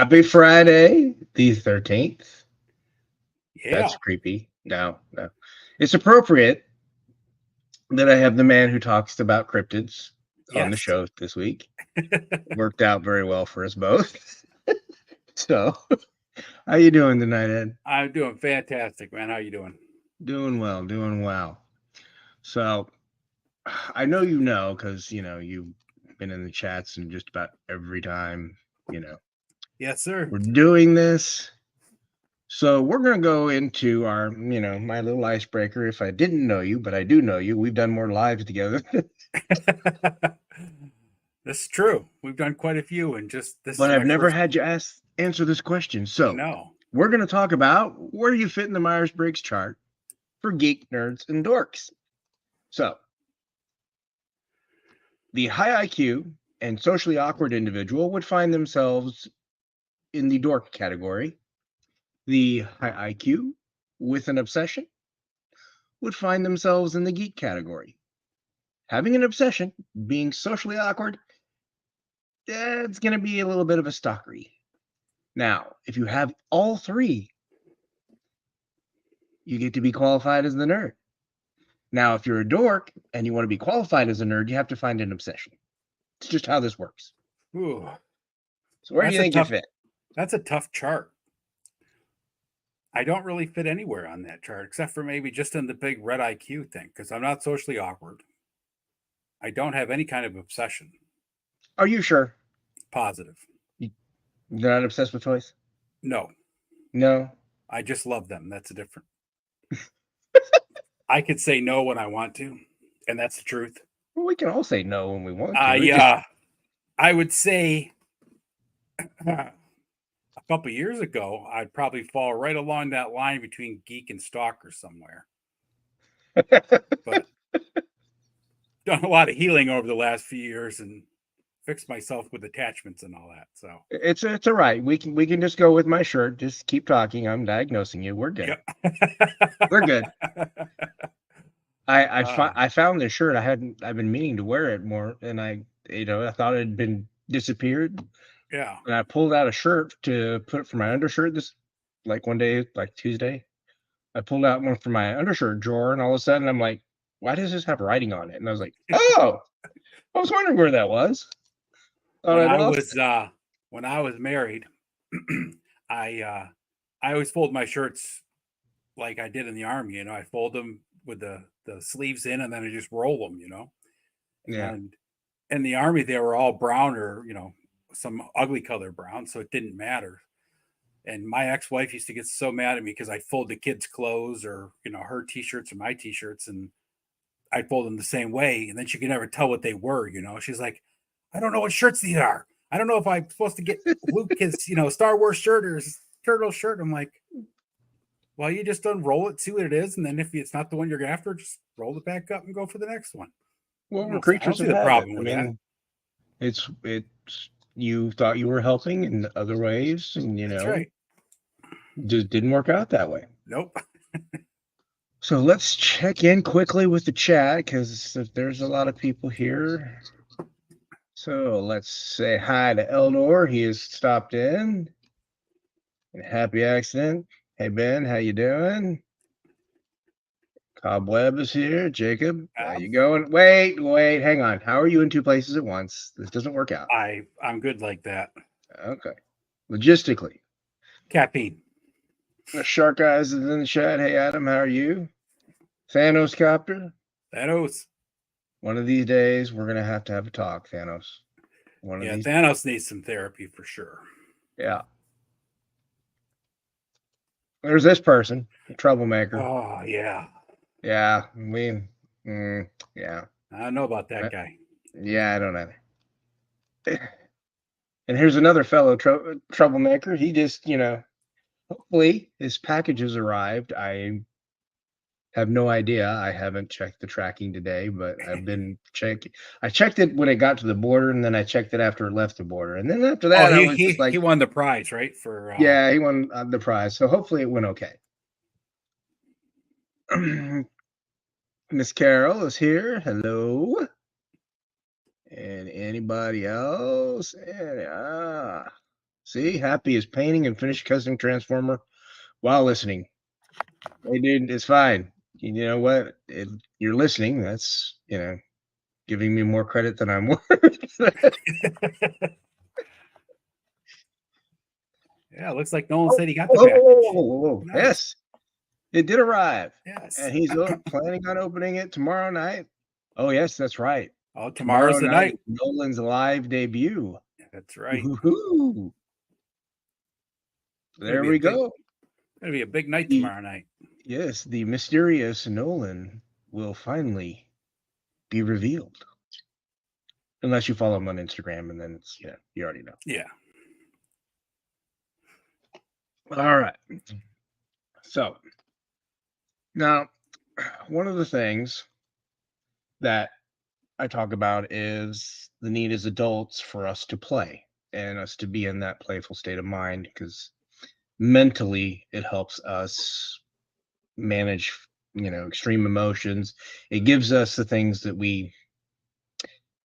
Happy Friday, the 13th. Yeah. That's creepy. No, no. It's appropriate that I have the man who talks about cryptids on the Yes. show this week. Worked out very well for us both. So, how you doing tonight, Ed? I'm doing fantastic, man. How you doing? Doing well, doing well. So, I know because you've been in the chats and just about every time, you know, Yes, sir. we're doing this. So we're going to go into our, my little icebreaker. If I didn't know you, but I do know you, we've done more lives together. This is true. We've done quite a few, and just this But is I've my never first. had you answer this question. So No. we're going to talk about where you fit in the Myers-Briggs chart for geek nerds and dorks. So the high IQ and socially awkward individual would find themselves in the dork category. The high IQ with an obsession would find themselves in the geek category. Having an obsession, being socially awkward, it's going to be a little bit of a stalkery. Now, if you have all three, you get to be qualified as the nerd. Now, if you're a dork and you want to be qualified as a nerd, you have to find an obsession. It's just how this works. Ooh, So, where do that's you a think you tough. fit? That's a tough chart. I don't really fit anywhere on that chart, except for maybe just in the big red IQ thing, because I'm not socially awkward. I don't have any kind of obsession. Are you sure? Positive. You're not obsessed with toys? No, No. I just love them. That's a different. I could say no when I want to, and that's the truth. Well, we can all say no when we want to. Yeah, I would say a couple years ago, I'd probably fall right along that line between geek and stalker somewhere. But done a lot of healing over the last few years and fixed myself with attachments and all that. So it's all right. We can just go with my shirt. Just keep talking. I'm diagnosing you. We're good. yeah. We're good. uh, I found this shirt. I've been meaning to wear it more, and I thought it had been disappeared, yeah. and I pulled out a shirt to put for my undershirt. This like one day, like Tuesday, I pulled out one for my undershirt drawer, and all of a sudden I'm like, why does this have writing on it? And I was like, oh, I was wondering where that was. Thought When I'd I lost was uh when I was married, I always fold my shirts like I did in the army. I fold them with the sleeves in, and then I just roll them. it. Yeah. And in the army they were all brown, or some ugly color brown, so it didn't matter. And my ex-wife used to get so mad at me because I fold the kids' clothes, or her t-shirts or my t-shirts, and I'd fold them the same way, and then she could never tell what they were. She's like, I don't know what shirts these are. I don't know if I'm supposed to get Luke his Star Wars shirt or his turtle shirt. I'm like, well, you just unroll it, see what it is, and then if it's not the one you're after, just roll it back up and go for the next one. Well, we're I don't creatures see of the habit. problem I with that. mean, it's you thought you were helping in other ways, and That's right. just didn't work out that way. Nope. So let's check in quickly with the chat because there's a lot of people here. So let's say hi to Eldor. He has stopped in. And happy accident. Hey Ben, how you doing? Cobweb is here. Jacob, how you going? Wait, hang on. How are you in two places at once? This doesn't work out. I'm good like that. Okay. Logistically. Caffeine. The Shark Eyes is in the chat. Hey Adam, how are you? Thanos Copter. Thanos. One of these days we're gonna have to have a talk, Thanos. One of these. Thanos needs some therapy for sure. Yeah. There's this person, a troublemaker. Oh yeah. Yeah, yeah. I don't know about that guy. Yeah, I don't either. And here's another fellow troublemaker. He just, hopefully his package has arrived. I have no idea. I haven't checked the tracking today, but I've been checking. I checked it when it got to the border, and then I checked it after it left the border. And then after that, I was just like, he won the prize, right? For yeah, he won the prize. So hopefully it went okay. Miss Carol is here. Hello. And anybody else? See, Happy is painting and finished custom transformer while listening. Hey, dude, it's fine. You know what? You're listening. That's, giving me more credit than I'm worth. Yeah, looks like Nolan said he got the package. Whoa. Nice. Yes, it did arrive. Yes. And he's planning on opening it tomorrow night. Oh, yes, that's right. Oh, tomorrow's the night. Nolan's live debut. That's right. Woo-hoo-hoo. There we go. Gonna be a big night tomorrow night. Yes, the mysterious Nolan will finally be revealed. Unless you follow him on Instagram, and then it's, you already know. Yeah. All right. So now, one of the things that I talk about is the need as adults for us to play and us to be in that playful state of mind, because mentally it helps us manage, extreme emotions. It gives us the things that we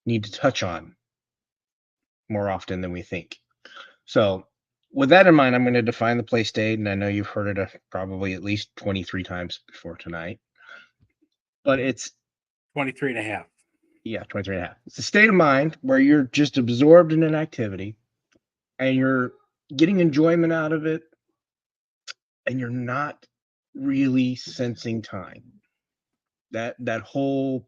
need to touch on more often than we think. So, with that in mind, I'm going to define the play state, and I know you've heard it probably at least 23 times before tonight, but it's 23 and a half. Yeah, 23 and a half. It's a state of mind where you're just absorbed in an activity and you're getting enjoyment out of it, and you're not really sensing time. That whole,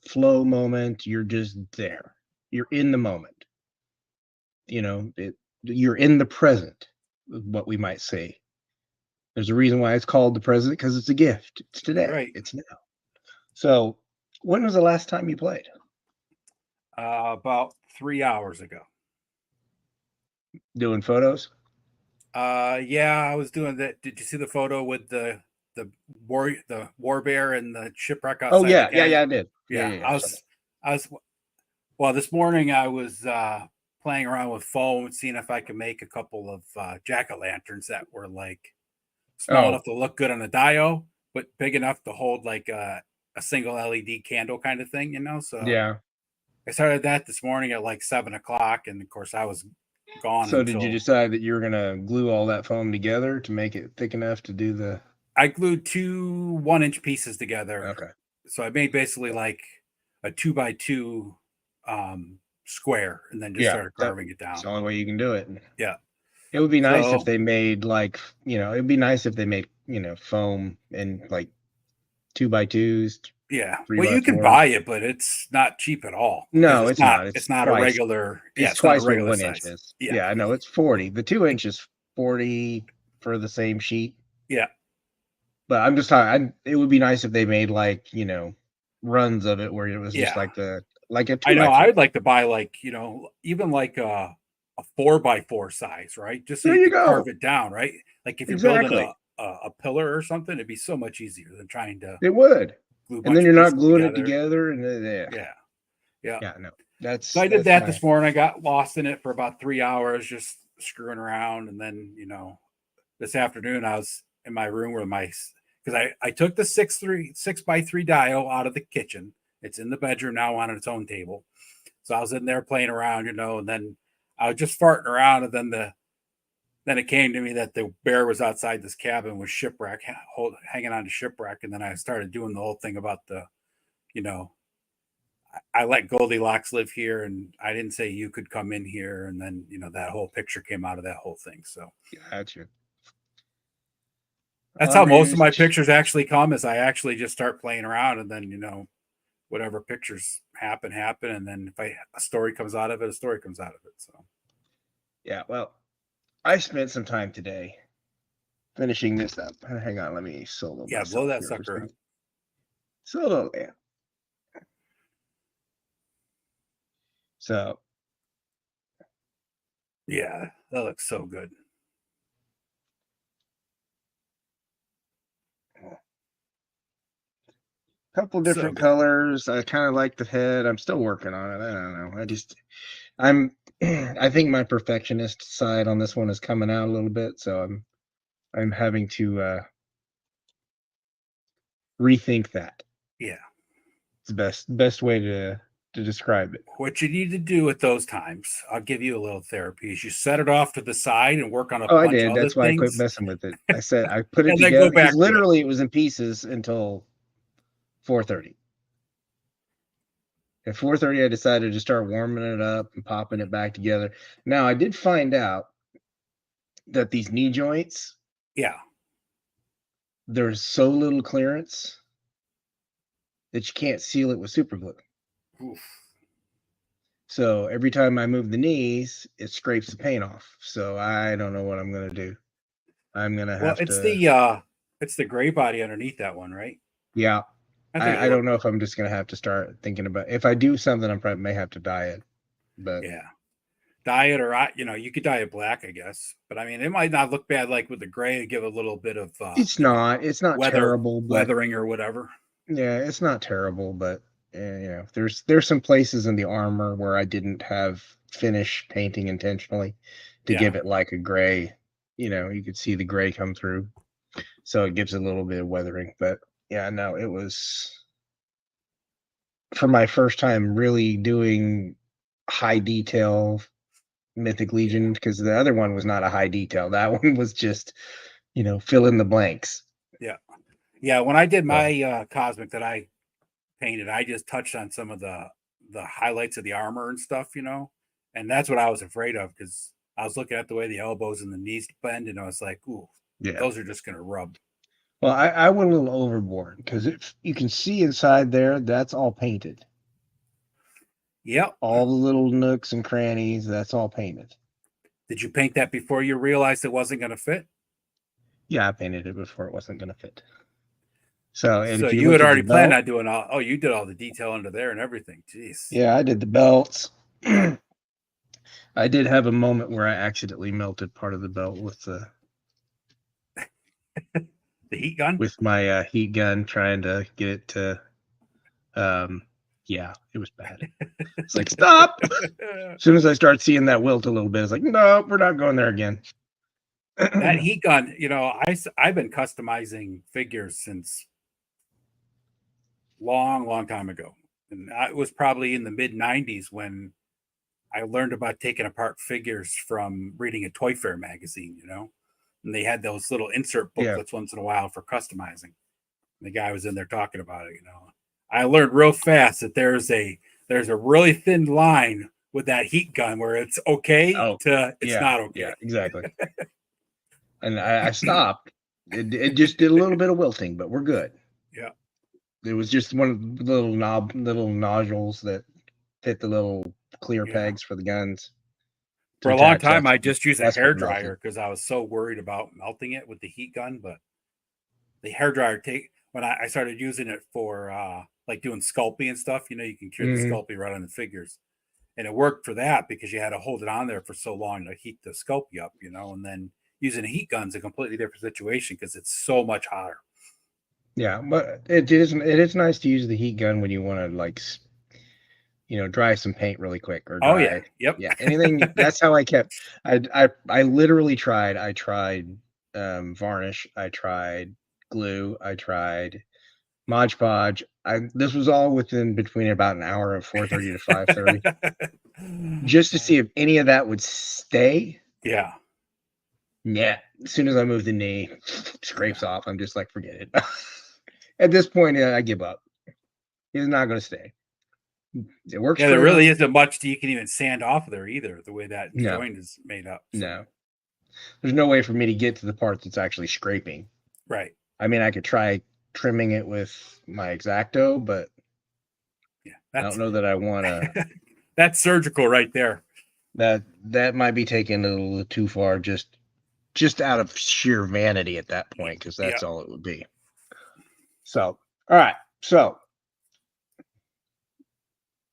flow moment, you're just there. You're in the moment. You're in the present, what we might say. There's a reason why it's called the present, because it's a gift. It's today. Right. It's now. So, when was the last time you played? About 3 hours ago. Doing photos? Yeah, I was doing that. Did you see the photo with the war bear and the shipwreck outside? Oh yeah, I did. Yeah, I was. Well, this morning I was playing around with foam, seeing if I could make a couple of jack-o'-lanterns that were like small enough to look good on the diode, but big enough to hold like a single LED candle kind of thing, So yeah. I started that this morning at like 7:00, and of course I was gone. So did you decide that you were gonna glue all that foam together to make it thick enough to do the? I glued 2 1-inch pieces together. Okay. So I made basically like a 2x2 square, and then just started carving it down. It's the only way you can do it. Yeah. It would be nice if they made it'd be nice if they made, foam and like 2x2s. Yeah. Well, you can buy it, but it's not cheap at all. No, it's not. It's not twice, a regular. It's twice what 1 size. inch is. Yeah, I know. It's 40. The 2 inch is 40 for the same sheet. Yeah. But I'm just talking. It would be nice if they made runs of it where it was just like a 2x2. I know. I'd like to buy even like a 4x4 size, right? Just so you can carve it down, right? Like if you're building a pillar or something, it'd be so much easier than trying to. It would. And then you're not gluing it together, and yeah. No, so I did that this morning. I got lost in it for about 3 hours, just screwing around, and then this afternoon I was in my room because I took the 6x3 diode out of the kitchen. It's in the bedroom now on its own table. So I was in there playing around, and then I was just farting around, and then it came to me that the bear was outside this cabin with shipwreck, hanging on to shipwreck. And then I started doing the whole thing about I let Goldilocks live here, and I didn't say you could come in here. And then, that whole picture came out of that whole thing. So gotcha. That's how most of my pictures actually come, is I actually just start playing around, and then, whatever pictures happen. And then if a story comes out of it, a story comes out of it. So, yeah, well, I spent some time today finishing this up. Hang on, let me solo. Yeah, blow that sucker up. Solo, yeah. So, yeah, that looks so good. Couple different colors. I kind of like the head. I'm still working on it. I don't know. I think my perfectionist side on this one is coming out a little bit, so I'm having to rethink that. Yeah, it's the best way to to describe it. What you need to do at those times, I'll give you a little therapy, is you set it off to the side and work on a Oh, I bunch of did. other That's why I quit things, messing with it. I said I put it and then go together back because to it. literally it was in pieces until 4:30. At 4:30, I decided to start warming it up and popping it back together. Now, I did find out that these knee joints, Yeah. there's so little clearance that you can't seal it with super glue. Oof. So every time I move the knees, it scrapes the paint off. So I don't know what I'm gonna do. I'm gonna Well, have to. it's the gray body underneath that one, right? Yeah, I think I it'll don't look know good. if I'm just gonna have to start thinking about if I do something, I probably may have to dye it. But Yeah. Dye it, or you could dye it black, I guess. But I mean, it might not look bad like with the gray, give a little bit of it's not terrible, but weathering or whatever. yeah, it's not terrible, but there's some places in the armor where I didn't have finish painting intentionally to Yeah. give it like a gray. You could see the gray come through, so it gives a little bit of weathering. But yeah, no, it was for my first time really doing high detail Mythic Yeah. Legion because the other one was not a high detail. That one was just fill in the blanks. Yeah. Yeah. When I did So, my cosmic that I painted, I just touched on some of the highlights of the armor and stuff, and that's what I was afraid of, because I was looking at the way the elbows and the knees bend, and I was like, ooh, yeah. those are just gonna rub. Well, I went a little overboard because if you can see inside there, that's all painted. Yep. All the little nooks and crannies, that's all painted. Did you paint that before you realized it wasn't gonna fit? Yeah, I painted it before it wasn't going to fit. So, and So if you you look had at the already planned belt, on doing all. Oh, you did all the detail under there and everything. Jeez. yeah, I did the belts. Yeah. I did have a moment where I accidentally melted part of the belt The heat gun. with my heat gun trying to get it to yeah, it was bad. It's like, stop. As soon as I start seeing that wilt a little bit, it's like, no, we're not going there again. That heat gun. I've been customizing figures since long time ago, and it was probably in the mid '90s when I learned about taking apart figures from reading a Toy Fair magazine. And they had those little insert Yeah. booklets once in a while for customizing. The guy was in there talking about it. I learned real fast that there's a really thin line with that heat gun where it's okay Oh, to it's yeah. not okay. Yeah, exactly. And I stopped. It just did a little bit of wilting, but we're good. Yeah. It was just one of the little nodules that fit the little clear Yeah. pegs for the guns to For a long attach. time, I just used a That's what hair melted. dryer because I was so worried about melting it with the heat gun. But the hair dryer when I started using it for like doing Sculpey and stuff, you can cure the Sculpey right on the figures. And it worked for that because you had to hold it on there for so long to heat the Sculpey up, and then using a heat gun's a completely different situation because it's so much hotter. Yeah, but it is nice to use the heat gun when you want to like dry some paint really quick or Oh yeah. dry. Yep. Yeah, anything. That's how I kept. I literally tried. I tried varnish. I tried glue. I tried Mod Podge. This was all within between about an hour of 4:30 to 5:30, just to see if any of that would stay. Yeah. Yeah. As soon as I move the knee, scrapes off. I'm just like, forget it. At this point, I give up. It's not going to stay. It works Yeah, for there the really isn't much you can even sand off there either, the way that no, joint is made up. So. no. There's no way for me to get to the part that's actually scraping. Right. I mean, I could try trimming it with my X-Acto, but yeah, I don't know that I want to. That's surgical right there. That might be taken a little too far, just out of sheer vanity at that point, because that's all it would be. So, all right. So,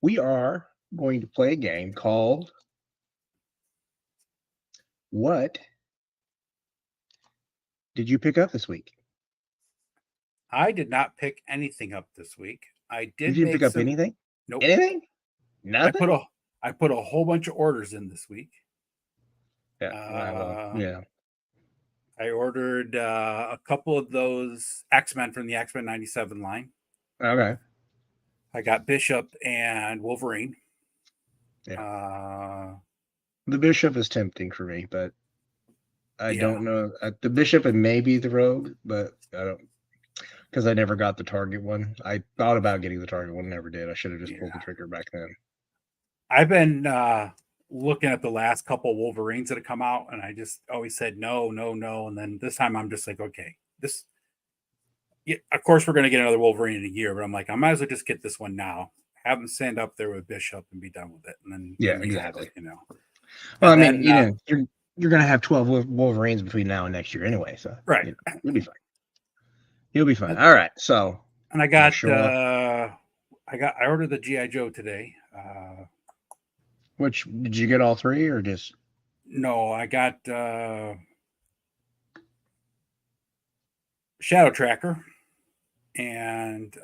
we are going to play a game called What Did You Pick Up This Week? I did not pick anything up this week. I did You didn't make pick up anything? Nope. Anything? Nothing? I put a whole bunch of orders in this week. Yeah. Yeah. I ordered a couple of those X-Men from the X-Men 97 line. Okay. I got Bishop and Wolverine. The Bishop is tempting for me, but I don't know. The Bishop and maybe the Rogue, but I don't, because I never got the Target one. I thought about getting the Target one, never did. I should have just pulled the trigger back then. I've been looking at the last couple Wolverines that have come out, and I just always said no. And then this time I'm just like, okay, this. Yeah, of course, we're going to get another Wolverine in a year, but I'm like, I might as well just get this one now. Have them stand up there with Bishop and be done with it, and then exactly. Well, I mean, you're going to have 12 Wolverines between now and next year anyway, so right, you'll be fine. You'll be fine. All right, so and I got I ordered the GI Joe today. Which did you get all three or just? No, I got Shadow Tracker and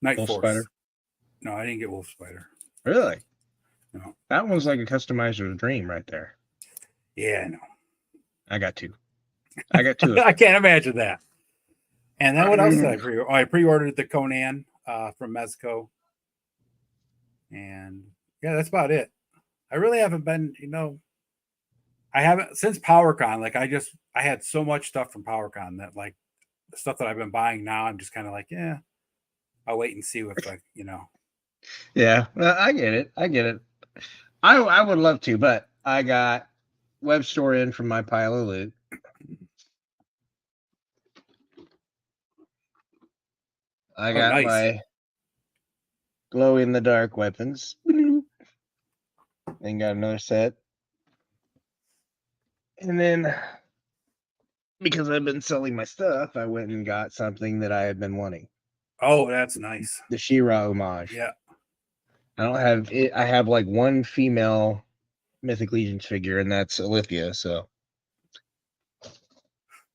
Night Wolf Force. Spider? No, I didn't get Wolf Spider. Really? No. That one's like a customizer's dream right there. Yeah, I know. I got two. I can't imagine that. And then what else did I pre-order? I pre-ordered the Conan from Mezco. And yeah, that's about it. I really haven't been, I haven't since PowerCon. Like I had so much stuff from PowerCon that like the stuff that I've been buying now, I'm just kind of like, yeah, I'll wait and see if Yeah, well, I get it. I would love to, but I got web store in from my pile of loot. I got my glow in the dark weapons. Then got another set. And then because I've been selling my stuff, I went and got something that I had been wanting. Oh, that's nice. The She-Ra homage. Yeah. I don't have it. I have like one female Mythic Legions figure, and that's Alithia, so.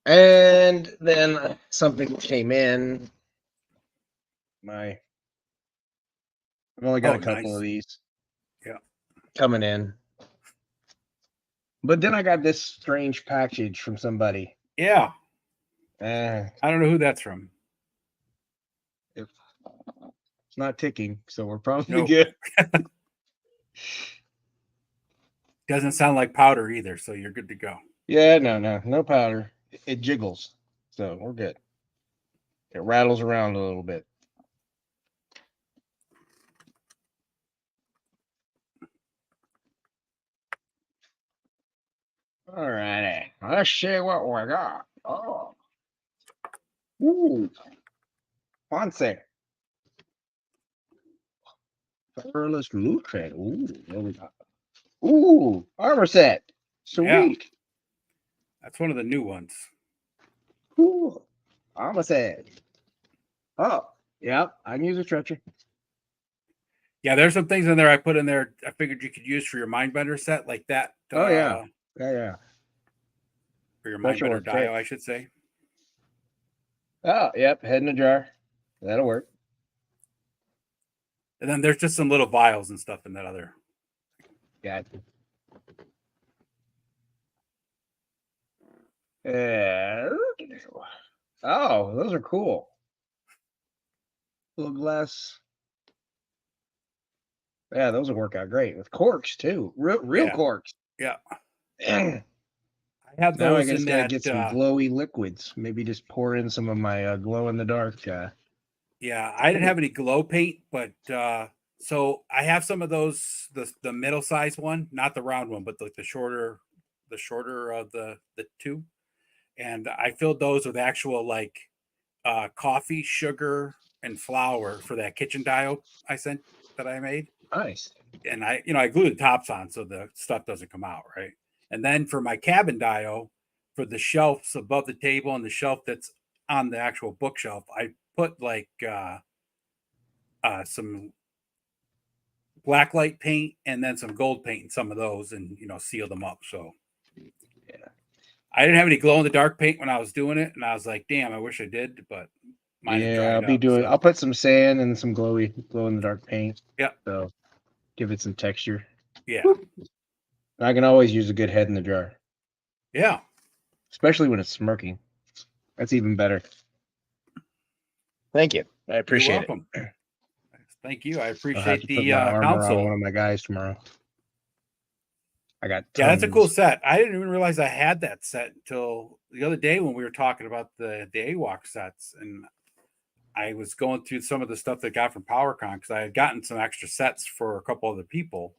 And then something came in. I've only got a couple of these. Yeah. Coming in. But then I got this strange package from somebody. Yeah. I don't know who that's from. It's not ticking, so we're probably good. Doesn't sound like powder either, so you're good to go. Yeah, no powder. It jiggles, so we're good. It rattles around a little bit. All righty, let's see what we got. Oh, ooh, Ponce. Furless loot crate. Ooh, what we got? Ooh, armor set. Sweet. Yeah. That's one of the new ones. Cool. Armor set. Oh, yep. I can use a stretcher. Yeah, there's some things in there I put in there. I figured you could use for your Mindbender set, like that. Oh yeah. Yeah. For your Mindbender Dio, I should say. Oh, yep. Head in a jar. That'll work. And then there's just some little vials and stuff in that other. Gotcha. Oh, those are cool. Little glass. Yeah, those will work out great with corks too. Real corks. Yeah. I have those. Now I guess gotta get some glowy liquids. Maybe just pour in some of my glow in the dark. Yeah, I didn't have any glow paint, but so I have some of those. The middle size one, not the round one, but the shorter of the two. And I filled those with actual like coffee, sugar, and flour for that kitchen dio that I made. Nice. And I glue the tops on so the stuff doesn't come out, right? And then for my cabin dio, for the shelves above the table and the shelf that's on the actual bookshelf, I put like some blacklight paint and then some gold paint in some of those, and seal them up. So yeah, I didn't have any glow in the dark paint when I was doing it, and I was like, damn, I wish I did, but mine I'll put some sand and some glow in the dark paint. Yeah. So give it some texture. Yeah. I can always use a good head in the jar. Yeah. Especially when it's smirking. That's even better. Thank you. I You're appreciate it. welcome. Thank you. I I'll have appreciate to put the my armor on one counsel. of my guys tomorrow. I got Yeah, that's a cool tons. set. I didn't even realize I had that set until the other day when we were talking about the AWOC sets, and I was going through some of the stuff that I got from PowerCon because I had gotten some extra sets for a couple other people,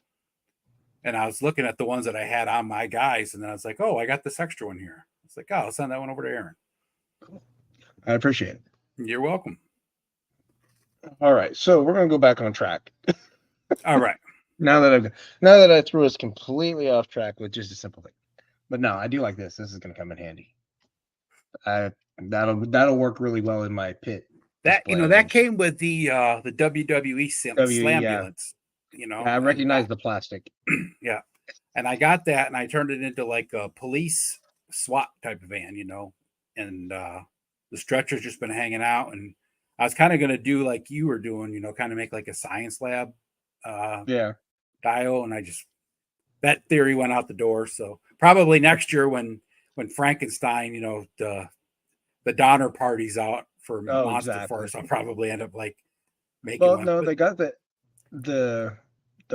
and I was looking at the ones that I had on my guys, and then I was like, "Oh, I got this extra one here." It's like, "Oh, I'll send that one over to Aaron." Cool. I appreciate it. You're welcome. All right, so we're gonna go back on track. All right. Now that I threw us completely off track with just a simple thing, but no, I do like this. This is gonna come in handy. That'll work really well in my pit. That Display that eventually. came with the WWE Yeah. Slambulance, I recognize the plastic. yeah. And I got that and I turned it into like a police SWAT type of van, and the stretcher's just been hanging out. And I was kind of going to do like you were doing, kind of make like a science lab Yeah. dial. And that theory went out the door. So probably next year when Frankenstein, the Donner party's out for Oh, Monster exactly. Force, I'll probably end up like making Well, one. no, But they got the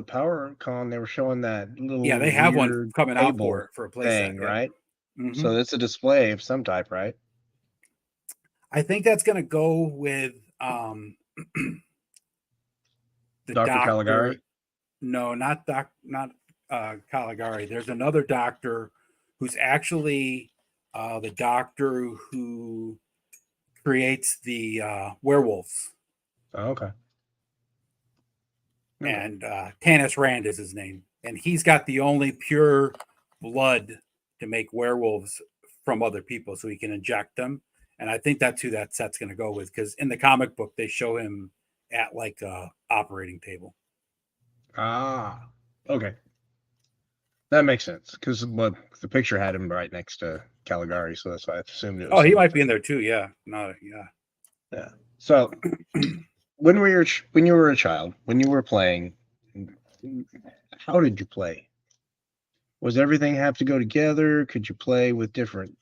power con. They were showing that little yeah, they have one weird coming out table for a playset. thing, Yeah. right? Mm-hmm. So it's a display of some type, right? I think that's going to go with the Dr. doctor. Caligari? No, not Caligari. There's another doctor who's actually the doctor who creates the werewolves. Oh, okay. And Tanis Rand is his name. And he's got the only pure blood to make werewolves from other people so he can inject them. And I think that's who that set's going to go with, because in the comic book, they show him at like a operating table. Ah, okay. That makes sense, because the picture had him right next to Caligari, so that's why I assumed it was. Oh, he might be in there too. Yeah. No, yeah. Yeah. So when you were a child, when you were playing, how did you play? Was everything have to go together? Could you play with different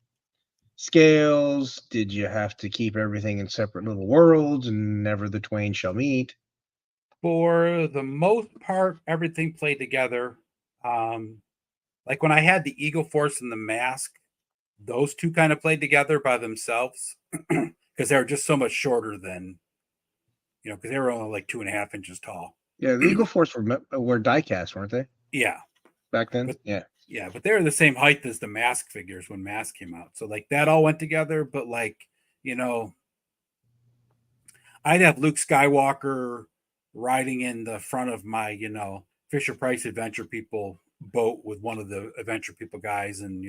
scales? Did you have to keep everything in separate little worlds and never the twain shall meet? For the most part, everything played together. Like when I had the Eagle Force and the Mask, those two kind of played together by themselves because they were just so much shorter than, because they were only like 2.5 inches tall. Yeah, the Eagle Force were die-cast, weren't they? Yeah. Back then? But, yeah. Yeah, but they were the same height as the Mask figures when Mask came out. So like that all went together, but like, I'd have Luke Skywalker riding in the front of my, Fisher Price Adventure People boat with one of the Adventure People guys and,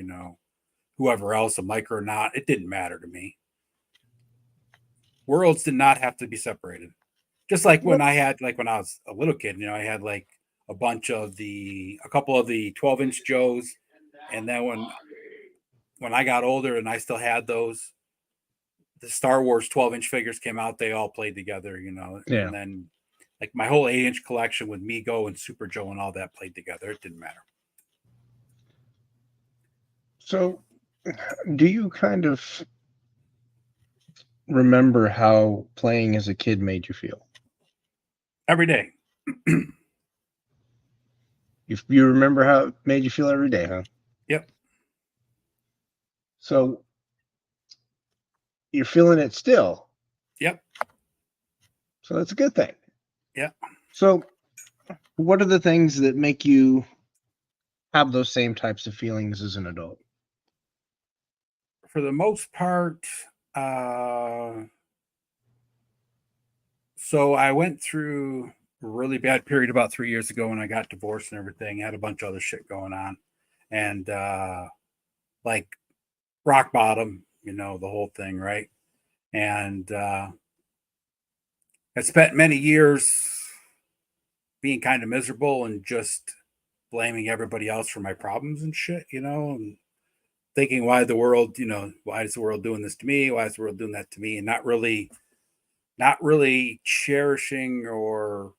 whoever else, a Mike or not. It didn't matter to me. Worlds did not have to be separated. Just like when I was a little kid, I had like a couple of the 12-inch Joes. And then when I got older and I still had those, the Star Wars 12-inch figures came out, they all played together, Yeah. And then like my whole 8-inch collection with Mego and Super Joe and all that played together. It didn't matter. So do you kind of remember how playing as a kid made you feel? Every day. You remember how it made you feel every day, huh? Yep. So you're feeling it still. Yep. So that's a good thing. Yeah. So what are the things that make you have those same types of feelings as an adult? For the most part, so I went through a really bad period about 3 years ago when I got divorced and everything. I had a bunch of other shit going on. And like rock bottom, the whole thing, right? And I spent many years being kind of miserable and just blaming everybody else for my problems and shit, and thinking why is the world doing this to me? Why is the world doing that to me? And not really cherishing or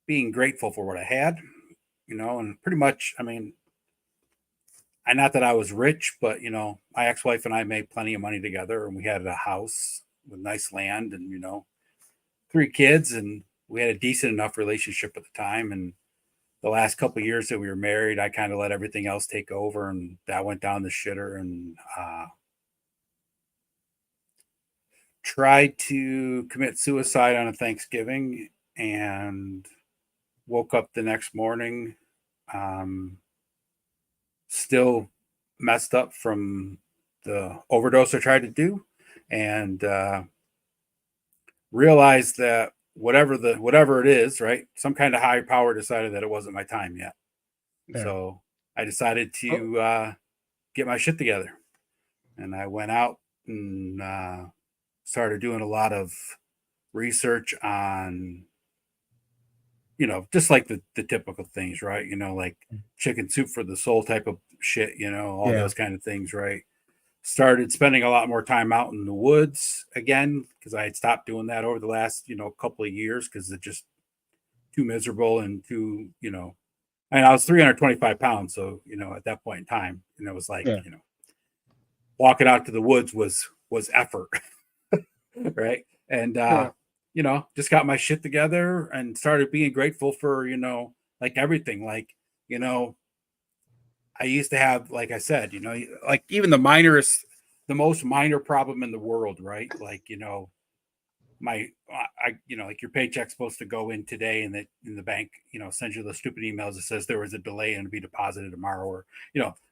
being grateful for what I had, and pretty much, not that I was rich, but my ex-wife and I made plenty of money together and we had a house, with nice land and, 3 kids. And we had a decent enough relationship at the time. And the last couple of years that we were married, I kind of let everything else take over, and that went down the shitter. And tried to commit suicide on a Thanksgiving and woke up the next morning still messed up from the overdose I tried to do, and realized that whatever it is, right, some kind of higher power decided that it wasn't my time yet. Yeah. So I decided to get my shit together, and I went out and started doing a lot of research on, just like the typical things, right? Like chicken soup for the soul type of shit, all those kind of things, right? Started spending a lot more time out in the woods again, because I had stopped doing that over the last, couple of years, because it's just too miserable and too, and I was 325 pounds. So, at that point in time, it was like, walking out to the woods was effort. Right. And, just got my shit together and started being grateful for, like everything. Like, I used to have, like I said, like even the most minor problem in the world, right? Like, like your paycheck's supposed to go in today, and that in the bank, sends you those stupid emails that says there was a delay and it'll be deposited tomorrow, or,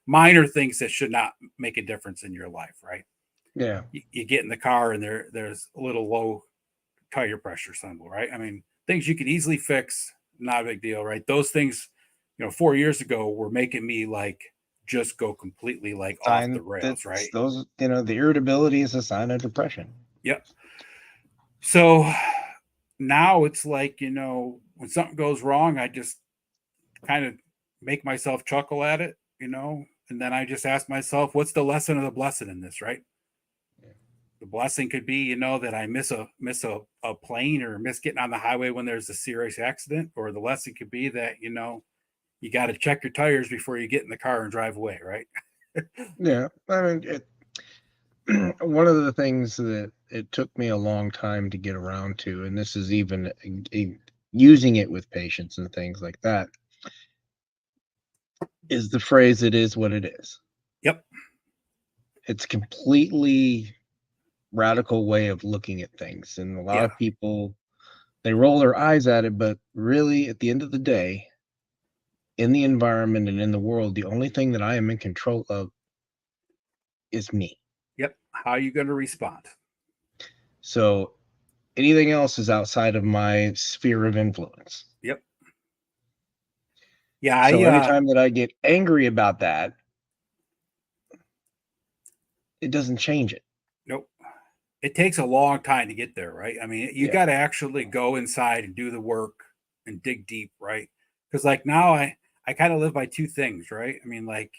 minor things that should not make a difference in your life, right? Yeah. You get in the car and there's a little low tire pressure symbol, right? I mean, things you could easily fix, not a big deal, right? Those things, 4 years ago were making me like just go completely like off the rails, right? Those, the irritability is a sign of depression. Yep. So now it's like, when something goes wrong, I just kind of make myself chuckle at it, and then I just ask myself, what's the lesson of the blessing in this, right? The blessing could be, that I miss a plane, or miss getting on the highway when there's a serious accident, or the lesson could be that, you got to check your tires before you get in the car and drive away, right? Yeah. I mean, one of the things that it took me a long time to get around to, and this is even using it with patients and things like that, is the phrase, "It is what it is." Yep. It's completely radical way of looking at things, and a lot of people, they roll their eyes at it, but really at the end of the day, in the environment and in the world, the only thing that I am in control of is me. Yep. How are you going to respond? So anything else is outside of my sphere of influence. Yep. Yeah. So anytime that I get angry about that, it doesn't change it. Nope. It takes a long time to get there, right? I mean, you got to actually go inside and do the work and dig deep, right? Because like now I kind of live by 2 things, right? I mean, like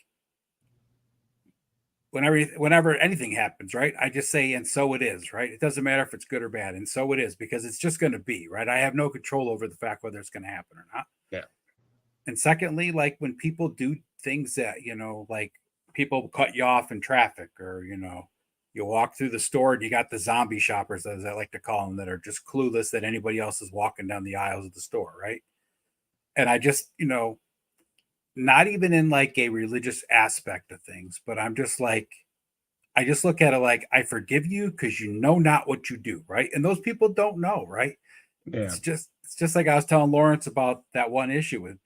whenever anything happens, right? I just say, and so it is, right? It doesn't matter if it's good or bad, and so it is, because it's just going to be, right? I have no control over the fact whether it's going to happen or not. Yeah. And secondly, like when people do things that, like people cut you off in traffic, or, you walk through the store and you got the zombie shoppers, as I like to call them, that are just clueless that anybody else is walking down the aisles of the store, right? And I just, not even in like a religious aspect of things, but I'm just like, I just look at it like, I forgive you because you know not what you do, right? And those people don't know, right? Yeah. It's just like I was telling Lawrence about that one issue with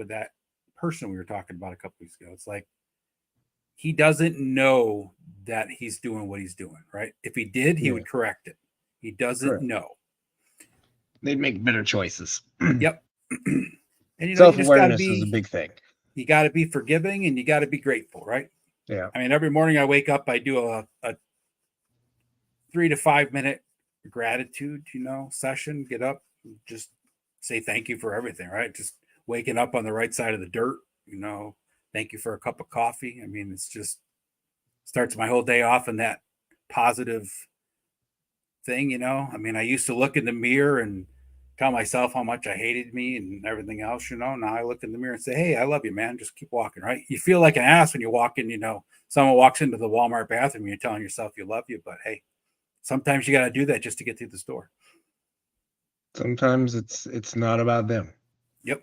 that person we were talking about a couple weeks ago. It's like, he doesn't know that he's doing what he's doing, right? If he did, he would correct it. He doesn't know. They'd make better choices. Yep. And self-awareness is a big thing. You got to be forgiving, and you got to be grateful, right? Yeah. I mean, every morning I wake up, I do a 3 to 5 minute gratitude, session. Get up, just say thank you for everything, right? Just waking up on the right side of the dirt, thank you for a cup of coffee. I mean, it's just starts my whole day off in that positive thing, I mean, I used to look in the mirror and tell myself how much I hated me and everything else, Now I look in the mirror and say, hey, I love you, man. Just keep walking, right? You feel like an ass when you walk in, someone walks into the Walmart bathroom and you're telling yourself you love you, but hey, sometimes you got to do that just to get through the store. Sometimes it's not about them. Yep.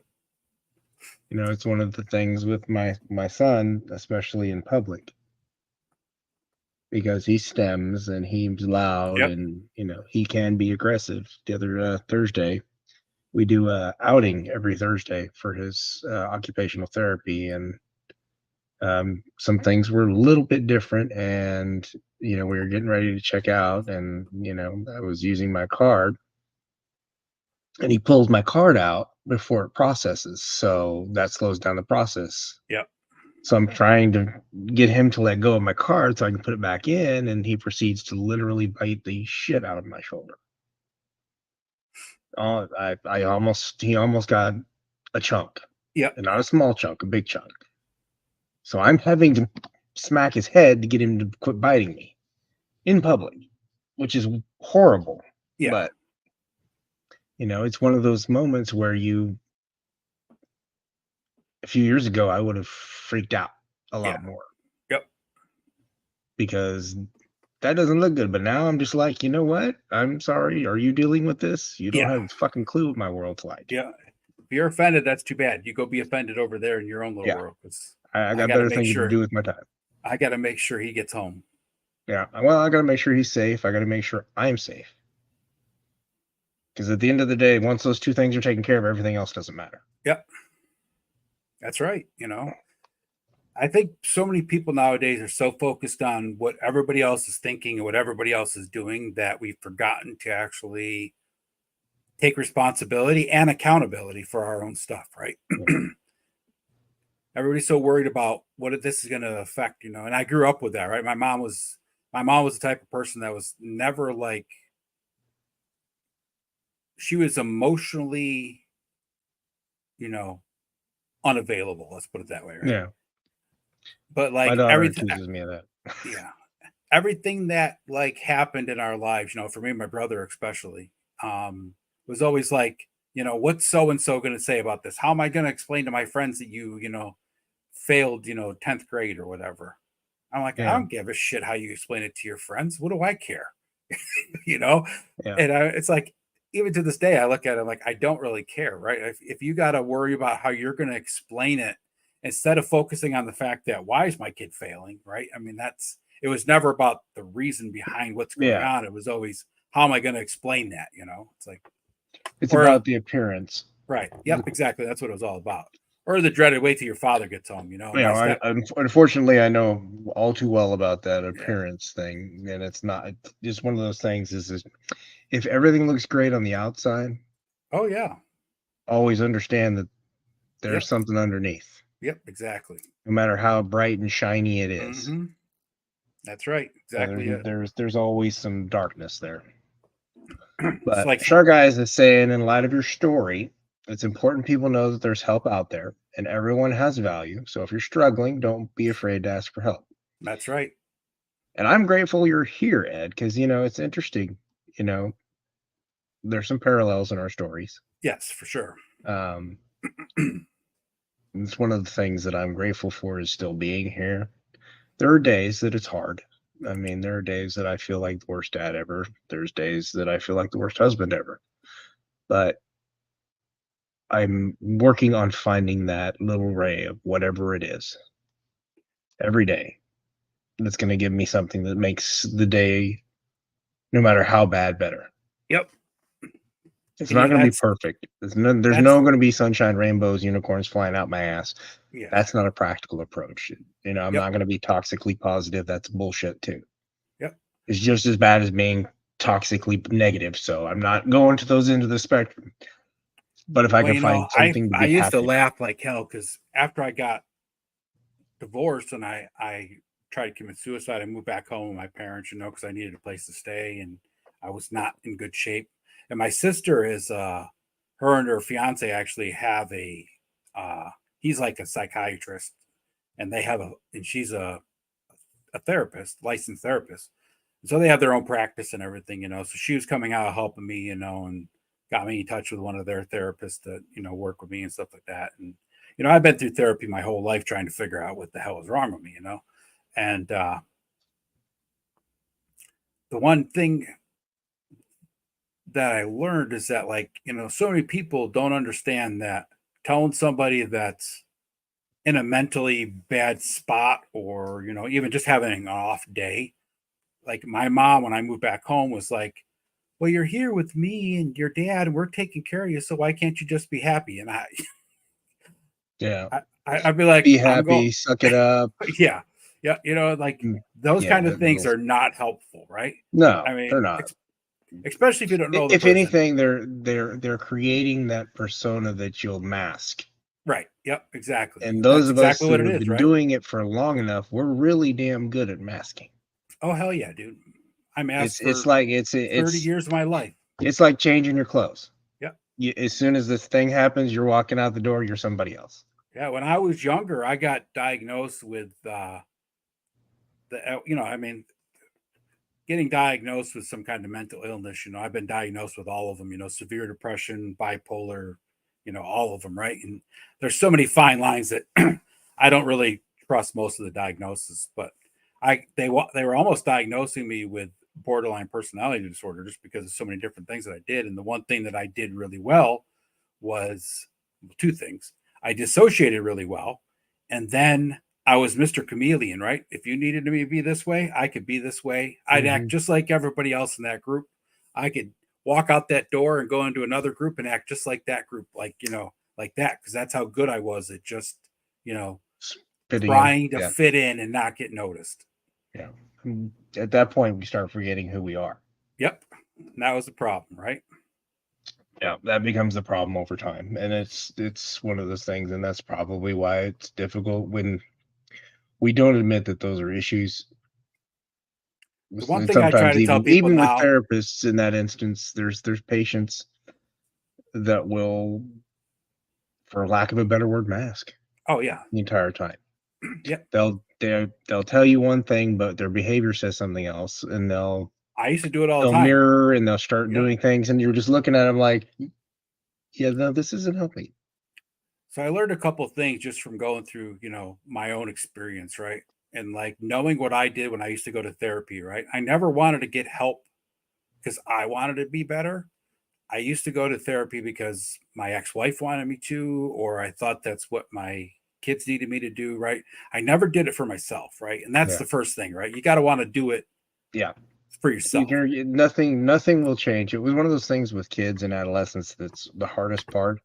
You know, it's one of the things with my son, especially in public, because he stems and he's loud Yep. and, you know, he can be aggressive. The other Thursday, we do a outing every Thursday for his occupational therapy, and some things were a little bit different, and you know, we were getting ready to check out, and you know, I was using my card, and he pulls my card out before it processes, so that slows down the process. Yep. So I'm trying to get him to let go of my card so I can put it back in, and he proceeds to literally bite the shit out of my shoulder. Oh, he almost got a chunk, Yep. and not a small chunk, a big chunk. So I'm having to smack his head to get him to quit biting me in public, which is horrible. Yeah. But you know, it's one of those moments where a few years ago, I would have freaked out a Yeah. lot more Yep. because that doesn't look good. But now I'm just like, you know what? I'm sorry. Are you dealing with this? You don't Yeah. have a fucking clue what my world's like. Yeah. If you're offended, that's too bad. You go be offended over there in your own little Yeah. world. Because I got got to better make things to sure do with my time. I got to make sure he gets home. Yeah. Well, I got to make sure he's safe. I got to make sure I'm safe. Because at the end of the day, once those two things are taken care of, everything else doesn't matter. Yep. That's right. You know, I think so many people nowadays are so focused on what everybody else is thinking and what everybody else is doing that we've forgotten to actually take responsibility and accountability for our own stuff, right? Yeah. Everybody's so worried about what this is going to affect, you know. And I grew up with that, right? My mom was the type of person that was never like, she was emotionally, you know, unavailable. Let's put it that way, right? Yeah. But My like daughter everything, accuses me of that. yeah, everything that like happened in our lives, you know, for me and my brother especially, was always like, you know, what's so and so going to say about this? How am I going to explain to my friends that you know, failed, you know, 10th grade or whatever? I'm like, I Yeah. don't give a shit how you explain it to your friends. What do I care? You know? Yeah. And it's like, even to this day, I look at it like, I don't really care, right? If you got to worry about how you're going to explain it instead of focusing on the fact that why is my kid failing, right? I mean, it was never about the reason behind what's going Yeah. on. It was always, how am I going to explain that? You know, it's like, It's or, about the appearance. right. Yep, exactly. That's what it was all about. Or the dreaded wait till your father gets home, you know? You My know, step, unfortunately, I know all too well about that yeah. appearance thing, and it's not it's just one of those things. Is if everything looks great on the outside, Oh, yeah. always understand that there's Yep. something underneath, Yep, exactly. no matter how bright and shiny it is. Hmm. That's right. Exactly it. There's always some darkness there. It's But like, Shark Eyes is saying, in light of your story, it's important people know that there's help out there, and everyone has value. So if you're struggling, don't be afraid to ask for help. that's right. And I'm grateful you're here, Ed, because you know it's interesting. You know, there's some parallels in our stories. Yes, for sure. Um, it's one of the things that I'm grateful for is still being here. There are days that it's hard. I mean, there are days that I feel like the worst dad ever. There's days that I feel like the worst husband ever. But I'm working on finding that little ray of whatever it is every day that's going to give me something that makes the day, no matter how bad, better. Yep. It's And you not know, going to be perfect. There's that's no going to be sunshine, rainbows, unicorns flying out my ass. yeah. That's not a practical approach. You know, I'm Yep. not going to be toxically positive. That's bullshit too. Yep. It's just as bad as being toxically negative. So I'm not going to those ends of the spectrum. But if I Well, can you know, find something to I be used to happy, laugh like hell because after I got divorced and I tried to commit suicide, I moved back home with my parents, you know, because I needed a place to stay and I was not in good shape. And my sister is her and her fiance actually have he's like a psychiatrist and she's a therapist, licensed therapist. So they have their own practice and everything, you know. So she was coming out helping me, you know, and got me in touch with one of their therapists that, you know, work with me and stuff like that. And, you know, I've been through therapy my whole life trying to figure out what the hell is wrong with me, you know. And the one thing that I learned is that, like, so many people don't understand that telling somebody that's in a mentally bad spot, or, even just having an off day. Like my mom, when I moved back home, was like, well, you're here with me and your dad, and we're taking care of you. So why can't you just be happy? And Yeah. I'd be like, Be I'm going, happy, suck it up. yeah, yeah. Like those Yeah, kind of things are not helpful, right? no, I they're mean, not. especially if you don't know the If person. anything, they're creating that persona that you'll mask. Right. Yep. Exactly. And those That's of us exactly what who it have is, been right? doing it for long enough, we're really damn good at masking. Oh, hell yeah, dude. I masked It's for like 30 years of my life. it's like changing your clothes. Yep. As soon as this thing happens, you're walking out the door, you're somebody else. Yeah. When I was younger, I got diagnosed with getting diagnosed with some kind of mental illness. I've been diagnosed with all of them, severe depression, bipolar, all of them, right? And there's so many fine lines that I don't really trust most of the diagnosis, but they were almost diagnosing me with borderline personality disorder just because of so many different things that I did. And the one thing that I did really well was two things. I dissociated really well, and then I was Mr. Chameleon, right? If you needed me to be this way, I could be this way. I'd act just like everybody else in that group. I could walk out that door and go into another group and act just like that group, like that, because that's how good I was at just, trying to fit in and not get noticed. Yeah. At that point, we start forgetting who we are. Yep. And that was the problem, right? Yeah, that becomes the problem over time, and it's one of those things, and that's probably why it's difficult when we don't admit that those are issues. The one And thing I try sometimes to tell people even with now, therapists in that instance, there's patients that will, for lack of a better word, mask oh yeah, the entire time. yep. They'll tell you one thing, but their behavior says something else, and I used to do it all the they'll time. mirror and they'll start Yep. doing things, and you're just looking at them like, yeah, no, this isn't helping. So I learned a couple of things just from going through, my own experience, right? And like knowing what I did when I used to go to therapy, right? I never wanted to get help because I wanted to be better. I used to go to therapy because my ex-wife wanted me to, or I thought that's what my kids needed me to do, right? I never did it for myself, right? And that's Yeah. the first thing, right? You got to want to do it Yeah. for yourself. Nothing will change. It was one of those things with kids and adolescents that's the hardest part,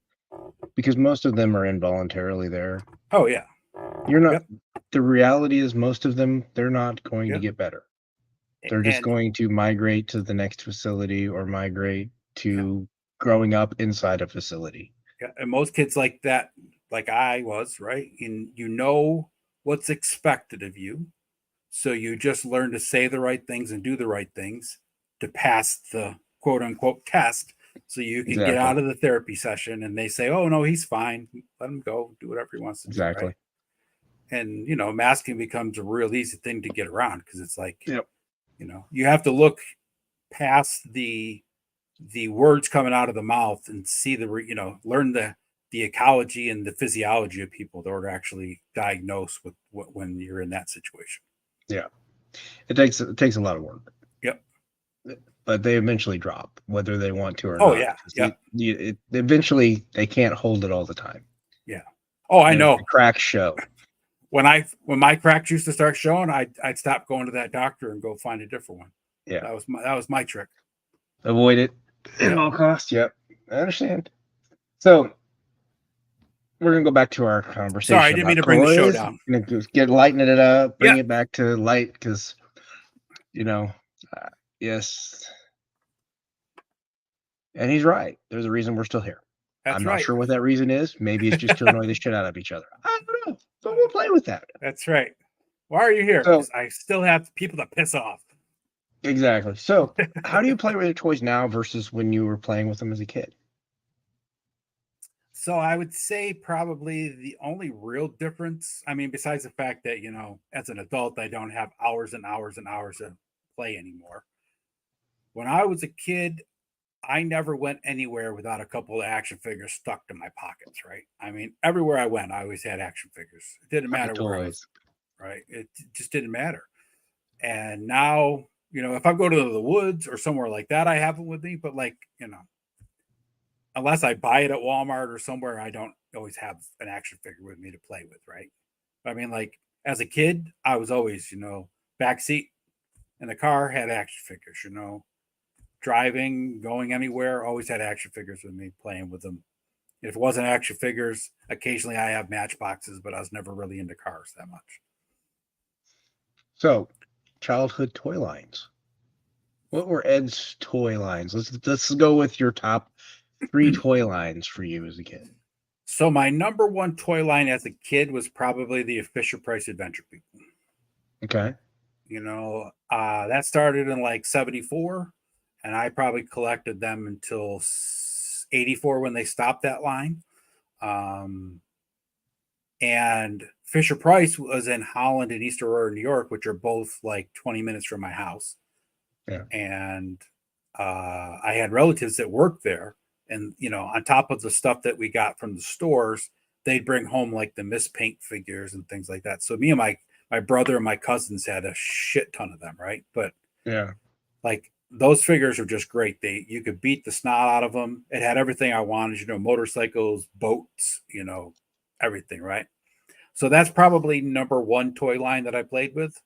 because most of them are involuntarily there. Oh yeah. You're not. Yep. The reality is, most of them, they're not going to Yep. get better. They're just going to migrate to the next facility or migrate to growing up inside a facility. Yeah, and most kids like that, like I was, right? And what's expected of you. So you just learn to say the right things and do the right things to pass the quote unquote test. So you can get Exactly. out of the therapy session and they say, oh, no, he's fine. Let him go do whatever he wants to do. Exactly. Right. And, masking becomes a real easy thing to get around because it's like, Yep. You have to look past the words coming out of the mouth and see learn the ecology and the physiology of people that are actually diagnosed with when you're in that situation. Yeah. It takes a lot of work. Yep. But they eventually drop, whether they want to or Oh not. yeah. Yep. Eventually, they can't hold it all the time. Yeah. Oh, I know. The cracks show. When my cracks used to start showing, I'd stop going to that doctor and go find a different one. Yeah. That was my trick. Avoid it at all costs. Yep. I understand. So we're gonna go back to our conversation. Sorry, I didn't mean to bring the show down. Get lightening it up, bring it back to light, because yes, and he's right. There's a reason we're still here. I'm not sure what that reason is. Maybe it's just to annoy the shit out of each other. I don't know. So we'll play with that. That's right. Why are you here? Because I still have people to piss off. Exactly. So how do you play with your toys now versus when you were playing with them as a kid? So I would say probably the only real difference, I mean, besides the fact that, as an adult, I don't have hours and hours and hours to play anymore. When I was a kid, I never went anywhere without a couple of action figures stuck to my pockets, right? I mean, everywhere I went, I always had action figures. It didn't matter where I was, right? It just didn't matter. And now if I go to the woods or somewhere like that, I have them with me. But like, unless I buy it at Walmart or somewhere, I don't always have an action figure with me to play with, right? I mean, like as a kid, I was always, backseat in the car, had action figures, driving, going anywhere, always had action figures with me, playing with them. If it wasn't action figures, occasionally I have matchboxes, but I was never really into cars that much. So, childhood toy lines. What were Ed's toy lines? Let's go with your top 3 toy lines for you as a kid. So my number one toy line as a kid was probably the Fisher-Price Adventure People. Okay. That started in like 74, and I probably collected them until 84 when they stopped that line. And Fisher-Price was in Holland and East Aurora, New York, which are both like 20 minutes from my house. Yeah. And I had relatives that worked there. And, on top of the stuff that we got from the stores, they'd bring home like the Miss Paint figures and things like that. So me and my brother and my cousins had a shit ton of them, right? But yeah, like those figures are just great. You could beat the snot out of them. It had everything I wanted, motorcycles, boats, everything, right? So that's probably number one toy line that I played with.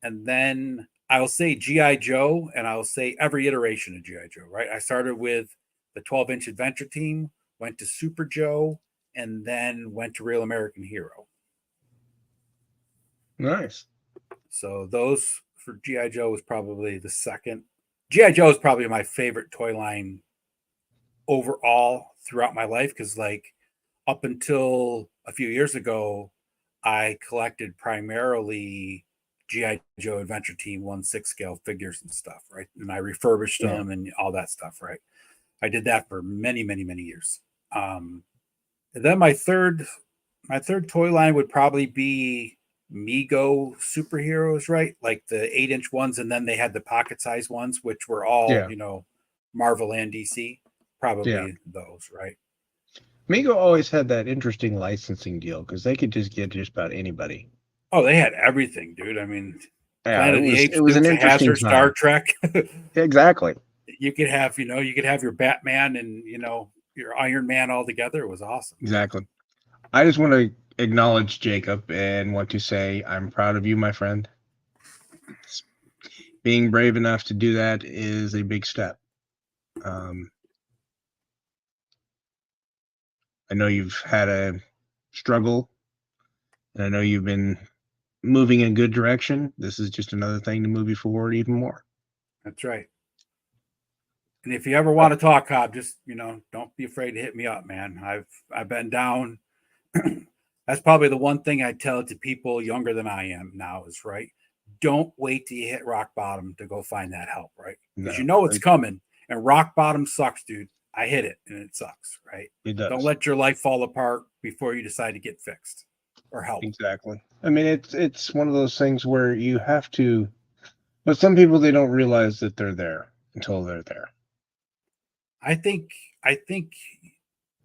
And then I'll say G.I. Joe, and I'll say every iteration of G.I. Joe, right? I started with the 12-inch Adventure Team, went to Super Joe, and then went to Real American Hero. Nice. So those for G.I. Joe was probably the second. G.I. Joe is probably my favorite toy line overall throughout my life because, like, up until a few years ago, I collected primarily G.I. Joe Adventure Team 1/6 scale figures and stuff, right? And I refurbished them and all that stuff, right? I did that for many, many, many years. And then my third toy line would probably be Mego superheroes, right? Like the 8-inch ones, and then they had the pocket-sized ones, which were all, Marvel and DC. Probably those, right? Mego always had that interesting licensing deal because they could just get just about anybody. Oh, they had everything, dude. I mean, Yeah, Planet of the Apes, it was an interesting Hazard, time. Star Trek. Exactly. You could have your Batman and your Iron Man all together. It was awesome. Exactly. I just want to acknowledge Jacob and want to say I'm proud of you, my friend. Being brave enough to do that is a big step. I know you've had a struggle, and I know you've been moving in a good direction. This is just another thing to move you forward even more. That's right. And if you ever want to talk, Cobb, just don't be afraid to hit me up, man. I've been down. That's probably the one thing I tell to people younger than I am now is, right, don't wait till you hit rock bottom to go find that help, right? Because it's coming, and rock bottom sucks, dude. I hit it and it sucks, right? It does. Don't let your life fall apart before you decide to get fixed or help. Exactly. I mean, it's one of those things where you have to, but some people, they don't realize that they're there until they're there. I think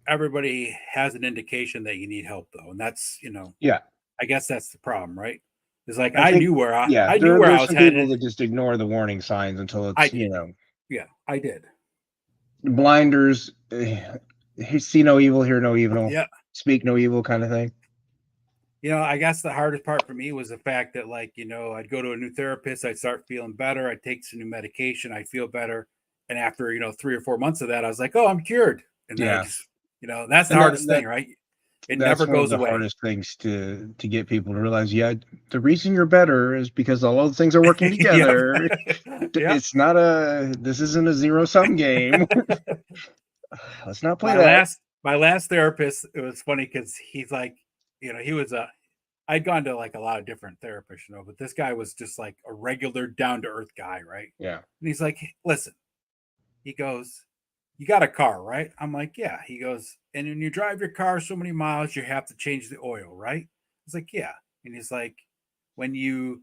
everybody has an indication that you need help, though, and that's I guess that's the problem, right? It's like I knew where I was some headed. People that just ignore the warning signs until it's Yeah, I did. Blinders, see no evil, hear no evil, speak no evil kind of thing. I guess the hardest part for me was the fact that, like, I'd go to a new therapist, I'd start feeling better, I'd take some new medication, I feel better, and after 3 or 4 months of that, I was like, oh, I'm cured, and then I just that's the hardest thing, right? It never goes away. Hardest things to get people to realize. The reason you're better is because all those things are working together. It's not this isn't a zero-sum game. Let's not play my last therapist, it was funny because he's like, he was I'd gone to like a lot of different therapists, but this guy was just like a regular down-to-earth guy, right? Yeah. And he's like, listen, he goes, you got a car, right? I'm like, yeah. He goes, and when you drive your car so many miles, you have to change the oil, right? It's like, yeah. And he's like, when you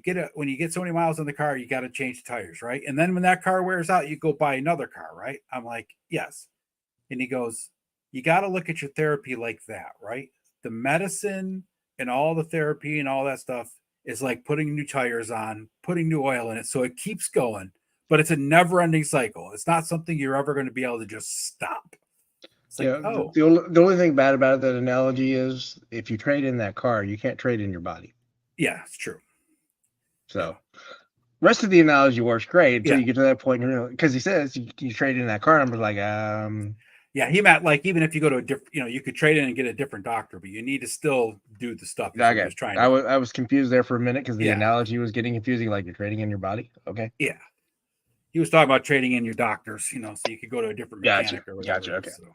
get so many miles on the car, you got to change the tires, right? And then when that car wears out, you go buy another car, right? I'm like, yes. And he goes, you got to look at your therapy like that, right? The medicine and all the therapy and all that stuff is like putting new tires on, putting new oil in it, so it keeps going. But it's a never-ending cycle. It's not something you're ever going to be able to just stop. It's like, Yeah, oh, the only thing bad about that analogy is if you trade in that car, you can't trade in your body. yeah, it's true. So, rest of the analogy works great until Yeah. you get to that point, because he says you trade in that car, and I was like, Yeah, he meant like even if you go to a different, you could trade in and get a different doctor, but you need to still do the stuff. Is what he okay. was trying I to. was confused there for a minute because the Yeah. analogy was getting confusing. Like you're trading in your body. Okay. Yeah. He was talking about trading in your doctors, so you could go to a different mechanic or whatever. Gotcha. Okay. So.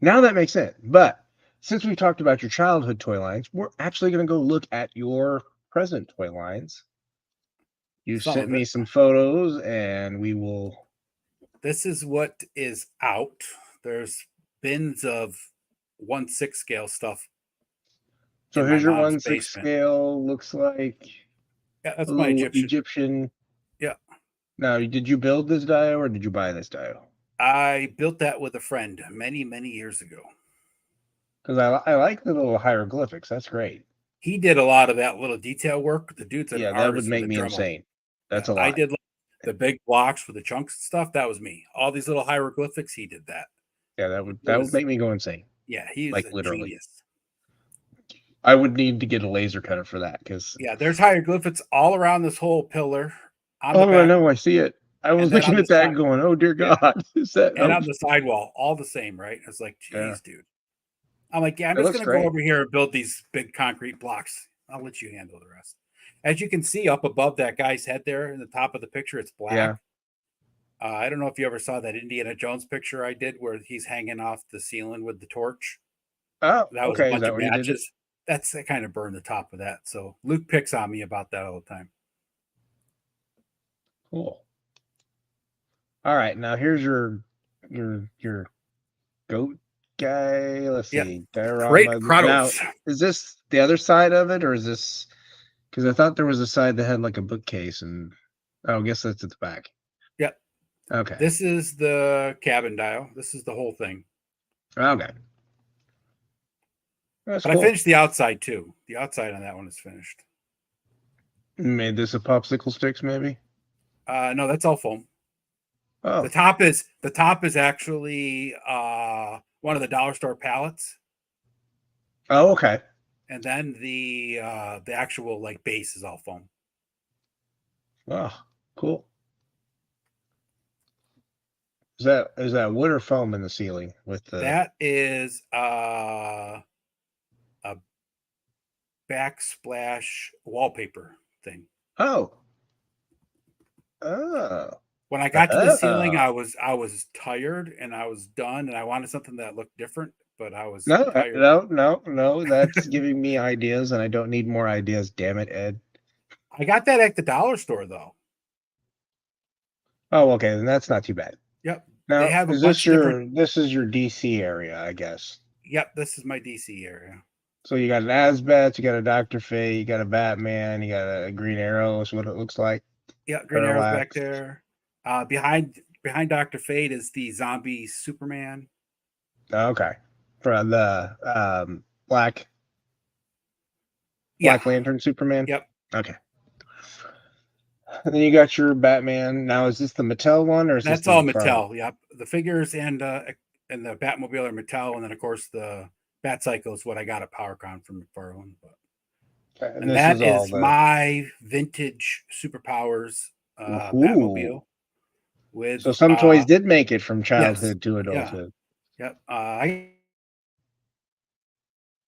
Now that makes sense. But since we talked about your childhood toy lines, we're actually going to go look at your present toy lines. You Some sent of me it. some photos, and we will. This is what is out. There's bins of 1/6 scale stuff So in my here's your mom's 1/6 basement. scale. Looks like Yeah, a that's my little Egyptian. Egyptian. Yeah. Now, did you build this dial or did you buy this dial? I built that with a friend many, many years ago. Because I like the little hieroglyphics. That's great. He did a lot of that little detail work. The dude's an Yeah, that would artist with make a me Dremel. insane. That's Yeah, a I lot. did the big blocks with the chunks and stuff. That was me. All these little hieroglyphics, he did that. Yeah, that would make me go insane. Yeah, he's Like a literally. genius. I would need to get a laser cutter for that because. Yeah, there's hieroglyphics all around this whole pillar on the Oh, I back, know. I see it. I and was then on looking the at that side. going, "Oh dear Yeah, God!" Is that? and on the sidewall, all the same, right? It's like, Yeah, geez, dude. I'm like, yeah, I'm it just looks gonna go great. over here and build these big concrete blocks. I'll let you handle the rest. As you can see up above that guy's head there in the top of the picture, it's black. Yeah. I don't know if you ever saw that Indiana Jones picture I did where he's hanging off the ceiling with the torch. Oh, That was a okay. Is bunch that of where you did it? matches. That kind of burned the top of that. So Luke picks on me about that all the time. Cool. All right, now here's your goat guy. Let's Yeah, see. great Diorama. Now, Kratos. is this the other side of it, or is this? Because I thought there was a side that had like a bookcase, and I guess that's at the back. Yep. Okay. This is the cabin dial. This is the whole thing. Okay. That's But cool. I finished the outside too. The outside on that one is finished. Made this a popsicle sticks, maybe. No, that's all foam. Oh. The top is actually one of the dollar store pallets. Oh, okay. And then the actual like base is all foam. Oh, cool. Is that wood or foam in the ceiling with the? That is a backsplash wallpaper thing. Oh. Oh. When I got to the ceiling, I was tired and I was done, and I wanted something that looked different, but I was tired. No. That's giving me ideas, and I don't need more ideas. Damn it, Ed. I got that at the dollar store though. Oh, okay, then that's not too bad. Yep. Now, They have a is bunch this of different. this is your DC area, I guess. Yep, this is my DC area. So you got an Asbats, you got a Dr. Fate, you got a Batman, you got a Green Arrow. Is what it looks like. Yeah, Green Arrow's back Parallax. there. Behind Dr. Fate is the zombie Superman. Okay, for the Black Yeah. Lantern Superman. Yep. Okay. And then you got your Batman. Now, is this the Mattel one, or is That's this the all McFarlane? Mattel. Yep. The figures and the Batmobile are Mattel, and then of course the Bat Cycle is what I got at PowerCon from McFarlane. But Okay, and that is my vintage Superpowers Batmobile. With so some toys did make it from childhood to yeah, adulthood. yep. I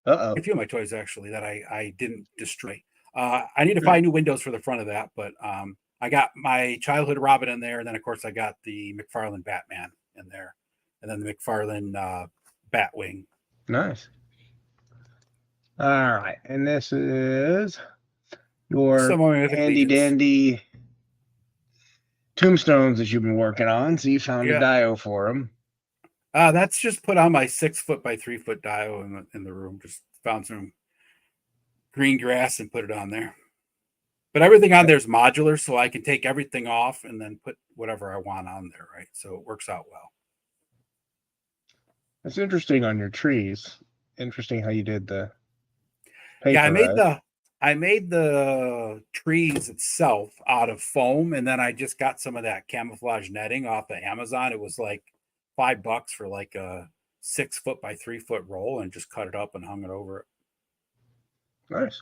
a few of my toys actually that I didn't destroy. I need to find new windows for the front of that, but I got my childhood Robin in there, and then of course I got the McFarlane Batman in there, and then the McFarlane Batwing. Nice. All right, and this is your handy dandy tombstones that you've been working on. So you found a dio for them. That's just put on my 6 foot by 3 foot dio in the room. Just found some green grass and put it on there. But everything on there is modular, so I can take everything off and then put whatever I want on there, right? So it works out well. It's interesting on your trees. Interesting how you did the paper. Yeah, I made I made the trees itself out of foam, and then I just got some of that camouflage netting off of Amazon. It was like $5 for like a 6 foot by 3 foot roll, and just cut it up and hung it over it. Nice.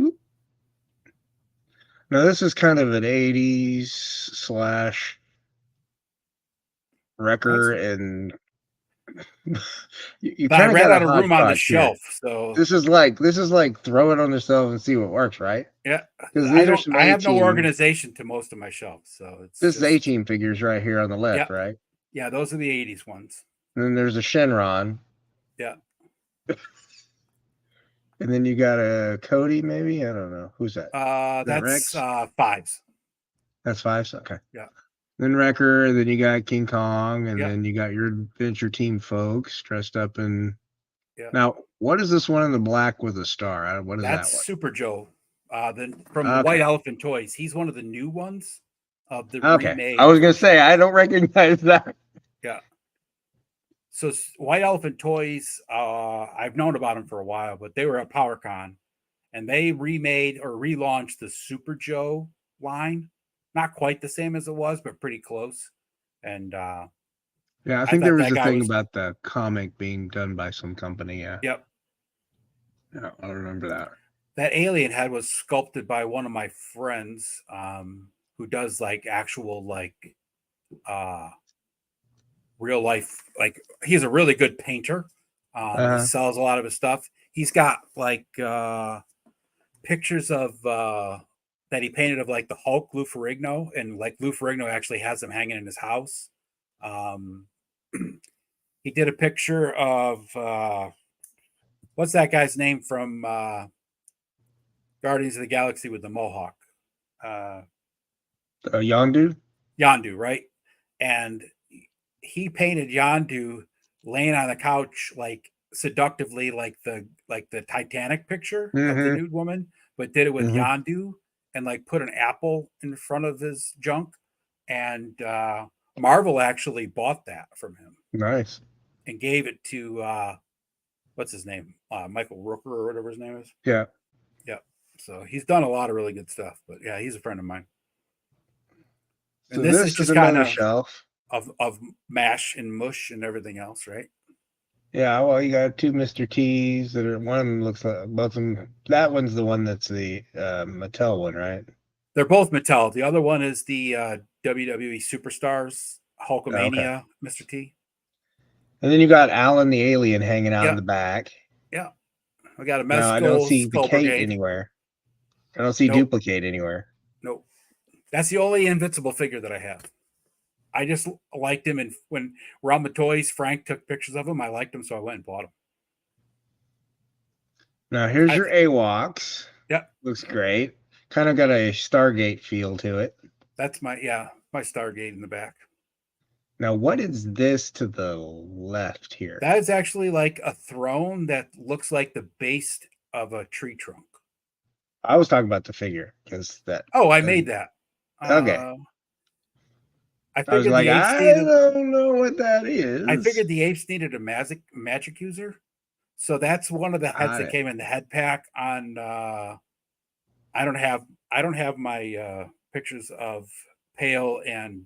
Oop. Now this is kind of an 80s slash wrecker, and you But I kind of ran got a out of room on the hodgepodge here. shelf, so This is like throw it on the shelf and see what works, right? yeah. Because I these are don't. some I have no 18. organization to most of my shelves, so it's This is just 18 figures right here on the yeah, left, right? yeah. Those are the '80s ones. And then there's a Shenron. Yeah. And then you got a Cody, maybe? I don't know. Who's that? Is that That's Rex? fives. That's five? Okay. Yeah. Then Wrecker, then you got King Kong, and Yeah. then you got your adventure team folks dressed up in. Yeah. Now, what is this one in the black with a star? What is that That's one? Super Joe. Then from Okay. White Elephant Toys. He's one of the new ones of the Okay. remade I was going to version. say, I don't recognize that. Yeah. So White Elephant Toys, I've known about them for a while, but they were at PowerCon, and they remade or relaunched the Super Joe line. Not quite the same as it was, but pretty close. And Yeah, I I think there thought was that a guy thing was. about the comic being done by some company. Yeah. Yep. Yeah, I remember that. That alien head was sculpted by one of my friends, who does like actual like real life, like he's a really good painter. He sells a lot of his stuff. He's got like pictures of that he painted of like the Hulk, Lou Ferrigno, and like Lou Ferrigno actually has them hanging in his house. He did a picture of what's that guy's name from Guardians of the Galaxy with the mohawk? Yondu? Yondu, right? And he painted Yondu laying on the couch like seductively, like the Titanic picture of the nude woman, but did it with Yondu and like put an apple in front of his junk. And Marvel actually bought that from him. Nice. And gave it to what's his name? Michael Rooker or whatever his name is. Yeah. Yeah. So he's done a lot of really good stuff. But yeah, he's a friend of mine. So And this is just another kind shelf of mash and mush and everything else, right? Yeah, well, you got two Mr. T's that are one of them looks like both of them. That one's the one that's the Mattel one, right? They're both Mattel. The other one is the WWE Superstars Hulkamania Mr. T. And then you got Alan the Alien hanging out in the back. Yeah. I got a No, I don't see Skull the Kate Brigade anywhere. I don't see Duplicate anywhere. Nope. That's the only Invincible figure that I have. I just liked him, and when Realm of Toys, Frank took pictures of him. I liked him, so I went and bought him. Now here's your AWOCs. Yep. Looks great. Kind of got a Stargate feel to it. That's my Stargate in the back. Now, what is this to the left here? That is actually like a throne that looks like the base of a tree trunk. I was talking about the figure because that. Oh, I made that. Okay. I was like, I don't know what that is. I figured the apes needed a magic user. So that's one of the heads that came in the head pack on I don't have my pictures of Pale and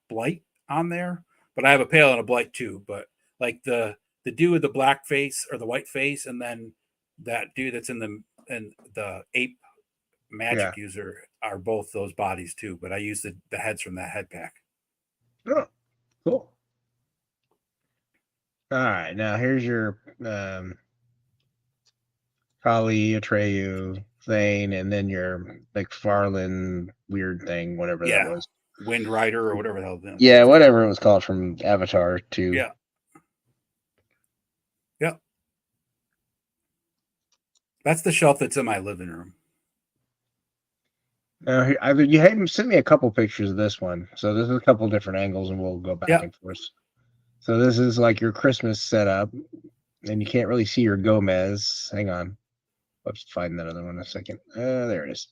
Blight on there, but I have a Pale and a Blight too. But like the dude with the black face or the white face, and then that dude that's in the ape magic user are both those bodies too. But I use the heads from that head pack. Oh, cool. All right, now here's your Kali, Atreyu, Thane, and then your McFarlane weird thing, whatever that was. Wind Rider or whatever the hell. Yeah, whatever it was called from Avatar 2. Yeah. Yep. That's the shelf that's in my living room. You sent me a couple pictures of this one. So this is a couple different angles, and we'll go back and forth. So this is like your Christmas setup, and you can't really see your Gomez. Hang on. Let's find that other one in a second. There it is.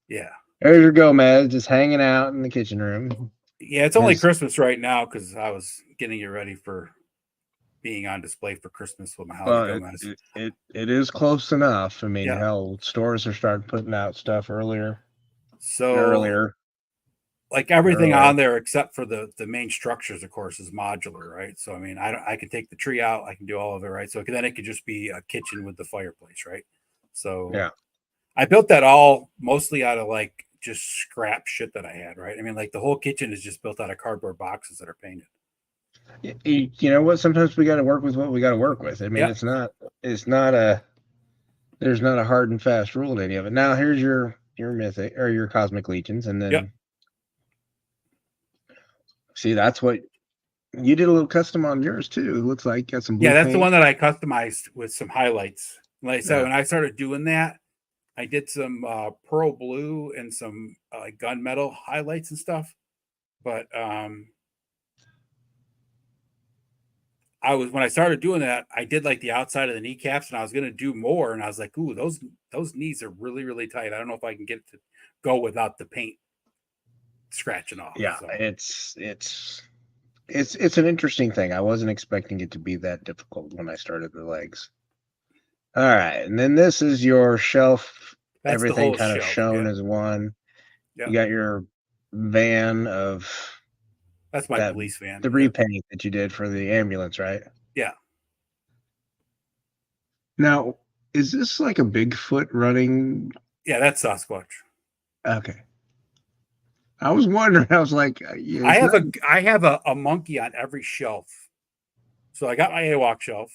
Yeah. There's your Gomez just hanging out in the kitchen room. Yeah, it's only Christmas right now because I was getting you ready for, being on display for Christmas with my holiday Well, donuts. it is close enough. I mean, Yeah. hell, stores are starting putting out stuff earlier. So like everything on there except for the main structures, of course, is modular, right? So I mean, I can take the tree out, I can do all of it, right? So then it could just be a kitchen with the fireplace, right? So yeah. I built that all mostly out of like just scrap shit that I had, right? I mean, like the whole kitchen is just built out of cardboard boxes that are painted. You know what? Sometimes we got to work with what we got to work with. I mean, Yep. it's not there's not a hard and fast rule to any of it. Now, here's your mythic or your cosmic legions, and then Yep. see, that's what you did a little custom on yours too. It looks like you got some blue Yeah, that's paint. the one that I customized with some highlights. Like I said, Yeah. when I started doing that, I did some pearl blue and some gunmetal highlights and stuff. But when I started doing that, I did like the outside of the kneecaps, and I was going to do more, and I was like, "Ooh, those knees are really really tight. I don't know if I can get it to go without the paint scratching off." Yeah, So. it's an interesting thing. I wasn't expecting it to be that difficult when I started the legs. All right, and then this is your shelf. That's Everything kind of shelf, shown yeah. as one. Yeah. You got your van of That's my police van. the repaint that you did for the ambulance, right? Yeah. Now, is this like a Bigfoot running? Yeah, that's Sasquatch. Okay. I was wondering. I was like, I have a monkey on every shelf. So I got my AWOC shelf,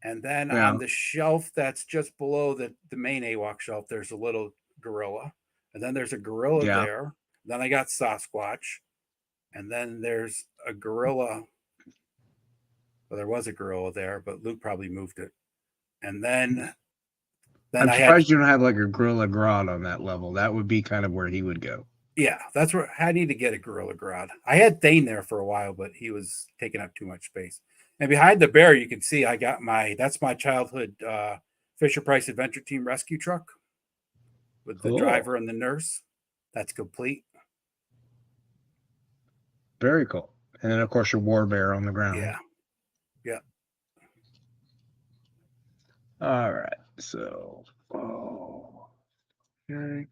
and then on the shelf that's just below the main AWOC shelf, there's a little gorilla, and then there's a gorilla there. Then I got Sasquatch, and then there's a gorilla. Well, there was a gorilla there, but Luke probably moved it. And then I'm surprised you don't have like a Gorilla Grodd on that level. That would be kind of where he would go. Yeah, that's where I need to get a Gorilla Grodd. I had Thane there for a while, but he was taking up too much space. And behind the bear, you can see I got that's my childhood Fisher Price Adventure Team rescue truck with the driver and the nurse. That's complete. Very cool. And then, of course, your war bear on the ground. Yeah. Yeah. All right. So, okay.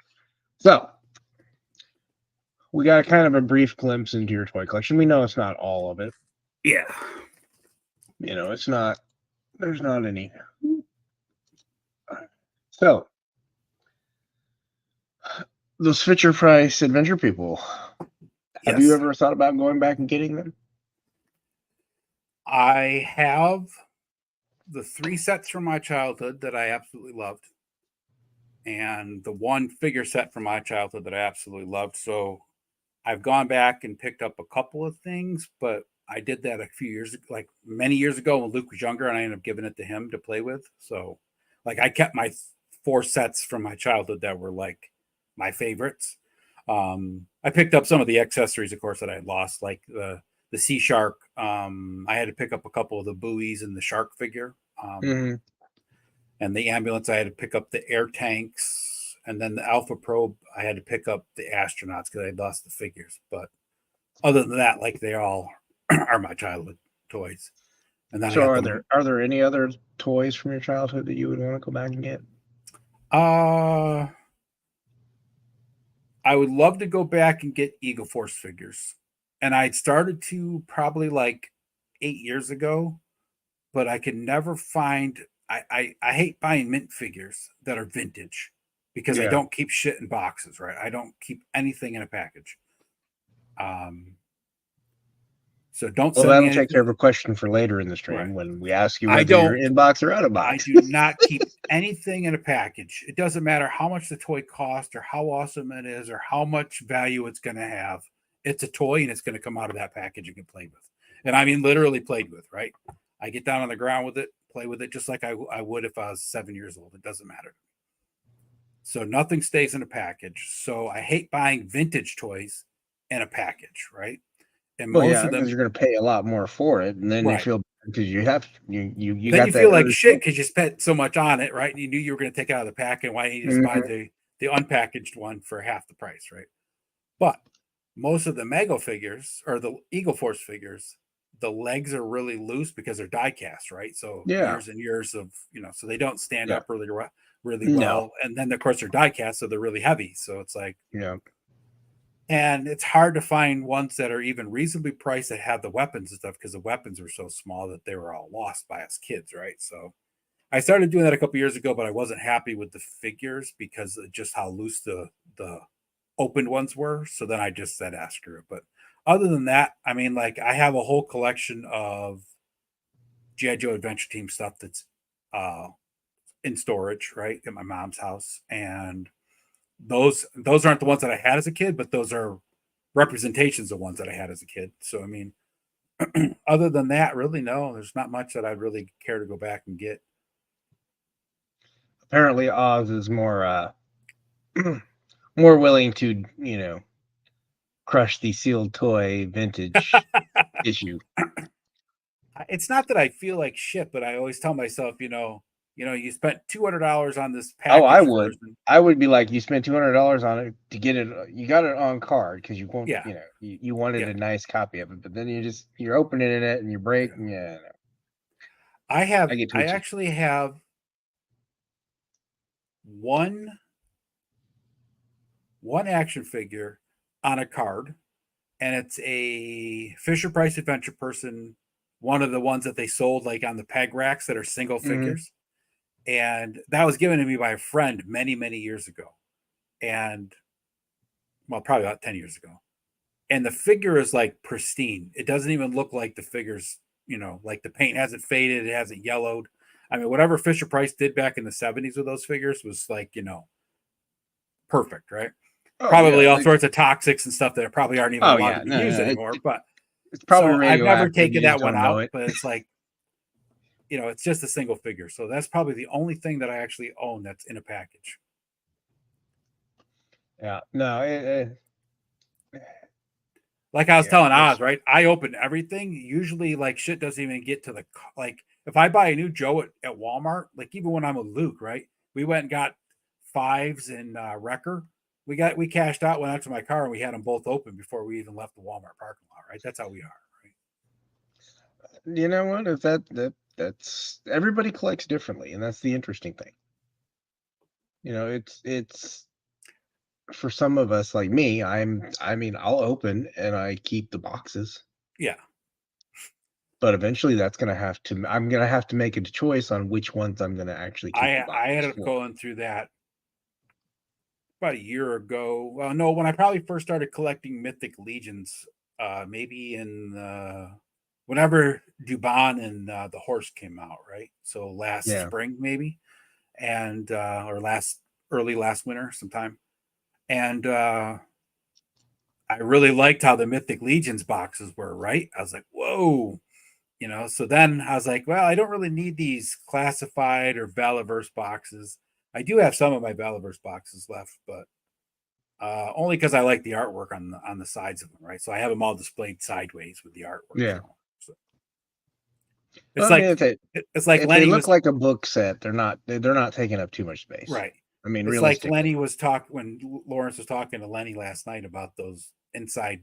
So, we got kind of a brief glimpse into your toy collection. We know it's not all of it. Yeah. You know, it's not, there's not any. So, those Fisher Price Adventure people, have you ever thought about going back and getting them? I have the 3 sets from my childhood that I absolutely loved, and the 1 figure set from my childhood that I absolutely loved. So I've gone back and picked up a couple of things, but I did that a few years, like many years ago when Luke was younger, and I ended up giving it to him to play with. So like I kept my 4 sets from my childhood that were like my favorites. I picked up some of the accessories, of course, that I had lost, like the sea shark. I had to pick up a couple of the buoys and the shark figure. And the ambulance, I had to pick up the air tanks, and then the Alpha Probe, I had to pick up the astronauts because I had lost the figures. But other than that, like they all are my childhood toys. And then so are there any other toys from your childhood that you would want to go back and get? I would love to go back and get Eagle Force figures. And I'd started to probably like 8 years ago, but I could never find. I hate buying mint figures that are vintage because I don't keep shit in boxes, right? I don't keep anything in a package. So don't send me anything. That'll take care of a question for later in the stream when we ask you whether you're in box or out of box. I do not keep anything in a package. It doesn't matter how much the toy costs or how awesome it is or how much value it's going to have. It's a toy and it's going to come out of that package and get played with. And I mean, literally played with, right? I get down on the ground with it, play with it just like I would if I was 7 years old. It doesn't matter. So nothing stays in a package. So I hate buying vintage toys in a package, right? And most of them, because you're going to pay a lot more for it, and then you feel because you have you then got you that feel like shit because you spent so much on it, right? And you knew you were going to take it out of the pack, and why didn't you just buy the unpackaged one for half the price, right? But most of the Mego figures or the Eagle Force figures, the legs are really loose because they're die cast, right? So Yeah. years and years of, so they don't stand Yeah. up really No. well. And then of course they're die cast, so they're really heavy. So it's like, Yeah. and it's hard to find ones that are even reasonably priced that have the weapons and stuff because the weapons were so small that they were all lost by us kids, right? So I started doing that a couple years ago, but I wasn't happy with the figures because of just how loose the opened ones were. So then I just said, "Ah, screw it." But other than that, I mean, like I have a whole collection of GI Joe Adventure Team stuff that's uh, in storage, right, at my mom's house, and those aren't the ones that I had as a kid, but those are representations of ones that I had as a kid. So I mean, other than that, really, no, there's not much that I'd really care to go back and get. Apparently, Oz is more more willing to crush the sealed toy vintage issue. It's not that I feel like shit, but I always tell myself, you spent $200 on this Oh, I package would. version. I would be like, you spent $200 on it to get it. You got it on card because you won't. Yeah, You wanted yeah, a nice copy of it, but then you're opening it and you break. yeah. Yeah, no, I get I twitchy. actually have one action figure on a card, and it's a Fisher Price Adventure Person, one of the ones that they sold like on the peg racks that are single Hmm. figures, and that was given to me by a friend many many years ago, and well, probably about 10 years ago. And the figure is like pristine. It doesn't even look like the figures, like the paint hasn't faded, it hasn't yellowed. I mean, whatever Fisher Price did back in the 70s with those figures was like, perfect, right? Oh Probably yeah. all sorts of toxics and stuff that probably aren't even Oh allowed to yeah. be No, used no. anymore. But It's probably so I've never radioactive. taken You just that one don't know out, it. but it's like, it's just a single figure. So that's probably the only thing that I actually own that's in a package. Yeah. No. Like I was Yeah. telling Oz, right? I open everything. Usually, like shit doesn't even get to like if I buy a new Joe at Walmart, like even when I'm with Luke, right? We went and got fives and Wrecker. We cashed out, went out to my car, and we had them both open before we even left the Walmart parking lot. Right? That's how we are. Right? You know what? If that's everybody collects differently, and that's the interesting thing. It's for some of us like me. I mean, I'll open and I keep the boxes, Yeah. but eventually I'm gonna have to make a choice on which ones I'm gonna actually keep the I boxes ended up for. going through that about a year ago. Well, no, when I probably first started collecting Mythic Legions, maybe in whenever Dubon and the Horse came out, right? So last Yeah. spring, maybe, and or early last winter, sometime. And I really liked how the Mythic Legions boxes were, right? I was like, whoa, So then I was like, well, I don't really need these classified or Valaverse boxes. I do have some of my Valaverse boxes left, but only because I like the artwork on the sides of them, right? So I have them all displayed sideways with the artwork Yeah. showing. So it's Well, I mean, like if they Lenny look was like a book set, they're not taking up too much space. right. I mean, It's like realistically. Lenny was talking when Lawrence was talking to Lenny last night about those inside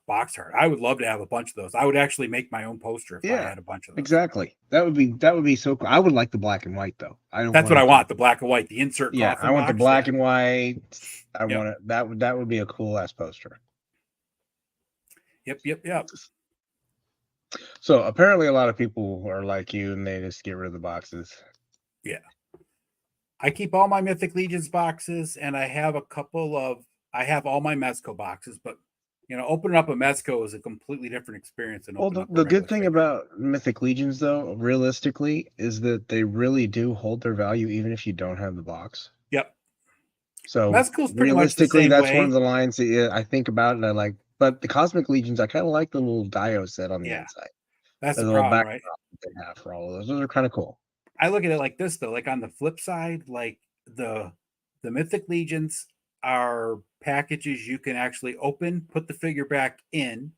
box art. I would love to have a bunch of those. I would actually make my own poster if I Yeah, had a bunch of those. exactly. That would be so cool. I would like the black and white though. I don't That's what want I it to. want, the black and white, the insert Yeah, I coffin want the box. black Yeah. and white. I Yep. want it. That would be a cool ass poster. Yep. Yep. Yep. So apparently, a lot of people are like you, and they just get rid of the boxes. Yeah. I keep all my Mythic Legions boxes, and I have I have all my Mezco boxes, but opening up a Mezco is a completely different experience than Well, opening the, up a the good regular thing figure. about Mythic Legions, though, realistically, is that they really do hold their value, even if you don't have the box. Yep. So Mezco's pretty much the realistically, same that's one of way. the lines that I think about, and I like. But the Cosmic Legions, I kind of like the little Dio set on the Yeah. inside. That's The the little problem, right? backdrop that they have for all of those. Those are kind of cool. I look at it like this though, like on the flip side, like the Mythic Legions are packages you can actually open, put the figure back in,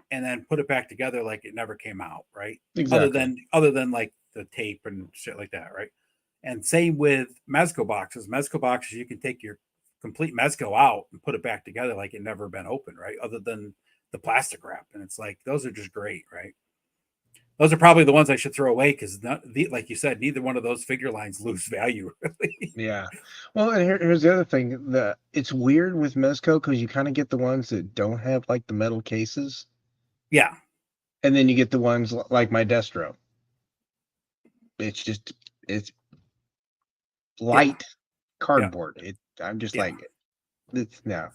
and then put it back together like it never came out, right? Exactly. Other than like the tape and shit like that, right? And same with Mezco boxes. Mezco boxes, you can take your complete Mezco out and put it back together like it never been opened, right? Other than the plastic wrap. And it's like those are just great, right? Those are probably the ones I should throw away because, like you said, neither one of those figure lines lose value. Really. Yeah. Well, and here's the other thing. It's weird with Mezco because you kind of get the ones that don't have like the metal cases, Yeah. and then you get the ones like my Destro. It's Yeah. light Yeah. cardboard. I'm just Yeah. like, it's no.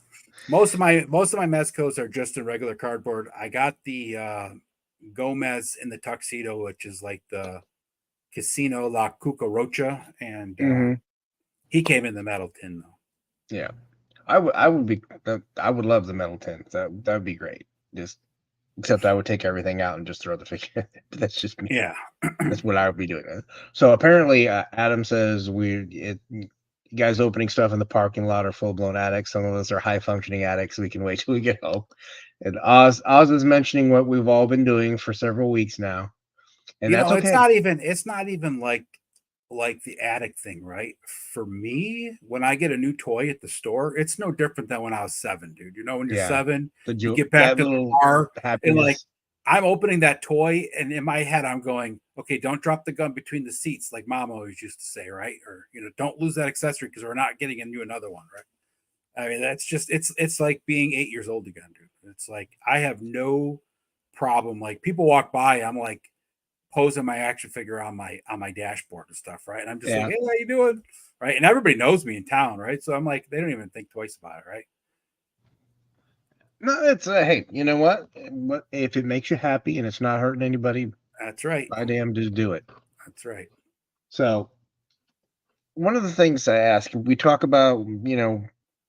Most of my Mezcos are just in regular cardboard. I got the Gomez in the tuxedo, which is like the Casino La Cucaracha, and Hmm. he came in the metal tin though. Yeah. I would love the metal tins. That would be great. Just except I would take everything out and just throw the figure. That's just me. Yeah. That's what I would be doing. So apparently, Adam says you guys opening stuff in the parking lot are full blown addicts. Some of us are high functioning addicts. We can wait till we get home. And Oz is mentioning what we've all been doing for several weeks now, and that's It's okay. not even like the addict thing, right? For me, when I get a new toy at the store, it's no different than when I was 7, dude. When you're Yeah, 7, you get back that to the little car and like happiness. I'm opening that toy, and in my head, I'm going, okay, don't drop the gun between the seats, like mom always used to say, right? Or don't lose that accessory because we're not getting you another one, right? I mean, that's just it's like being 8 years old again, dude. It's like I have no problem. Like people walk by, I'm like posing my action figure on my dashboard and stuff, right? And I'm just like, Yeah. hey, how you doing? Right. And everybody knows me in town, right? So I'm like, they don't even think twice about it, right? No, it's hey, you know what? What if it makes you happy and it's not hurting anybody? That's right. By damn, just do it. That's right. So one of the things I ask, we talk about,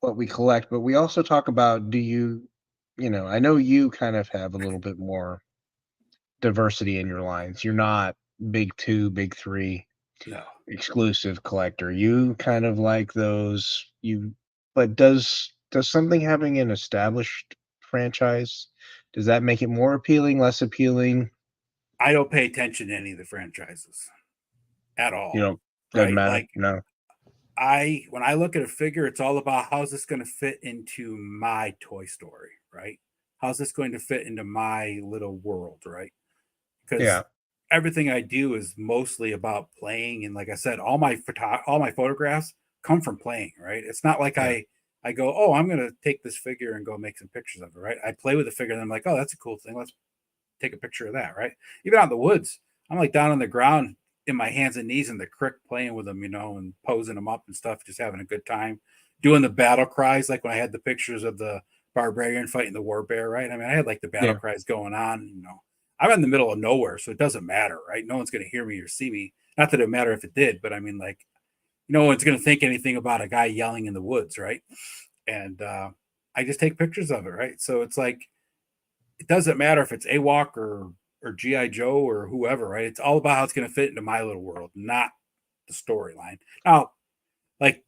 what we collect, but we also talk about, I know you kind of have a little bit more diversity in your lines. You're not big two, big three No. exclusive collector. You kind of like those but does something having an established franchise, does that make it more appealing, less appealing? I don't pay attention to any of the franchises at You all. know, doesn't Right. matter. Like No. when I look at a figure, it's all about how's this going to fit into my toy story, right? How's this going to fit into my little world, right? Because Yeah. everything I do is mostly about playing. And like I said, all my photographs come from playing, right? It's not like Yeah. I go, oh, I'm gonna take this figure and go make some pictures of it, right? I play with the figure and I'm like, oh, that's a cool thing. Let's take a picture of that, right? Even out in the woods, I'm like down on the ground in my hands and knees in the crick playing with them, and posing them up and stuff, just having a good time, doing the battle cries, like when I had the pictures of the barbarian fighting the war bear, right? I mean, I had like the battle Yeah. cries going on. I'm in the middle of nowhere, so it doesn't matter, right? No one's going to hear me or see me. Not that it would matter if it did, but I mean, like, no one's going to think anything about a guy yelling in the woods, right? And I just take pictures of it, right? So it's like it doesn't matter if it's AWOC or GI Joe or whoever, right? It's all about how it's going to fit into my little world, not the storyline. Now, like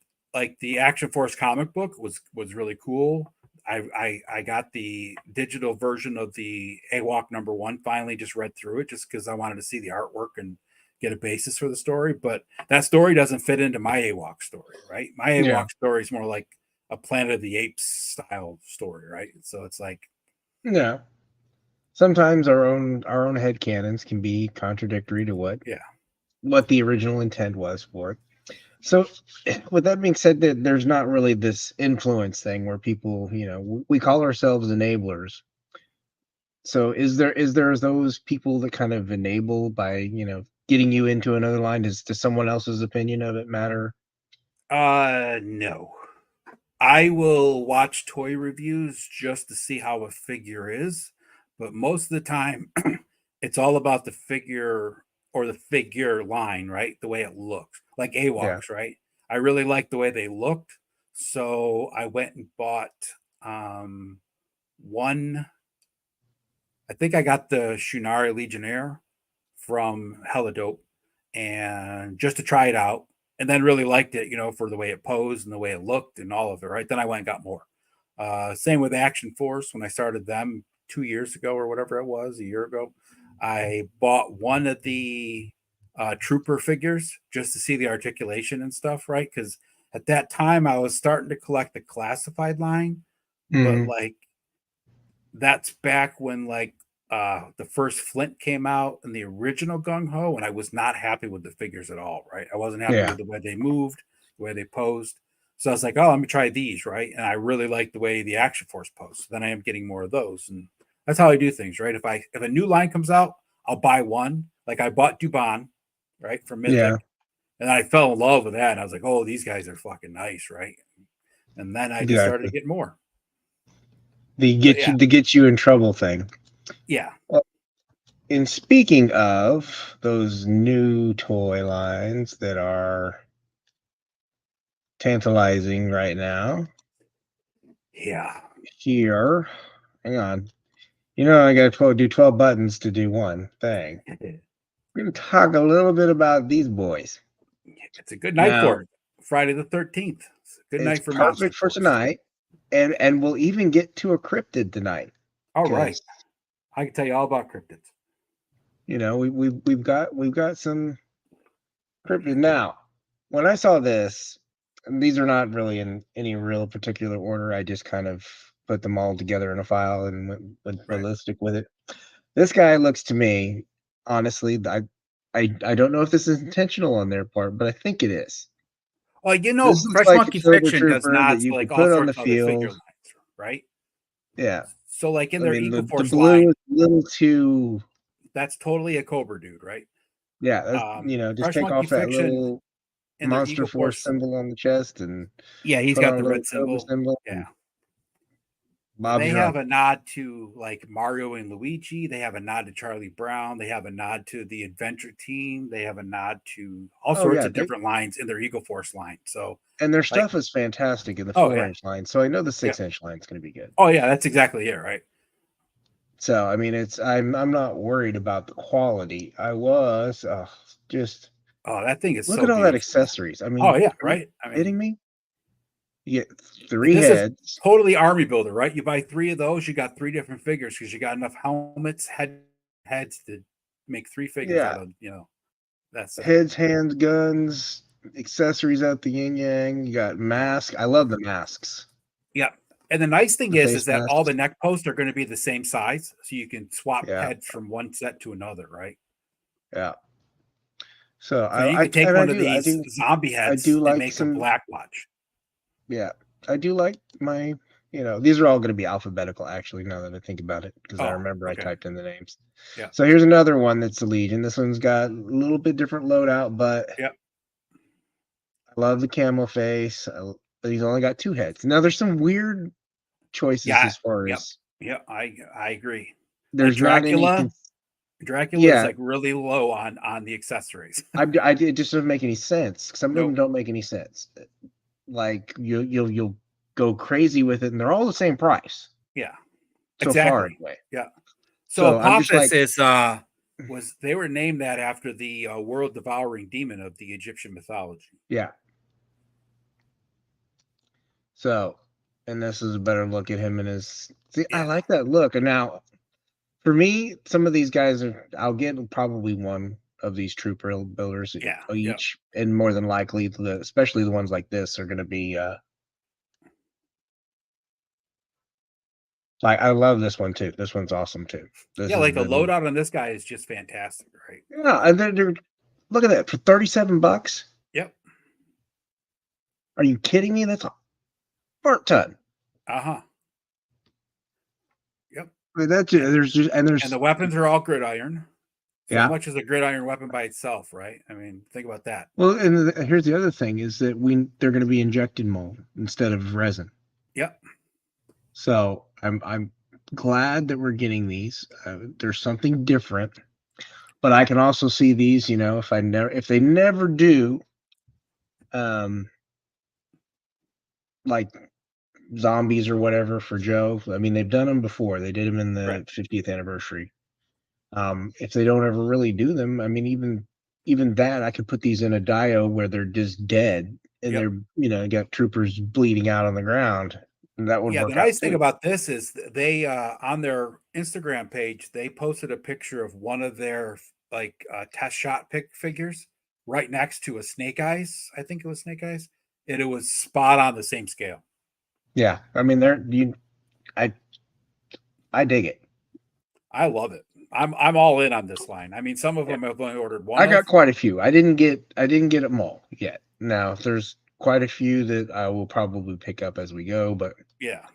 the Action Force comic book was really cool. I got the digital version of the AWOC #1. Finally, just read through it just because I wanted to see the artwork and get a basis for the story. But that story doesn't fit into my AWOC story, right? My Yeah. AWOC story is more like a Planet of the Apes style story, right? So it's like, Yeah. Sometimes our own headcanons can be contradictory to what yeah, what the original intent was for it. So, with that being said, there's not really this influence thing where people, we call ourselves enablers. So, is there those people that kind of enable by, getting you into another line? Does someone else's opinion of it matter? no. I will watch toy reviews just to see how a figure is, but most of the time, it's all about the figure or the figure line, right? The way it looks, like Yeah. AWOCs, right? I really like the way they looked, so I went and bought um, one. I think I got the Shunari Legionnaire from Hella Dope, and just to try it out, and then really liked it, for the way it posed and the way it looked and all of it. Right then, I went and got more. Same with Action Force when I started them 2 years ago or whatever it was, a year ago. I bought one of the Trooper figures just to see the articulation and stuff, right? Because at that time I was starting to collect the classified line, but Hmm. like that's back when like the first Flint came out in the original Gung Ho, and I was not happy with the figures at all. Right, I wasn't happy with the way they moved, the way they posed. So I was like, oh, let me try these, right? And I really like the way the Action Force poses. Then I am getting more of those, and that's how I do things, right? If a new line comes out, I'll buy one. Like I bought Dubon, right, from Mythic, and I fell in love with that. And I was like, oh, these guys are fucking nice, right? And then I just started to get more. The get you in trouble thing. Yeah. Well, in speaking of those new toy lines that are tantalizing right now. Yeah. Here, hang on. I got to do 12 buttons to do one thing. We're going to talk a little bit about these boys. It's a good night for it. Friday the 13th. It's a good night for Monster perfect for Force. tonight. And we'll even get to a cryptid tonight. All right. I can tell you all about cryptids. We've got some cryptid. Now, when I saw this, and these are not really in any real particular order. I just kind of put them all together in a file and went ballistic with it. This guy looks to me, honestly, I don't know if this is intentional on their part, but I think it is. Well, this Fresh like Monkey Fiction does not that you like could all put on sorts the of other figure field, lines, right? Yeah. So, like in their Eagle the Force blue line, is a little too. That's totally a Cobra dude, right? Yeah, that's, just Fresh take Monkey off that Fiction little in their Monster Eagle Force Force. symbol on the chest, and he's got the red symbol. Yeah. They have a nod to like Mario and Luigi. They have a nod to Charlie Brown. They have a nod to the Adventure Team. They have a nod to all sorts of different lines in their Eagle Force line. So, and their stuff is fantastic in the 4-inch line. So I know the 6-inch line is going to be good. Oh yeah, that's exactly it, right? So I mean, I'm not worried about the quality. I was just that thing is look so at all beautiful. that accessories. I mean, oh yeah, right? I mean, kidding me? You get 3 heads. Is totally army builder, right? You buy 3 of those, you got 3 different figures because you got enough helmets, heads to make 3 figures out of, that's heads, hands, guns, accessories out the yin yang. You got masks. I love the masks. Yeah. And the nice thing is that all the neck posts are going to be the same size, so you can swap heads from one set to another, right? Yeah. So you can take one of these zombie heads and make a Black Watch. Yeah, I do like my, these are all going to be alphabetical, actually, now that I think about it, because I remember I typed in the names. Yeah. So here's another one that's the Legion. This one's got a little bit different loadout, but I love the camo face. But he's only got 2 heads. Now there's some weird choices as far as. Yeah, I agree. There's like Dracula. Not any. Dracula is like really low on the accessories. It just doesn't make any sense. Some of them don't make any sense. Like you'll go crazy with it, and they're all the same price. Yeah, so far anyway. Yeah. So Apophis is they were named that after the world devouring demon of the Egyptian mythology. Yeah. So, and this is a better look at him and his. See, I like that look. And now, for me, some of these guys I'll get probably one of these trooper builders each, and more than likely, especially the ones like this, are going to be. Like, I love this one too. This one's awesome too. The loadout on this guy is just fantastic, right? Yeah, and they're look at that for $37. Yep. Are you kidding me? That's a fart ton. Yep. I mean, that's and the weapons are all gridiron. So how much is a gridiron weapon by itself, right? I mean, think about that. Well, and here's the other thing is that they're going to be injected mold instead of resin. Yep. So I'm glad that we're getting these. There's something different, but I can also see these. If they never do, like zombies or whatever for Joe. I mean, they've done them before. They did them in the 50th anniversary. If they don't ever really do them, I mean, even that, I could put these in a dio where they're just dead and they're, got troopers bleeding out on the ground. And that would work. The nice thing about this is they on their Instagram page, they posted a picture of one of their test shot figures right next to a Snake Eyes. I think it was Snake Eyes. And it was spot on the same scale. Yeah. I mean, I dig it. I love it. I'm all in on this line. I mean, some of them I've only ordered one I of. got quite a few. I didn't get them all yet. Now there's quite a few that I will probably pick up as we go, but Yeah.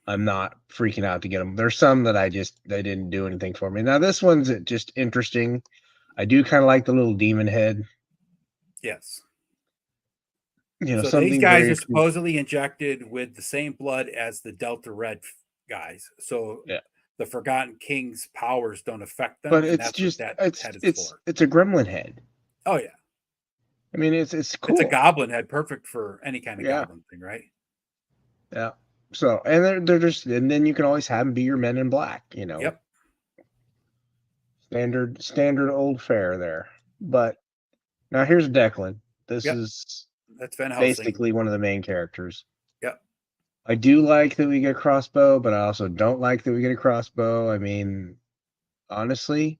I'm not freaking out to get them. There's some that they didn't do anything for me. Now this one's just interesting. I do kind of like the little demon head. Yes. You know, So these something guys very are supposedly injected with the same blood as the Delta Red guys. So yeah. the Forgotten King's powers don't affect them, But and it's that's what just that head is for. it's a gremlin head. Oh yeah. I mean, it's It's a cool. goblin head, perfect for any kind of Yeah. goblin thing, right? Yeah. So, and they're just, and then you can always have them be your men in black, you know. Yep. Standard old fare there. But now here's Declan. This Yep. is That's Van Helsing. basically one of the main characters. Yep. I do like that we get a crossbow, but I also don't like that we get a crossbow. I mean, honestly,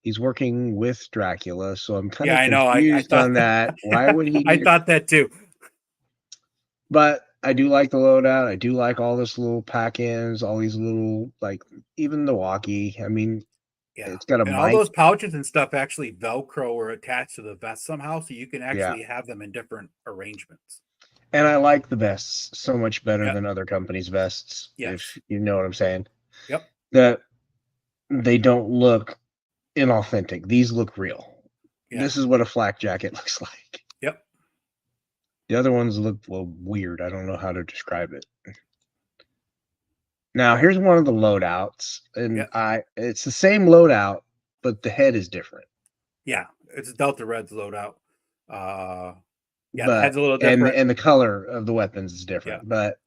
he's working with Dracula, so I'm kind Yeah, of I know. I confused thought on that. Why would he I need thought that too. But I do like the loadout. I do like all this little pack-ins, all these little, like, even the walkie. I mean, Yeah. it's got a And all mic. those pouches and stuff actually Velcro or attached to the vest somehow, so you can Yeah. actually have them in different arrangements. And I like the vests so much better Yep. than other companies' vests, Yes. if you know what I'm saying. Yep. That they don't look inauthentic. These look real. Yeah. This is what a flak jacket looks like. Yep. The other ones look, well, weird. I don't know how to describe it. Now, here's one of the loadouts, and Yep. it's the same loadout, but the head is different. Yeah, it's Delta Red's loadout. Yeah, the But head's a little different. and the color of the weapons is Yeah. different. But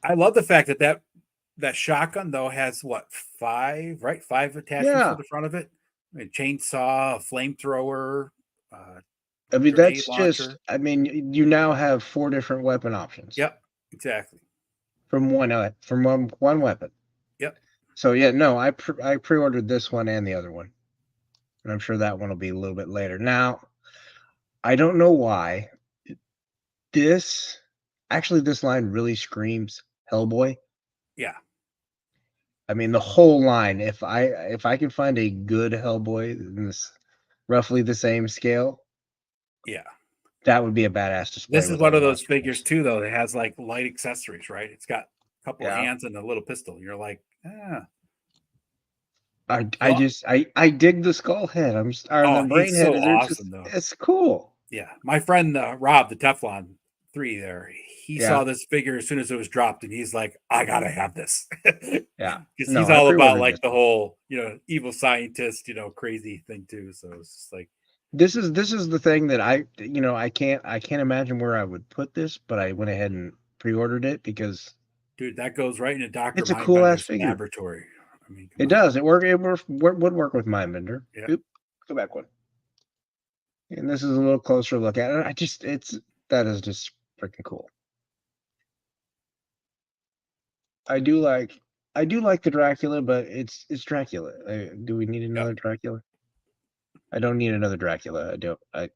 I love the fact that shotgun though has what, 5 attachments to yeah, the front of it. A chainsaw, a flamethrower, I mean grenade that's just. launcher. I mean, you now have 4 different weapon options Yep, exactly. from one weapon. Yep. So yeah, no, I pre-ordered this one and the other one, and I'm sure that one will be a little bit later. Now, I don't know why this this line really screams Hellboy. Yeah. I mean, the whole line. If I can find a good Hellboy in this roughly the same scale, Yeah. that would be a badass display This is with one all of the those monster figures moves. too, though, that has like light accessories, right? It's got a couple of Yeah. hands and a little pistol. You're like, I dig the skull head. Or the brain he's head. so awesome, though. It's cool. Yeah, my friend Rob, the Teflon 3 there, he Yeah. saw this figure as soon as it was dropped, and he's like, "I gotta have this." Yeah. Because No, he's I all about pre-ordered like this the one. whole, evil scientist, crazy thing too. So it's just like, This is the thing that I can't imagine where I would put this, but I went ahead and pre-ordered it because dude, that goes right into Doctor it's a cool ass Mindbender's figure. laboratory. I mean, come It on. does. It would work with Mindbender. Yeah. Oop, go back one. And this is a little closer look at it. That is just freaking cool. I do like the Dracula, but it's Dracula. Do we need another Dracula? I don't need another Dracula. I don't. The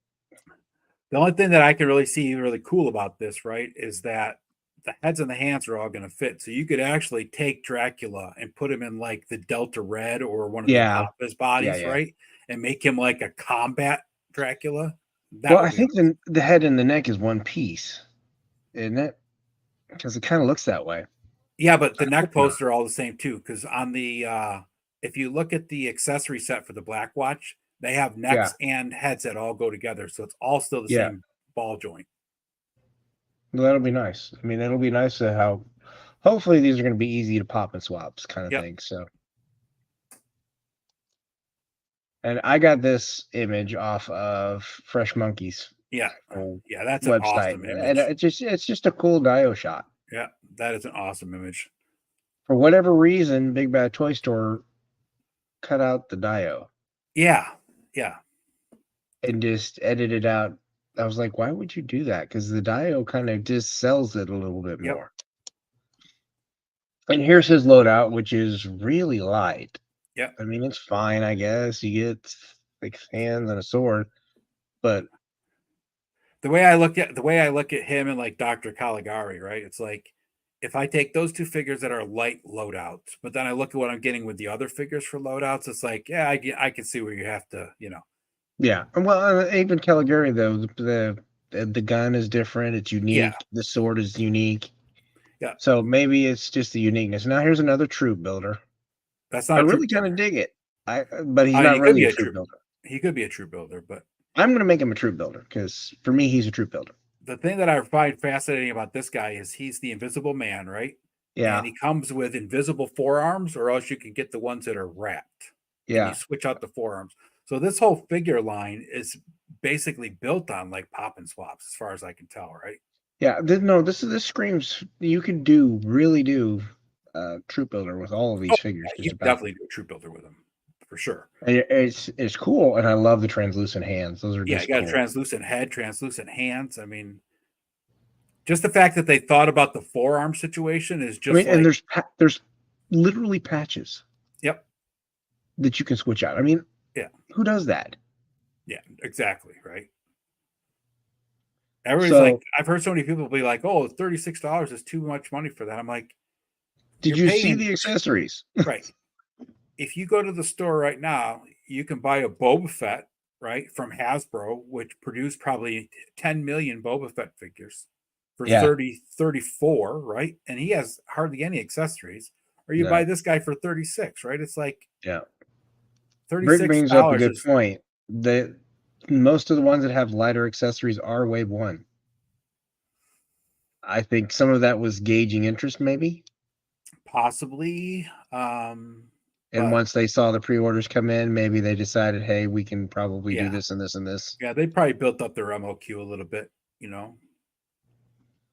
only thing that I can really see really cool about this, right, is that the heads and the hands are all going to fit. So you could actually take Dracula and put him in like the Delta Red or one of the Yeah. Apophis bodies, Yeah. right, and make him like a combat Dracula. That Well, would I be think awesome. the head and the neck is one piece, isn't it? Because it kind of looks that way. Yeah, but the I neck hope not. posts are all the same too. Because on the if you look at the accessory set for the Black Watch, they have necks and heads that all go together, so it's all still the same ball joint. Well, that'll be nice. I mean, it'll be nice to how. Hopefully, these are going to be easy to pop and swaps kind of thing. So, and I got this image off of Fresh Monkeys. Yeah, that's an website, awesome and image. it's just a cool Dio shot. Yeah, that is an awesome image. For whatever reason, Big Bad Toy Store cut out the Dio. Yeah. And just edited out. I was like, why would you do that? Because the Dio kind of just sells it a little bit more. And here's his loadout, which is really light. Yeah. I mean, it's fine, I guess. You get like hands and a sword, but the way I look at him and like Dr. Caligari, right? It's like if I take those two figures that are light loadouts, but then I look at what I'm getting with the other figures for loadouts, it's like, yeah, I can see where you have to, Yeah. Well, even Caligari though, the gun is different. It's yeah, unique. The sword is unique. yeah. So maybe it's just the uniqueness. Now here's another troop builder. That's I not a troop really kind of builder. dig it. But he's I mean, not really a troop builder. he could be a troop builder, but I'm gonna make him a troop builder because for me he's a troop builder. the thing that I find fascinating about this guy is he's the invisible man, right? And Yeah. he comes with invisible forearms, or else you can get the ones that are wrapped and you Yeah. switch out the forearms. So this whole figure line is basically built on like pop and swaps, as far as I can tell, right? Yeah. No, this screams you could really do troop builder with all of Oh, these figures yeah, you just about. definitely do a troop builder with him for sure. And it's cool, and I love the translucent hands. Those are Yeah, you just got a cool. translucent head, translucent hands. I mean, just the fact that they thought about the forearm situation is I just mean, and like, there's literally patches yep, that you can switch out. I mean, yeah, who does that? yeah, exactly, right. Everybody's like, So, I've heard so many people be like, "Oh, $36 is too much money for that." I'm like, did you're you see paying the accessories? right. If you go to the store right now, you can buy a Boba Fett, right, from Hasbro, which produced probably 10 million Boba Fett figures for Yeah, 34, right? And he has hardly any accessories. Or you buy no, this guy for 36, right? It's like yeah. Brick brings up a $36 good is point. The most of the ones that have lighter accessories are Wave One. I think some of that was gauging interest, maybe. possibly And but once they saw the pre-orders come in, maybe they decided, hey, we can probably do yeah. this and this and this. Yeah, they probably built up their MOQ a little bit,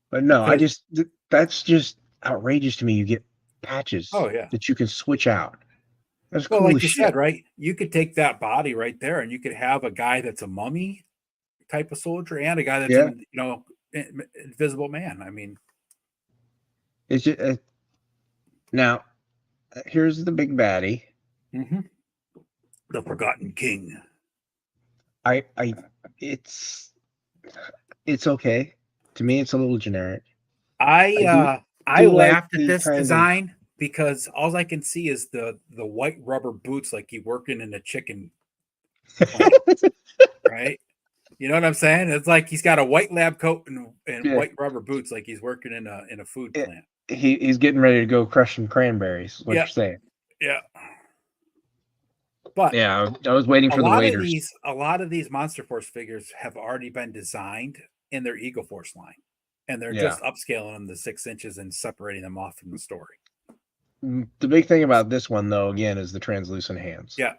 But no, because that's just outrageous to me. You get patches oh yeah. that you can switch out. That's Well, cool like as you said, shit. right? You could take that body right there and you could have a guy that's a mummy type of soldier and a guy that's Yeah, in, invisible man. I mean, it's just, now here's the big baddie. mhm. The Forgotten King. I it's it's okay. To me, it's a little generic. I I do uh I do like laughed at the this kind of design because all I can see is the white rubber boots like he working in a chicken plant, right? You know what I'm saying? It's like he's got a white lab coat and yeah. white rubber boots like he's working in a food It, plant. he's getting ready to go crush some cranberries. Is what Yeah, you're saying? yeah. But Yeah, I was waiting for the waiters. a lot of these Monster Force figures have already been designed in their Eagle Force line, and they're Yeah. just upscaling them to 6 inches and separating them off from the story. The big thing about this one, though, again, is the translucent hands. Yeah,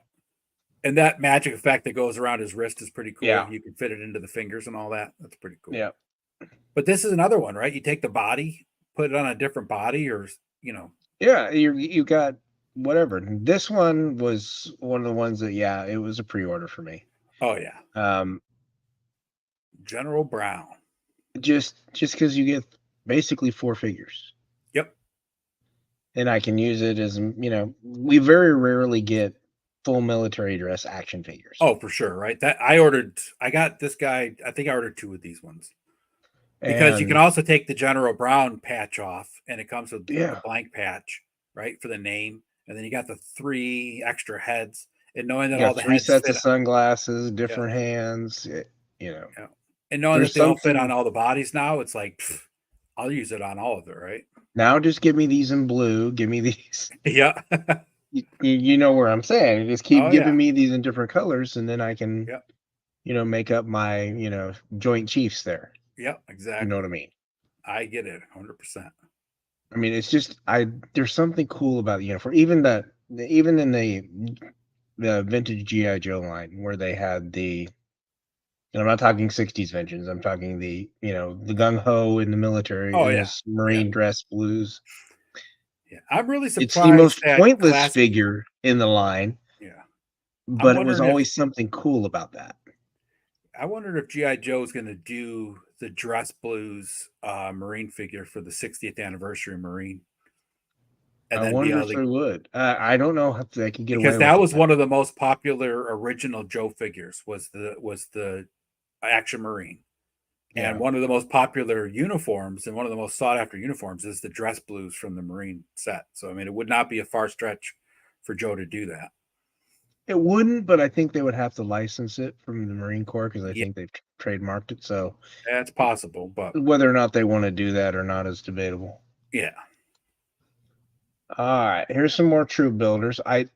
and that magic effect that goes around his wrist is pretty cool. Yeah. You can fit it into the fingers and all that. That's pretty cool. Yeah. But this is another one, right? You take the body, put it on a different body, or Yeah. You got whatever. This one was one of the ones that, yeah, it was a pre-order for me. oh yeah, Um, General Brown. just because you get basically 4 figures, Yep. and I can use it as we very rarely get full military dress action figures. Oh, for sure, right? I got this guy. I think I ordered 2 of these ones. Because you can And also take the General Brown patch off, and it comes with the yeah, blank patch, right, for the name, and then you got the 3 extra heads, and knowing that you all got the 3 heads sets fit, of sunglasses, yeah, different hands. yeah, and knowing that There's they all fit on something all the bodies now, it's like pff, I'll use it on all of it, right? now. Just give me these in blue. Give me these. Yeah. You know where I'm saying. Just keep Oh yeah, giving me these in different colors, and then I can, yeah, make up my, Joint Chiefs there. yeah, You know exactly. what I mean? I get it, 100%. I mean, it's just there's something cool about the uniform. Even in the vintage GI Joe line where they had I'm not talking 60s vengeance. I'm talking the gung ho in the military Oh in yeah, this yeah, marine dress blues. yeah. I'm really It's the surprised most that pointless classic. figure in the line, Yeah, I'm but it was wondering if always something cool about that. I wondered if GI Joe is going to do the dress blues Marine figure for the 60th anniversary Marine, and I then be wonder able if to they would. I don't know if they could get because away with that it. was one of the most popular original Joe figures was the Action Marine, Yeah. And one of the most popular uniforms and one of the most sought after uniforms is the dress blues from the Marine set. So, I mean, it would not be a far stretch for Joe to do that. It wouldn't, but I think they would have to license it from the Marine Corps because I Yeah, think they've trademarked it. So that's possible, but whether or not they want to do that or not is debatable. yeah. All right, here's some more troop builders. I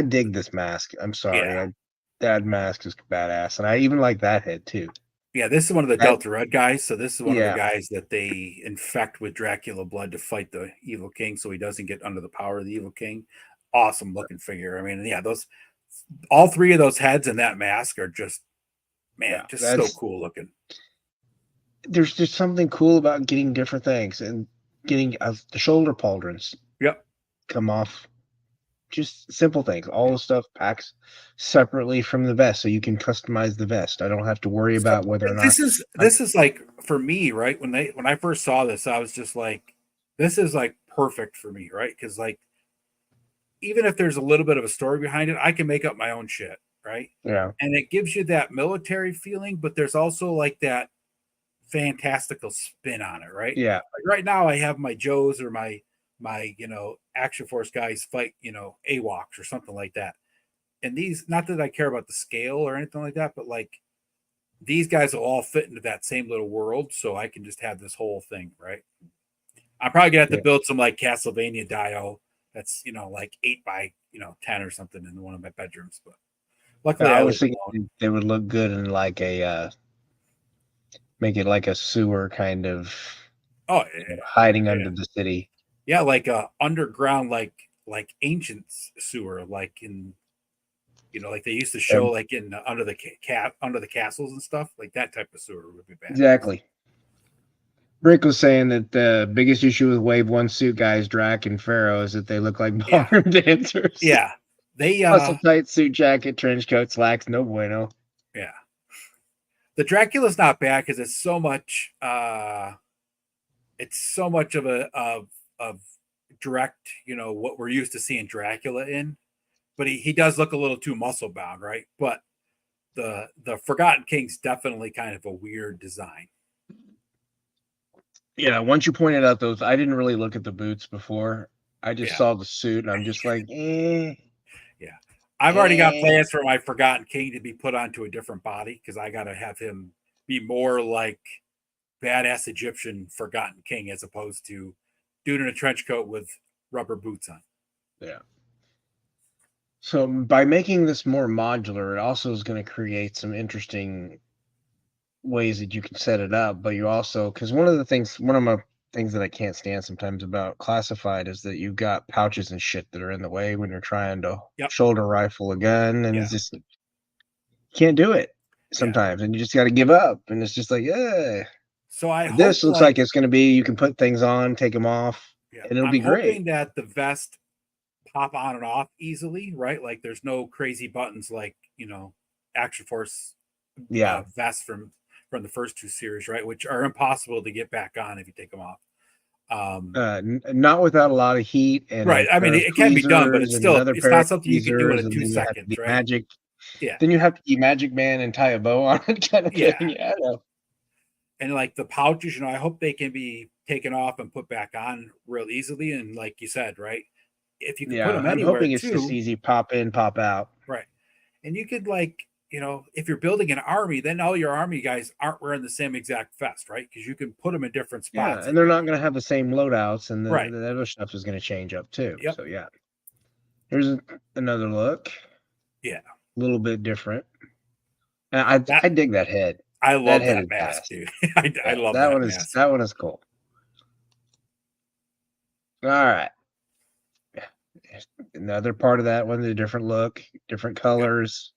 dig this mask. I'm sorry, Yeah. that mask is badass, and I even like that head too. Yeah, this is one of the That Delta Red guys. So this is one of the yeah, guys that they infect with Dracula blood to fight the evil king, so he doesn't get under the power of the evil king. Awesome looking figure. I mean, yeah, those all three of those heads and that mask are just man, yeah. just so That's cool looking. there's just something cool about getting different things and getting the shoulder pauldrons Yep. come off. Just simple things. All Yeah. the stuff packs separately from the vest, so you can customize the vest. I don't have to worry So about whether or not this is like for me, right? When I first saw this, I was just like, this is like perfect for me, right? Because like even if there's a little bit of a story behind it, I can make up my own shit, right? yeah, And it gives you that military feeling, but there's also like that fantastical spin on it, right? yeah, Like right now, I have my Joes or my Action Force guys fight AWOCs or something like that. And these, not that I care about the scale or anything like that, but like these guys will all fit into that same little world, so I can just have this whole thing, right? I'm probably gonna have to yeah. build some like Castlevania dio that's like 8 by 10 or something in one of my bedrooms, but luckily I I was live thinking alone. they would look good in like a make it like a sewer kind of Oh hiding yeah, under the city. yeah, like a underground like ancient sewer, like in like they used to show Um, like in under the cat under the castles and stuff, like that type of sewer would be badass. exactly. Rick was saying that the biggest issue with Wave One suit guys, Drac and Pharaoh, is that they look like Yeah, ballroom dancers. yeah, they Muscle tight suit jacket, trench coat, slacks, no bueno. yeah. The Dracula's not bad because it's so much of of direct, what we're used to seeing Dracula in. But he does look a little too muscle bound, right? But the Forgotten King's definitely kind of a weird design. Yeah, once you pointed out those, I didn't really look at the boots before. I just Yeah, saw the suit, and I'm just like, yeah. I've already got eh. plans for my Forgotten King to be put onto a different body because I got to have him be more like badass Egyptian Forgotten King as opposed to dude in a trench coat with rubber boots on. Yeah. So by making this more modular, it also is going to create some interesting ways that you can set it up. But you also, because one of my things that I can't stand sometimes about classified is that you've got pouches and shit that are in the way when you're trying to Yep. shoulder rifle a gun, and Yeah. it's just can't do it Yeah. sometimes, and you just got to give up, and it's just like, yeah. So I hope This looks like it's going to be you can put things on, take them off, yeah, and it'll I'm be great. hoping that the vest pop on and off easily, right? Like there's no crazy buttons like, Action Force Yeah. vests from the first two series, right? Which are impossible to get back on if you take them off. Not without a lot of heat and a Right. I mean, pair of it can be done, but tweezers it's and still another it's pair of not something you can do in tweezers, a and two then you have to seconds, be right? magic. Yeah. Then you have to be Magic Man and tie a bow on it, kind of Yeah. thing. Yeah, I know. And like the pouches, I hope they can be taken off and put back on real easily. And like you said, right, if you could put Yeah, them I'm anywhere hoping it's just too, easy pop in, pop out. right? And you could like, if you're building an army, then all your army guys aren't wearing the same exact vest, right? Because you can put them in different Yeah, spots. and they're not going to have the same loadouts, and Right. the other stuff is going to change up too. Yep. So yeah, here's another look. Yeah. A little bit different. And I dig that head. I That love head that is mask, badass. dude. I Yeah, love that mask. that one is cool. All right. Another part of that one, the different look, different Yep. colors.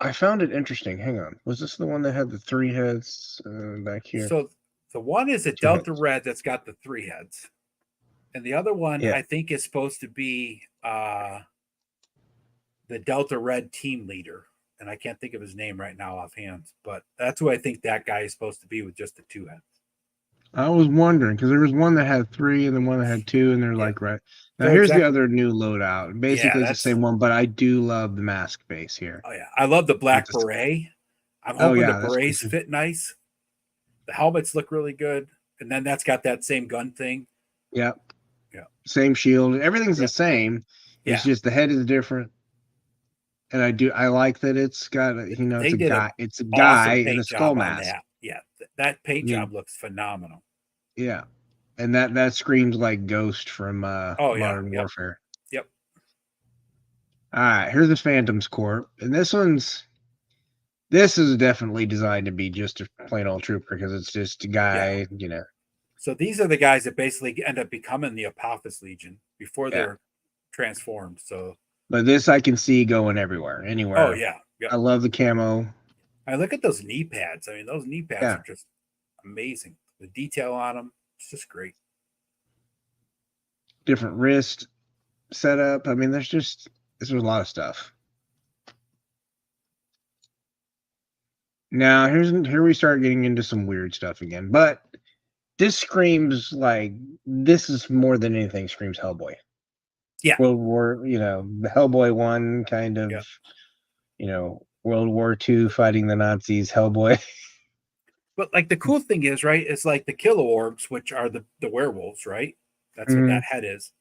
I found it interesting. Hang on. Was this the one that had the three heads back here? So the one is a Two Delta heads. Red that's got the 3 heads. And the other one Yeah. I think is supposed to be the Delta Red team leader. And I can't think of his name right now offhand, but that's who I think that guy is supposed to be with just the 2 heads. I was wondering because there was one that had 3 and then one that had 2, and they're like right now. They're Here's the exact- other new loadout. Yeah, Basically, it's the that's same one, but I do love the mask base here. oh yeah, I love the black With the- beret, I'm Oh hoping the yeah, that's berets cool. fit nice. The helmets look really good, and then that's got that same gun thing. Yeah, Yeah, same shield. Everything's the yep, same. It's yeah. just the head is different. And I like that it's got a, it's They a did a guy. It's a guy awesome in a paint skull job on mask. that. Yeah, that I paint mean, job looks phenomenal. yeah, and that screams like Ghost from Oh yeah, Modern yep, Warfare. yep, All right, here's the Phantoms Corp, and this is definitely designed to be just a plain old trooper because it's just a yeah. guy, So these are the guys that basically end up becoming the Apophis Legion before yeah. they're transformed. So, But this I can see going everywhere, oh anywhere. yeah, yep. I love the camo. I look at those knee pads. I mean, those knee pads Yeah, are just amazing. The detail on them, it's just great. different wrist setup. I mean, there's a lot of stuff. Now here we start getting into some weird stuff again, but this screams like this is more than anything screams Hellboy. Yeah, World War, the Hellboy one kind of, yeah. World War II fighting the Nazis, Hellboy. But like the cool thing is, right? It's like the Kilowarbs, which are the werewolves, right? That's what Mhm. that head is.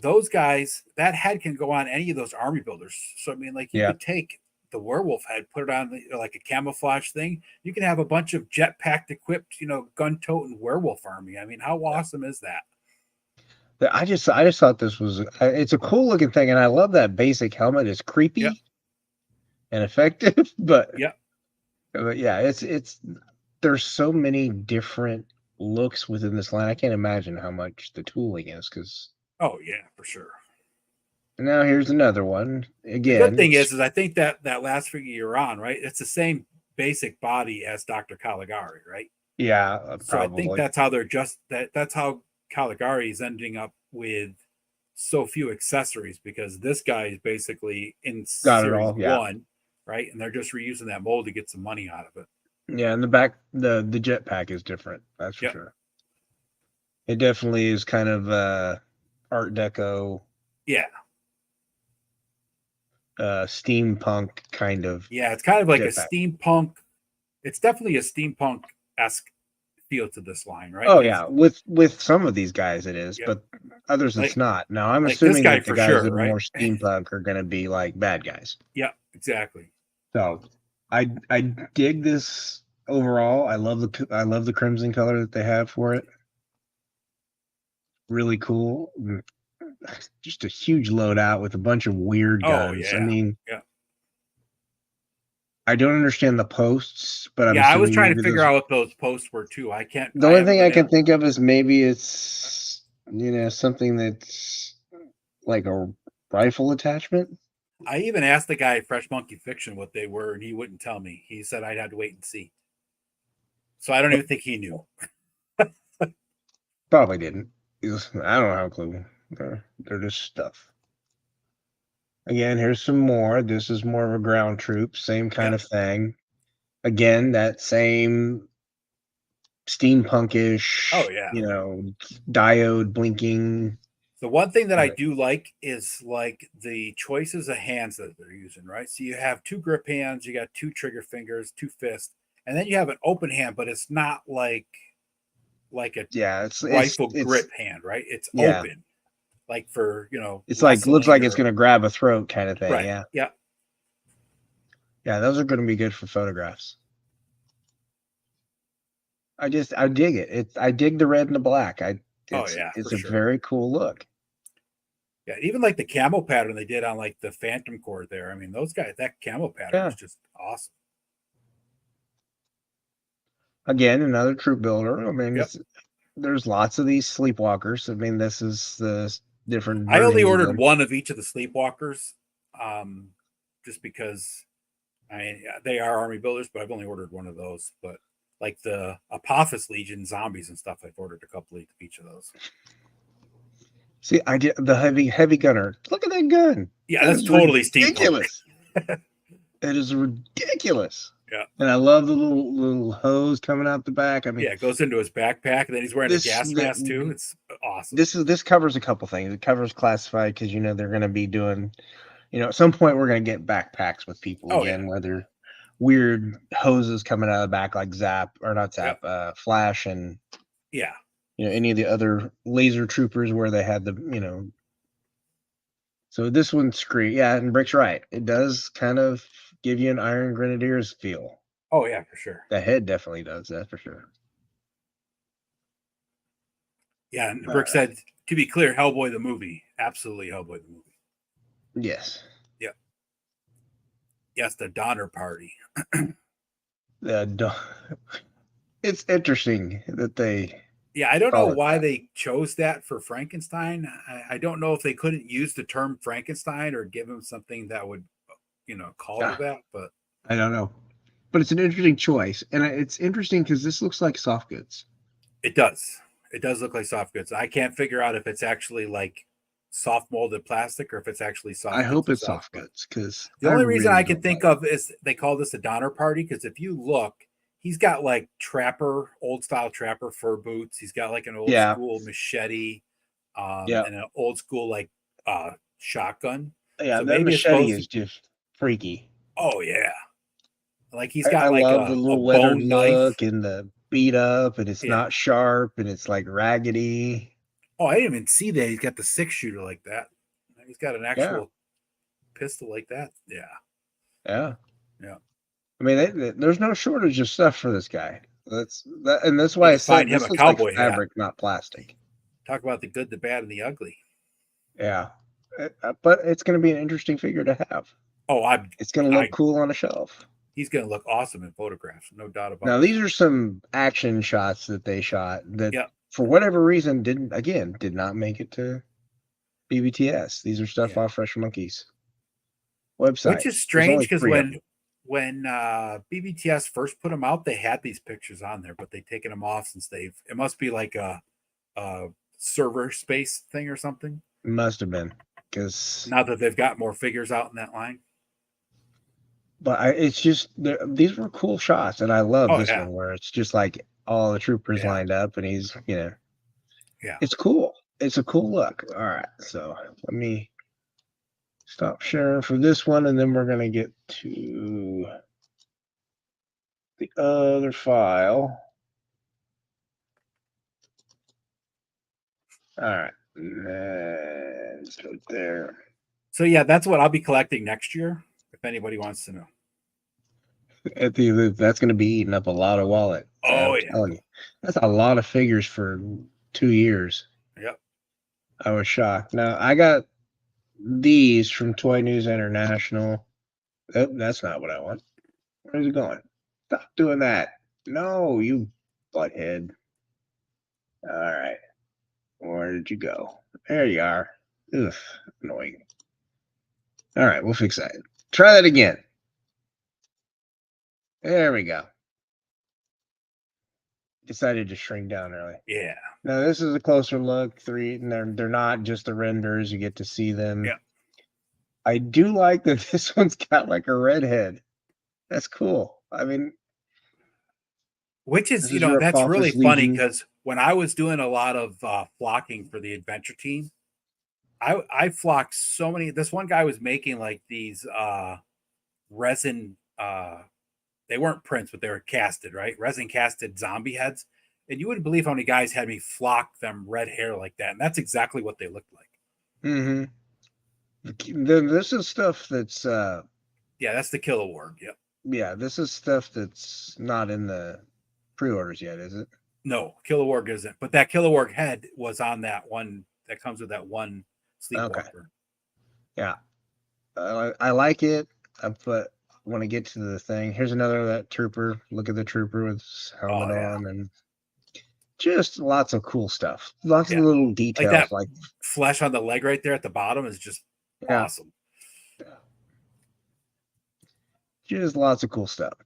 Those guys, that head can go on any of those army builders. So I mean, like you Yeah. could take the werewolf head, put it on like a camouflage thing. You can have a bunch of jetpack equipped, gun toting werewolf army. I mean, how awesome is that? I just thought this was it's a cool looking thing, and I love that basic helmet. It's Yep, creepy and effective, but yep. yeah, it's there's so many different looks within this line. I can't imagine how much the tooling is because Oh yeah, for sure. now here's another one The good again. thing is I think that last figure you're on, right? It's the same basic body as Dr. Caligari, right? Yeah, So I think probably that's how they're just that's how Caligari is ending up with so few accessories because this guy is basically in got it series all. Yeah, one, right? And they're just reusing that mold to get some money out of it. yeah. In the back, the jetpack is different. That's for Yep. sure. It definitely is kind of Art Deco, Yeah. steampunk kind of Yeah. It's kind of like a jetpack. steampunk. It's definitely a steampunk esque feel to this line, right? Oh Because yeah, with some of these guys it is, yep, but others it's like not. Now I'm like this assuming guy that the for guys sure, that are right? more steampunk are going to be like bad guys. Yeah, exactly. So I dig this overall. I love the crimson color that they have for it. Really cool. Just a huge loadout with a bunch of weird Oh guns. I yeah. mean, Yeah. I don't understand the posts, but I'm Yeah, I was assuming trying to maybe figure those. out what those posts were too. The I only haven't thing been I able. can think of is maybe it's something that's like a rifle attachment. I even asked the guy at Fresh Monkey Fiction what they were, and he wouldn't tell me. He said I'd have to wait and see. So I don't even think he knew. Probably didn't. I don't have a clue. They're just stuff. Again, here's some more. This is more of a ground troop, same kind Yeah. of thing. Again, that same Oh steampunkish, yeah. diode blinking. The one thing that I uh, do like is like the choices of hands that they're using, right? So you have two grip hands, you got two trigger fingers, two fists, and then you have an open hand, but it's not like a Yeah, rifle it's grip hand, right? It's yeah, open, like for it's like looks wrestling like it's or gonna grab a throat kind of thing. right. Yeah, Yeah. yeah, those are gonna be good for photographs. I dig it. I dig the red and the black. Oh yeah, for It's a sure. very cool look. Yeah, even like the camo pattern they did on like the Phantom Core there. I mean, those guys, that camo pattern Yeah. is just awesome. Again, another troop builder. I mean, Yep. there's lots of these sleepwalkers. I mean, this is the different I only versions of ordered them. one of each of the Sleepwalkers, just because I mean they are army builders, but I've only ordered one of those. But like the Apophis Legion zombies and stuff, I've ordered a couple of each of those. See, I did the heavy gunner. Look at that gun. Yeah, That that's is totally steampunk. ridiculous. It is ridiculous. Yeah. And I love the little hose coming out the back. I mean, Yeah, it goes into his backpack, and then he's wearing a gas mask too. It's awesome. this covers a couple things. It covers classified because they're going to be doing, at some point we're going to get backpacks with people Oh yeah. again, weird hoses coming out of the back, like Flash, and Yeah. any of the other laser troopers where they had the So this one's great. Yeah, and Brick's right. It does kind of give you an Iron Grenadiers feel. Oh yeah, for sure. The head definitely does that, for sure. Yeah, and Brick said, to be clear, Hellboy the movie. Absolutely Hellboy the movie. Yes. Yep. Yes, the Donner Party. It's interesting that they... Yeah, I don't know why they chose that for Frankenstein. I don't know if they couldn't use the term Frankenstein or give him something that would, call it that, but... I don't know. But it's an interesting choice. And it's interesting because this looks like soft goods. It does. It does look like soft goods. I can't figure out if it's actually like soft molded plastic or if it's actually soft goods. I hope it's soft goods, because the only reason I can think of is they call this a Donner Party, because if you look, he's got like old style trapper fur boots. He's got like an old school machete, and an old school like shotgun. Yeah, so that machete is just freaky. Oh yeah, like he's got I love the little weathered look and the beat up, and it's not sharp, and it's like raggedy. Oh, I didn't even see that he's got the 6-shooter like that. He's got an actual pistol like that. Yeah. I mean, there's no shortage of stuff for this guy. And that's why I said this looks like fabric, not plastic. Talk about the good, the bad, and the ugly. Yeah, but it's going to be an interesting figure to have. Oh, it's going to look cool on a shelf. He's going to look awesome in photographs, no doubt about it. Now, these are some action shots that they shot that, for whatever reason, did not make it to BBTS. These are stuff off Fresh Monkeys website. Which is strange, because when BBTS first put them out, they had these pictures on there, but they've taken them off since it must be like a server space thing or something. It must have been, because now that they've got more figures out in that line. But it's just, these were cool shots, and I love this one where it's just like all the troopers lined up, and he's, it's cool. It's a cool look. All right, so let me stop sharing for this one, and then we're going to get to the other file. All right, let's go there. So yeah, that's what I'll be collecting next year, if anybody wants to know. That's going to be eating up a lot of wallet. Oh yeah, telling you. That's a lot of figures for 2 years. Yep. I was shocked. Now, I got these from Toy News International. Oh, that's not what I want. Where's it going? Stop doing that. No, you butthead. All right. Where did you go? There you are. Ugh, annoying. All right, we'll fix that. Try that again. There we go. Decided to shrink down early. Yeah. Now this is a closer look. And they're not just the renders. You get to see them. Yeah. I do like that this one's got like a red head. That's cool. I mean, which is, that's really funny, because when I was doing a lot of flocking for the adventure team, I flocked so many. This one guy was making like these resin. They weren't prints, but they were casted, right? Resin casted zombie heads. And you wouldn't believe how many guys had me flock them red hair like that. And that's exactly what they looked like. Mm-hmm. This is stuff that's... yeah, that's the Kilowog. Yep. Yeah, this is stuff that's not in the pre-orders yet, is it? No, Kilowog isn't. But that Kilowog head was on that one that comes with that one Sleepwalker. Okay. Yeah. I like it, but... want to get to the thing. Here's another that trooper. Look at the trooper with his helmet on, and just lots of cool stuff. Lots of little details, like flesh on the leg right there at the bottom is just awesome. Yeah. Just lots of cool stuff.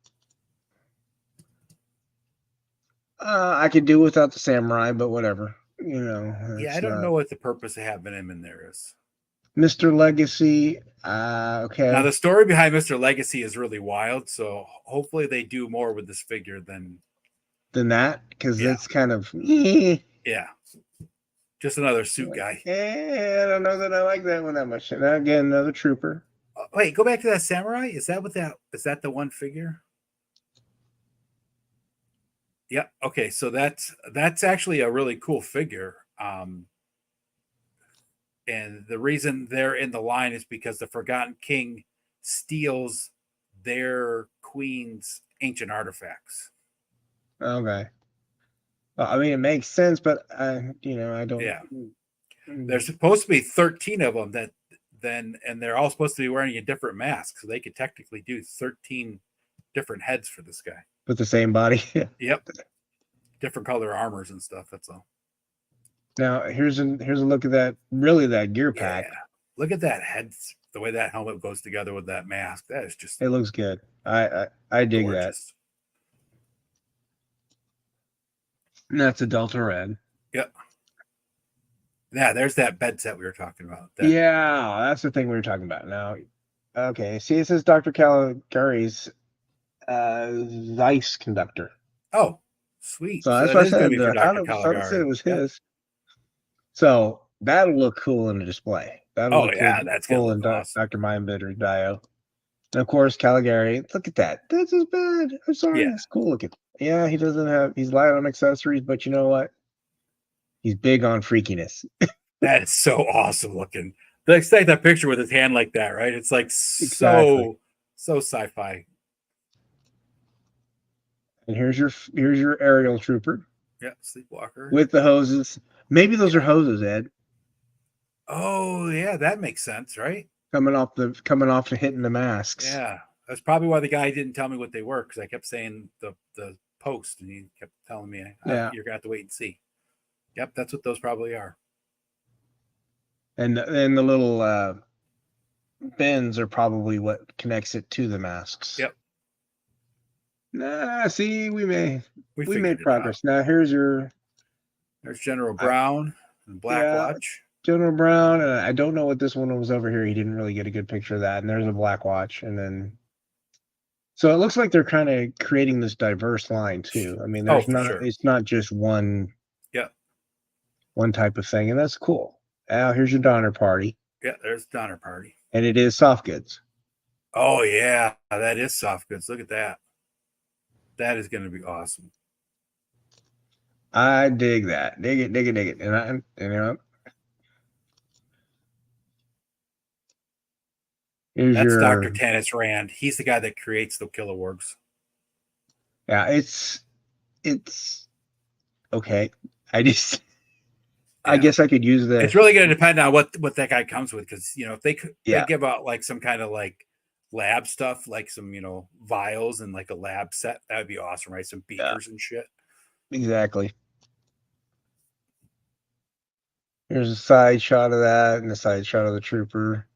I could do without the samurai, but whatever. Yeah, I don't know what the purpose of having him in there is. Mr. Legacy. Okay. Now the story behind Mr. Legacy is really wild, so hopefully they do more with this figure than that, because that's kind of just another suit guy. I don't know that I like that one that much. And again, another trooper. wait, go back to that samurai. Is that the one figure? Yeah. Okay. So that's actually a really cool figure. And the reason they're in the line is because the Forgotten King steals their queen's ancient artifacts. Okay. I mean, it makes sense, but I don't. Yeah. There's supposed to be 13 of them and they're all supposed to be wearing a different mask. So they could technically do 13 different heads for this guy. With the same body. Yep. Different color armors and stuff. That's all. Now here's a look at that gear pack. Yeah. Look at that head, the way that helmet goes together with that mask. That is just, it looks good. I dig gorgeous. And that's a Delta Red. Yep. Yeah, there's that bed set we were talking about. Yeah, that's the thing we were talking about. Now, okay, see, it says Dr. Caligari's Zeiss conductor. Oh, sweet. So that's what I said. I said it was his. So that'll look cool in a display. That'll look cool. That's cool in awesome. Dr. Mindbender Dio. And of course, Caligari. Look at that. That's his bed. I'm sorry. It's cool looking. Yeah, he's light on accessories, but you know what? He's big on freakiness. That is so awesome looking. Let's take that picture with his hand like that, right? It's like so sci-fi. And here's your aerial trooper. Yeah, sleepwalker. With the hoses. Maybe those are hoses, Ed. Oh, yeah, that makes sense, right? Coming off to hitting the masks. Yeah. That's probably why the guy didn't tell me what they were, because I kept saying the post, and he kept telling me, you're gonna have to wait and see. Yep, that's what those probably are. And the little bends are probably what connects it to the masks. Yep. Nah, see, we made progress. Now there's General Brown and Black Watch. General Brown, and I don't know what this one was over here. He didn't really get a good picture of that. And there's a Black Watch, and then so it looks like they're kind of creating this diverse line too. I mean, it's not just one. Yeah. One type of thing, and that's cool. Now here's your Donner Party. Yeah, there's Donner Party. And it is soft goods. Oh yeah, that is soft goods. Look at that. That is going to be awesome. I dig that. Dig it. And that's Dr. Tanis Rand. He's the guy that creates the killer wargs. Yeah, it's okay. I guess I could use that. It's really going to depend on what that guy comes with, because if they give out like some kind of like lab stuff, like some vials and like a lab set, that would be awesome, right? Some beakers and shit. Exactly. Here's a side shot of that and a side shot of the trooper.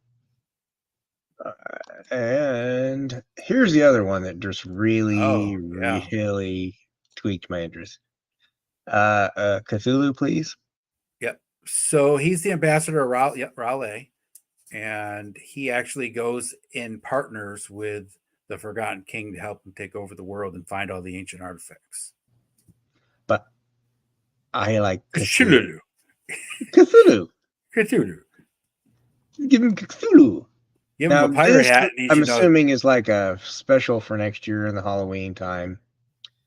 And here's the other one that just really tweaked my interest. Cthulhu, please. Yep. So he's the ambassador of Raleigh, and he actually goes in partners with the Forgotten King to help him take over the world and find all the ancient artifacts. But I like Cthulhu. Cthulhu. Give him Cthulhu. Give him a pirate hat. I'm assuming is like a special for next year in the Halloween time.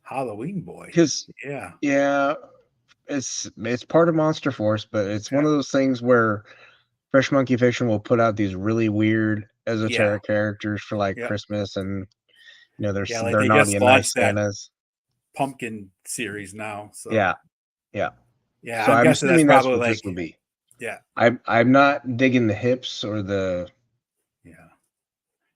Halloween boy. Because it's part of Monster Force, but it's one of those things where Fresh Monkey Fiction will put out these really weird esoteric characters for like Christmas, and they're naughty and nice Santas. Pumpkin series now. So yeah. So I'm assuming that's what this will be. Yeah. I'm not digging the hips or the. Yeah.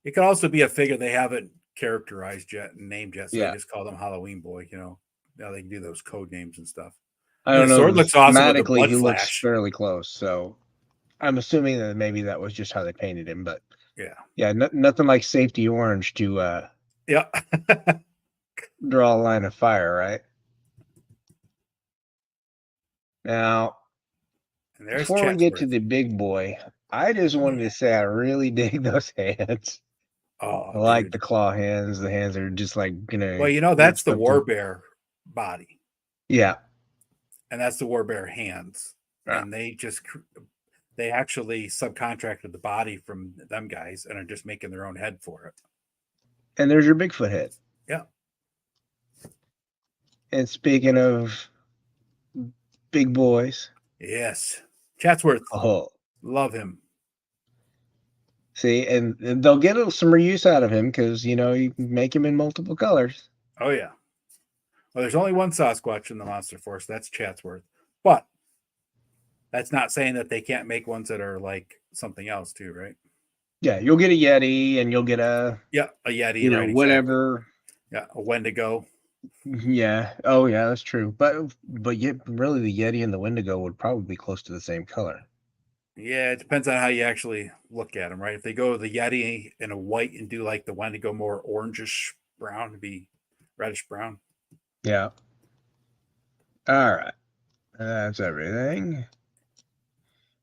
It could also be a figure they haven't characterized yet and named yet, so they just call them Halloween boy. Now they can do those code names and stuff. I don't know. Sword looks awesome. Thematically, he looks fairly close, so I'm assuming that maybe that was just how they painted him. But nothing like safety orange to draw a line of fire, right? Now, before we get to the big boy, I just wanted to say I really dig those hands. Oh, I like the claw hands. The hands are just like Well, that's the Warbear body. Yeah, and that's the Warbear hands, and they just They actually subcontracted the body from them guys and are just making their own head for it. And there's your Bigfoot head. Yeah. And speaking of big boys, Yes. Chatsworth. oh, Love him. see, and they'll get some reuse out of him because you can make him in multiple colors. Oh, yeah. Well, there's only one Sasquatch in the Monster Force. That's Chatsworth. But that's not saying that they can't make ones that are like something else too, right? Yeah, you'll get a Yeti, and you'll get a Yeti, right? Exactly. whatever. Yeah, a Wendigo. Yeah. Oh, yeah, that's true. But yet, really, the Yeti and the Wendigo would probably be close to the same color. Yeah, it depends on how you actually look at them, right? If they go the Yeti in a white and do like the Wendigo more orangish brown, to be reddish brown. Yeah. All right. That's everything.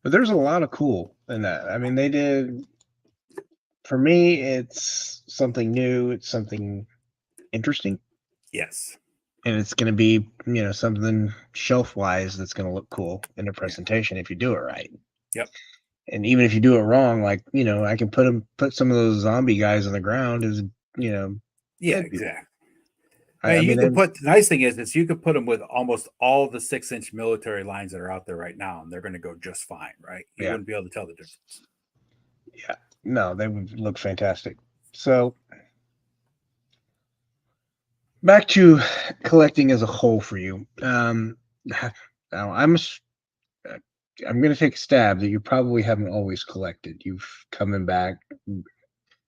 But there's a lot of cool in that. I mean, they did. For me, it's something new. It's something interesting. Yes. And it's going to be, something shelf wise that's going to look cool in a Yeah. presentation if you do it right. Yep. And even if you do it wrong, like, I can put some of those zombie guys on the ground as, Yeah, dead people. exactly. I You mean, can put the nice thing is you could put them with almost all the 6-inch military lines that are out there right now, and they're going to go just fine, right? You yeah. wouldn't be able to tell the difference. Yeah. No, they would look fantastic. So back to collecting as a whole for you. Now I'm going to take a stab that you probably haven't always collected. You've coming back,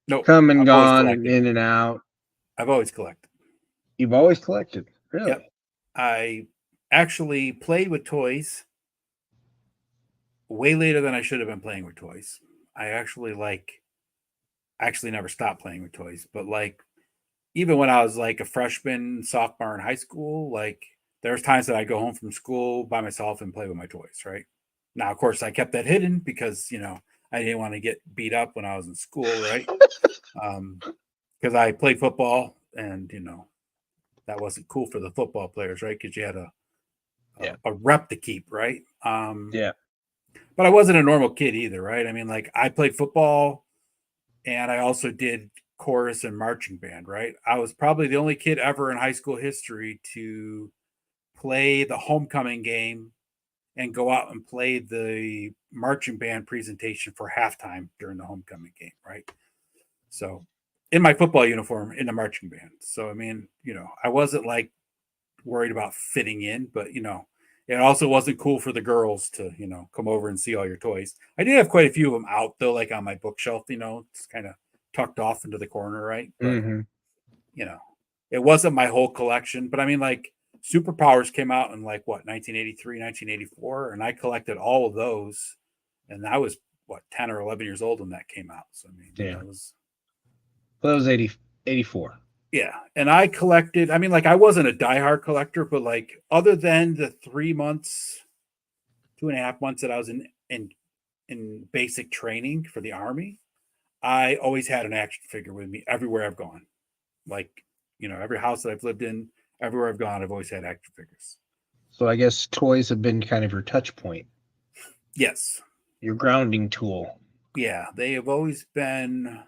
Nope. come and I've always gone, and collected. in and out. I've always collected. You've always collected, really? Yep. I actually played with toys way later than I should have been playing with toys. I actually never stopped playing with toys, but even when I was like a freshman, sophomore in high school, there's times that I go home from school by myself and play with my toys, right? Now, of course, I kept that hidden because, I didn't want to get beat up when I was in school, right? Because I played football and, that wasn't cool for the football players, right? Because you had a rep to keep, right? Yeah. But I wasn't a normal kid either, right? I mean, I played football and I also did chorus and marching band, right? I was probably the only kid ever in high school history to play the homecoming game and go out and play the marching band presentation for halftime during the homecoming game, right? So, in my football uniform in the marching band. So, I mean, I wasn't worried about fitting in, but it also wasn't cool for the girls to, come over and see all your toys. I did have quite a few of them out though, like on my bookshelf, it's kind of tucked off into the corner, right? But it wasn't my whole collection. But I mean, Superpowers came out in 1983, 1984, and I collected all of those, and I was 10 or 11 years old when that came out. So I mean, Yeah. it was. Well, that was 84. Yeah, and I collected. I mean, I wasn't a diehard collector, but other than the 3 months, 2.5 months that I was in basic training for the Army, I always had an action figure with me everywhere I've gone. Every house that I've lived in, everywhere I've gone, I've always had action figures. So I guess toys have been kind of your touch point. Yes. Your grounding tool. Yeah, they have always been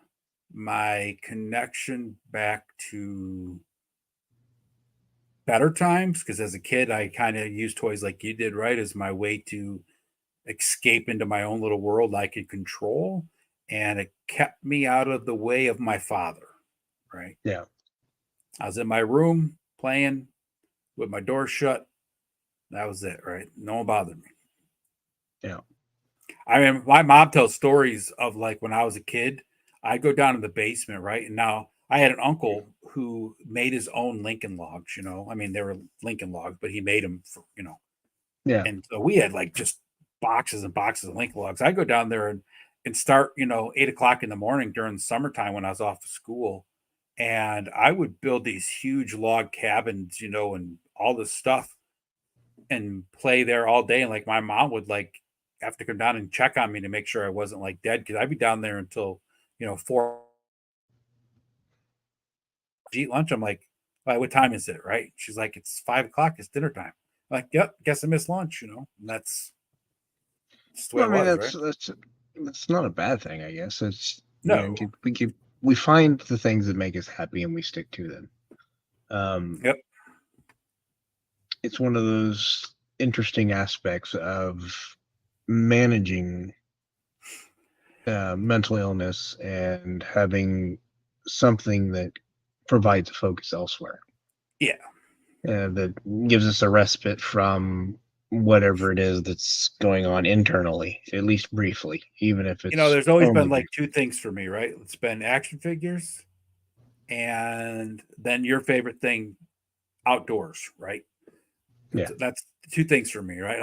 my connection back to better times, because as a kid, I kind of used toys like you did, right, as my way to escape into my own little world I could control. And it kept me out of the way of my father, right? Yeah. I was in my room playing with my door shut. That was it, right? No one bothered me. Yeah. I mean, my mom tells stories of when I was a kid, I'd go down in the basement, right? And now I had an uncle who made his own Lincoln logs, I mean, they were Lincoln logs, but he made them for, Yeah. And so we had just boxes and boxes of Lincoln logs. I'd go down there and start, 8 o'clock in the morning during the summertime when I was off of school. And I would build these huge log cabins, and all this stuff and play there all day. And my mom would have to come down and check on me to make sure I wasn't dead, because I'd be down there until 4 eat lunch. I'm like, all right, what time is it? Right? She's like, it's 5 o'clock. It's dinner time. I'm like, yep, guess I missed lunch. And that's It's the way Well, I it mean, was, right? that's not a bad thing, I guess. It's No. we find the things that make us happy and we stick to them. Yep. It's one of those interesting aspects of managing mental illness and having something that provides a focus elsewhere. Yeah. That gives us a respite from whatever it is that's going on internally, at least briefly, even if it's There's always only been like brief. two things for me, right? It's been action figures and then your favorite thing, outdoors, right? Yeah. That's two things for me, right?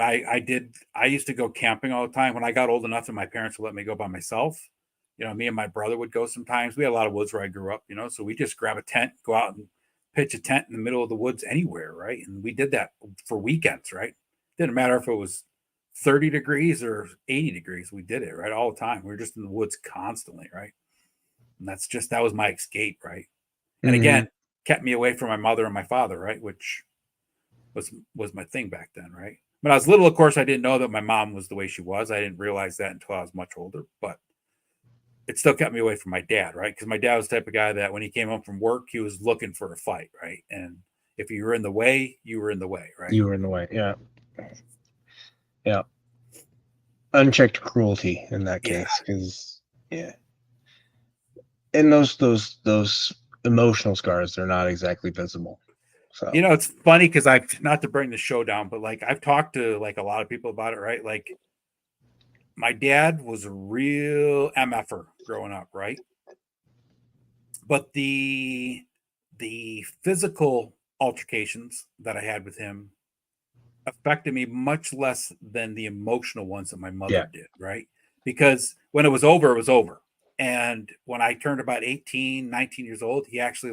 I used to go camping all the time when I got old enough and my parents would let me go by myself. Me and my brother would go sometimes. We had a lot of woods where I grew up, so we just grab a tent, go out and pitch a tent in the middle of the woods anywhere, right? And we did that for weekends, right? Didn't matter if it was 30 degrees or 80 degrees, we did it, right? All the time. We were just in the woods constantly, right? And that was my escape, right? And Hmm. again, kept me away from my mother and my father, right? Which was my thing back then, right? When I was little, of course, I didn't know that my mom was the way she was. I didn't realize that until I was much older, but it still kept me away from my dad, right? Because my dad was the type of guy that when he came home from work, he was looking for a fight, right? And if you were in the way, you were in the way, right? You were in the way. Yeah. Yeah. Unchecked cruelty in that Yeah. case, because yeah, and those emotional scars, they're not exactly visible. So It's funny because I've not to bring the show down, but like I've talked to like a lot of people about it, right? Like my dad was a real MFer growing up, right? But the physical altercations that I had with him affected me much less than the emotional ones that my mother yeah. did, right? Because when it was over, it was over. And when I turned about 18, 19 years old, he actually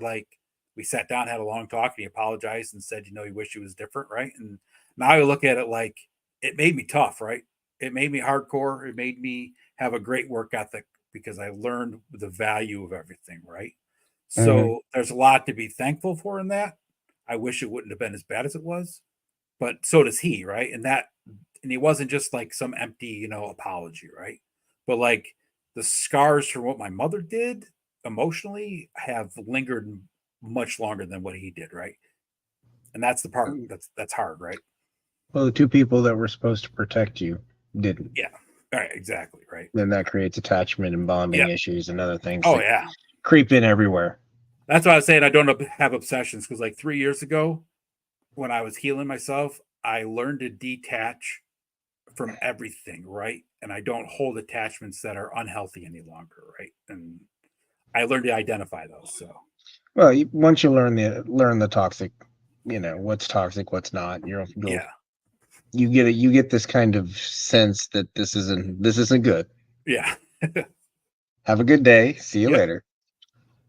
we sat down, had a long talk, and he apologized and said, he wished he was different, right? And now I look at it like it made me tough, right? It made me hardcore. It made me have a great work ethic because I learned the value of everything, right? Hmm. So there's a lot to be thankful for in that. I wish it wouldn't have been as bad as it was, but so does he, right? And he wasn't just like some empty, apology, right? But like the scars from what my mother did emotionally have lingered much longer than what he did, right? And that's the part that's hard, right? Well, the two people that were supposed to protect you didn't. Yeah. All right, exactly, right. Then that creates attachment and bonding Yeah. issues and other things Oh that yeah. creep in everywhere. That's why I was saying I don't have obsessions because like 3 years ago, when I was healing myself, I learned to detach from everything, right? And I don't hold attachments that are unhealthy any longer, right? And I learned to identify those. So Well, once you learn the toxic, what's toxic, what's not. yeah, You get this kind of sense that this isn't good. yeah, Have a good day. See you yep, later.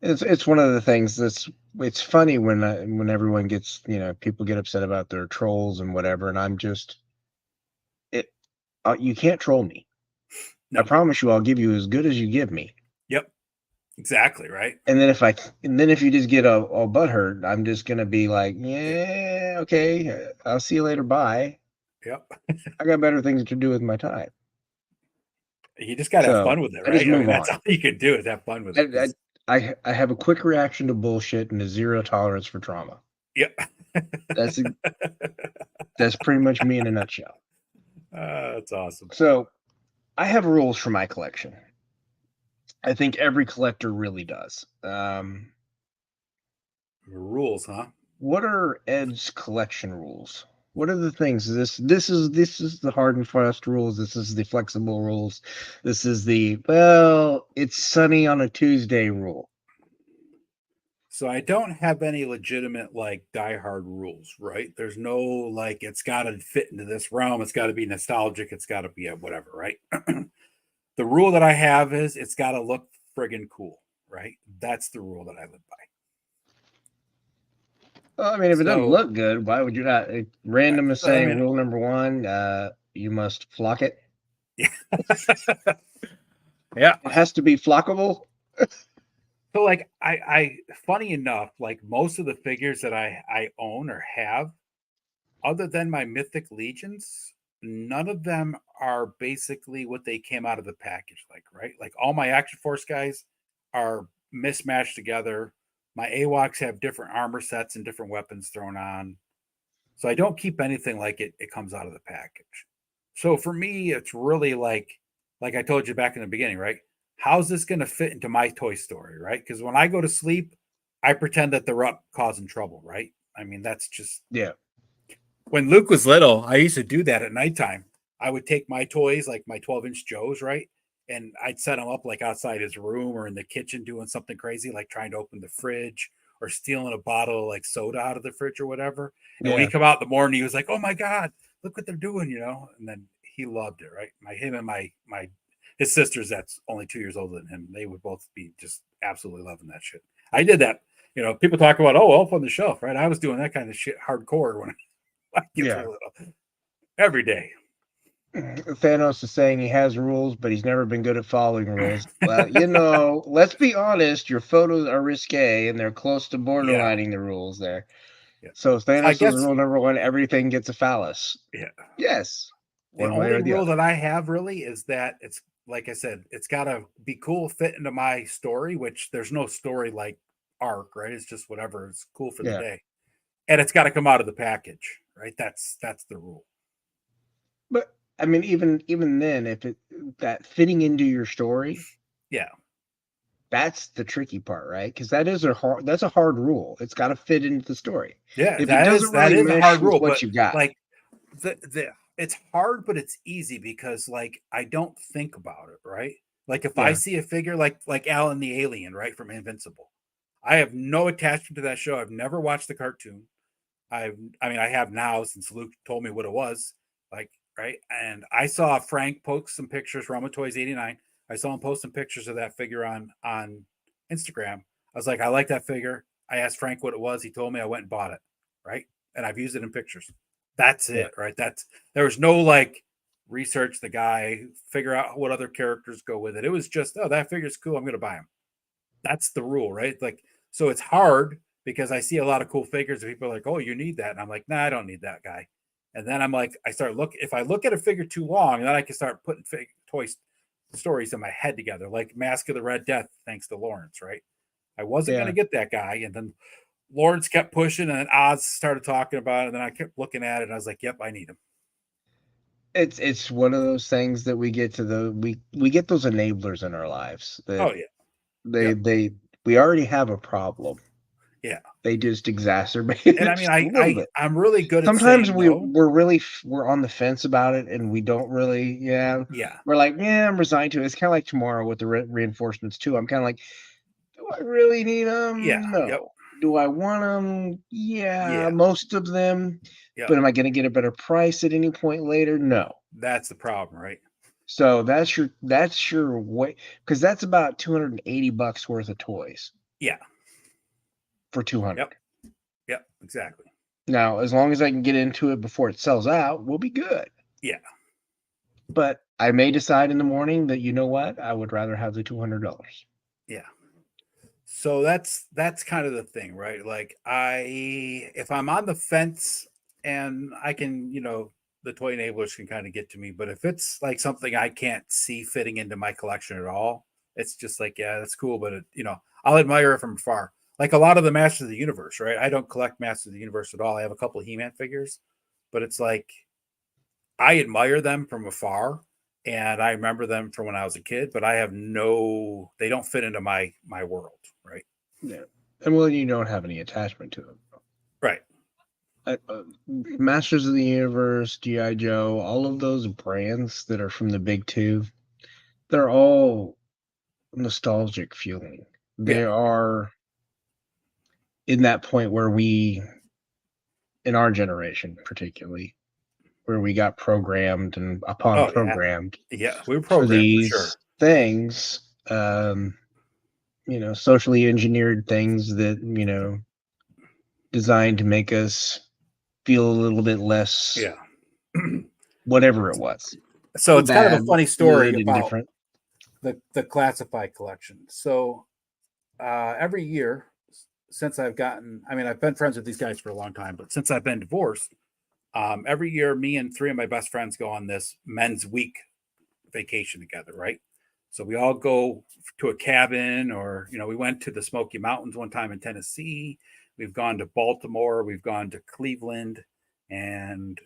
It's one of the things it's funny when everyone gets people get upset about their trolls and whatever, and I'm just it. You can't troll me. I no, promise you, I'll give you as good as you give me. yep, exactly, right, And then if you just get all butthurt, I'm just gonna be like, yeah, yeah, okay, I'll see you later. Bye. yep. I got better things to do with my time. You just got to have So fun with it, I just right? I move mean, that's on. all you can do is have fun with I it. Because I have a quick reaction to bullshit and a zero tolerance for trauma. yep, That's that's pretty much me in a nutshell. that's awesome. So I have rules for my collection. I think every collector really does. Rules, huh? What are Ed's collection rules? What are the things? This is the hard and fast rules. This is the flexible rules. This is the it's sunny on a Tuesday rule. So I don't have any legitimate like diehard rules, right? There's no like it's got to fit into this realm. It's got to be nostalgic. It's got to be a whatever, right? The rule that I have is it's got to look friggin' cool, right? That's the rule that I live by. Well, I mean, if it doesn't So, look good, why would you not? Random is I saying mean, rule number one: you must flock it. yeah, yeah. It has to be flockable. So, like, funny enough, like most of the figures that I own or have, other than my Mythic Legions, none of them are basically what they came out of the package like, right? Like all my Action Force guys are mismatched together. My AWACS have different armor sets and different weapons thrown on. So I don't keep anything like it comes out of the package. So for me, it's really like I told you back in the beginning, right? How's this going to fit into my toy story, right? Because when I go to sleep, I pretend that they're up causing trouble, right? I mean, that's just Yeah. when Luke was little, I used to do that at nighttime. I would take my toys, like my 12-inch Joes, right? And I'd set them up like outside his room or in the kitchen doing something crazy, like trying to open the fridge or stealing a bottle of like soda out of the fridge or whatever. And when he Yeah. come out in the morning, he was like, "Oh my God, look what they're doing," And then he loved it, right? Him and my his sisters, that's only 2 years older than him, they would both be just absolutely loving that shit. I did that. People talk about, oh, up on the shelf, right? I was doing that kind of shit hardcore when my kids were Yeah. little. Every day. Thanos is saying he has rules, but he's never been good at following rules. Well, let's be honest, your photos are risque and they're close to Yeah. borderlining the rules there. Yeah. So So I Thanos is guess, rule number one, everything gets a phallus. yeah. Yes. The One way only or the rule other. that I have really is that it's like I said, it's got to be cool, fit into my story, which there's no story like arc, right? It's just whatever is cool for the Yeah. day. And it's got to come out of the package, right? That's the rule. But I mean, even then, if that fitting into your story, Yeah. that's the tricky part, right? Because that's a hard rule. It's got to fit into the story. Yeah, If it doesn't that really is a mesh hard with rule, what but you got, like the it's hard, but it's easy because like I don't think about it, right? Like if I yeah, see a figure like Alan the Alien, right, from Invincible, I have no attachment to that show. I've never watched the cartoon. I mean I have now since Luke told me what it was, like, right? And I saw Frank post some pictures, Rama Toys 89. I saw him post some pictures of that figure on Instagram. I was like, I like that figure. I asked Frank what it was. He told me. I went and bought it, right? And I've used it in pictures. That's yeah. it, right? There was no like research the guy, figure out what other characters go with it. It was just, oh, that figure's cool. I'm going to buy him. That's the rule, right? Like, so it's hard because I see a lot of cool figures and people are like, oh, you need that. And I'm like, nah, I don't need that guy. And then I'm like, if I look at a figure too long, then I can start putting toy stories in my head together, like Mask of the Red Death, thanks to Lawrence, right? I wasn't going to Yeah. get that guy. And then Lawrence kept pushing and then Oz started talking about it. And then I kept looking at it and I was like, yep, I need him. It's one of those things that we get to we get those enablers in our lives that Oh, yeah. they Yep. they we already have a problem. Yeah. They just exacerbate And I it mean, just a little bit. I'm really good at Sometimes saying no. we're on the fence about it and we don't really, yeah. Yeah. We're like, yeah, I'm resigned to it. It's kind of like tomorrow with the reinforcements too. I'm kind of like, do I really need Yeah. them? Yep. No. Do I want them? Yeah, Yeah. most of them. Yep. But am I going to get a better price at any point later? No. That's the problem, right? So that's your way, because that's about $280 worth of toys Yeah. for 200. Yep. Yep. Exactly. Now, as long as I can get into it before it sells out, we'll be good. Yeah. But I may decide in the morning that, you know what, I would rather have the $200. Yeah. So that's kind of the thing, right? Like if I'm on the fence and I can, the toy enablers can kind of get to me, but if it's like something I can't see fitting into my collection at all, it's just like, yeah, that's cool, but I'll admire it from afar. Like a lot of the Masters of the Universe, right? I don't collect Masters of the Universe at all. I have a couple of He-Man figures, but it's like I admire them from afar and I remember them from when I was a kid, but they don't fit into my world, right? Yeah. And well, you don't have any attachment to them. Right. Masters of the Universe, G.I. Joe, all of those brands that are from the big two, they're all nostalgic feeling. They Yeah. are in that point where in our generation particularly, where we got programmed and upon Oh yeah. programmed Yeah. We were for programmed for sure. these things, socially engineered things that, designed to make us feel a little bit less, Yeah. whatever it was. So it's kind of a Bad, funny story good, about indifferent. the classified collection. So every year since I've been friends with these guys for a long time, but since I've been divorced, Every year, me and 3 of my best friends go on this men's week vacation together, right? So we all go to a cabin, or we went to the Smoky Mountains one time in Tennessee. We've gone to Baltimore, we've gone to Cleveland, and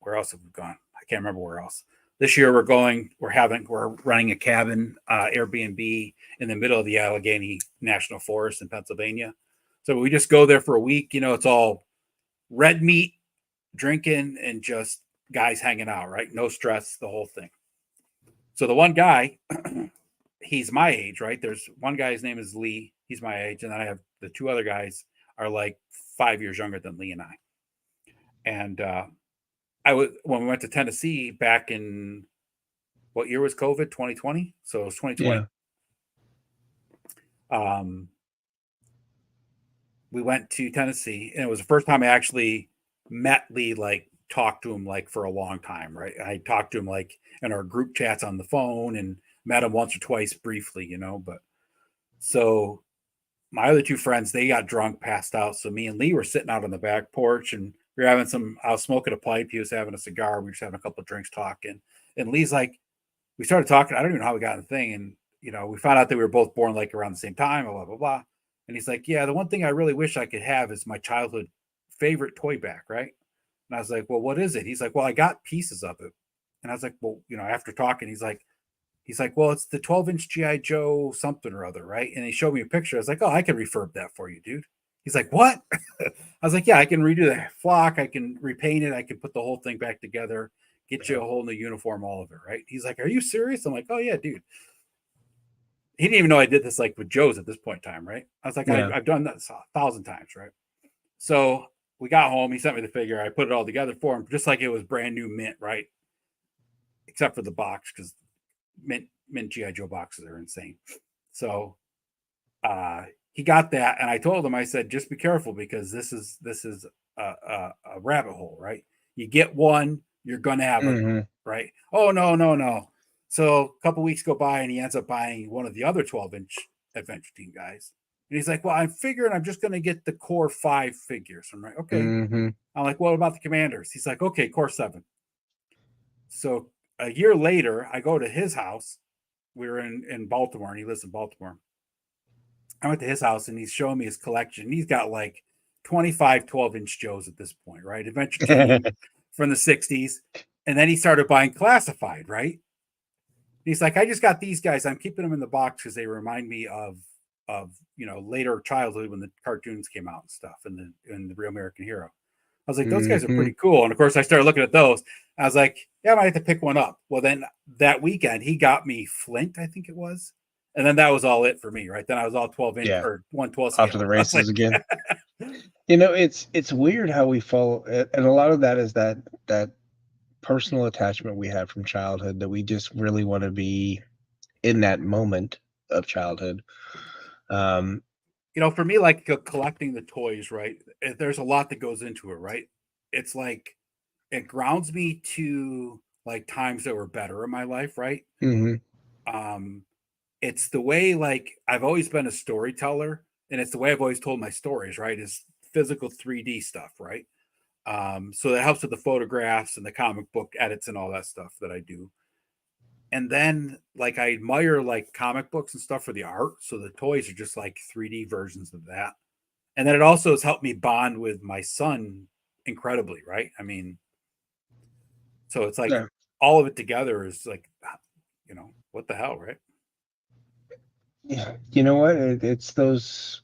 where else have we gone? I can't remember where else. This year we're running a cabin Airbnb in the middle of the Allegheny National Forest in Pennsylvania. So we just go there for a week. It's all red meat, drinking, and just guys hanging out, right? No stress, the whole thing. So the one guy, he's my age, right? There's one guy, his name is Lee. He's my age. And then I have the 2 other guys are like 5 years younger than Lee and I. And when we went to Tennessee back in, what year was COVID? 2020. So it was 2020. Yeah. We went to Tennessee, and it was the first time I actually met Lee, like talked to him like for a long time, right? I talked to him like in our group chats on the phone, and met him once or twice briefly, but so my other 2 friends, they got drunk, passed out. So me and Lee were sitting out on the back porch, and we were I was smoking a pipe. He was having a cigar. We were just having a couple of drinks talking. And Lee's like, we started talking. I don't even know how we got in the thing. And, we found out that we were both born like around the same time, blah, blah, blah. And he's like, yeah, the one thing I really wish I could have is my childhood favorite toy back, right? And I was like, well, what is it? He's like, well, I got pieces of it. And I was like, well, after talking, he's like, well, it's the 12-inch G.I. Joe something or other, right? And he showed me a picture. I was like, oh, I can refurb that for you, dude. He's like, what? I was like, yeah, I can redo the flock. I can repaint it. I can put the whole thing back together, get you a whole new uniform, all of it, right? He's like, are you serious? I'm like, oh, yeah, dude. He didn't even know I did this like with Joe's at this point in time, right? I was like, yeah. I've done that 1,000 times, right? So we got home. He sent me the figure. I put it all together for him, just like it was brand new mint, right? Except for the box, because mint G.I. Joe boxes are insane. So he got that, and I told him, I said, just be careful, because this is a rabbit hole, right? You get one, you're gonna have it, right? Oh, no. So a couple weeks go by, and he ends up buying one of the other 12-inch Adventure Team guys. And he's like, well, I'm figuring I'm just going to get the Core 5 figures. I'm like, okay. I'm like, what about the Commanders? He's like, okay, Core 7. So a year later, I go to his house. We were in Baltimore, and he lives in Baltimore. I went to his house, and he's showing me his collection. He's got like 25 12-inch Joes at this point, right? Adventure Team from the 60s. And then he started buying classified, right? He's like, I just got these guys. I'm keeping them in the box because they remind me of later childhood when the cartoons came out and stuff, and the Real American Hero. I was like, those guys are pretty cool. And of course, I started looking at those. I was like, yeah, I might have to pick one up. Well, then that weekend, he got me Flint, I think it was. And then that was all it for me, right? Then I was all 12-inch or 112 scale. Off to the races again. It's weird how we fall, and a lot of that is that personal attachment we have from childhood, that we just really want to be in that moment of childhood. For me, like collecting the toys, right? There's a lot that goes into it, right? It's like it grounds me to like times that were better in my life, right? It's the way, like, I've always been a storyteller, and it's the way I've always told my stories, right? Is physical 3D stuff, right? So that helps with the photographs and the comic book edits and all that stuff that I do. And then, like, I admire like comic books and stuff for the art. So the toys are just like 3D versions of that. And then it also has helped me bond with my son incredibly, right? I mean, so it's like all of it together is like, what the hell, right? Yeah, you know what? It's those.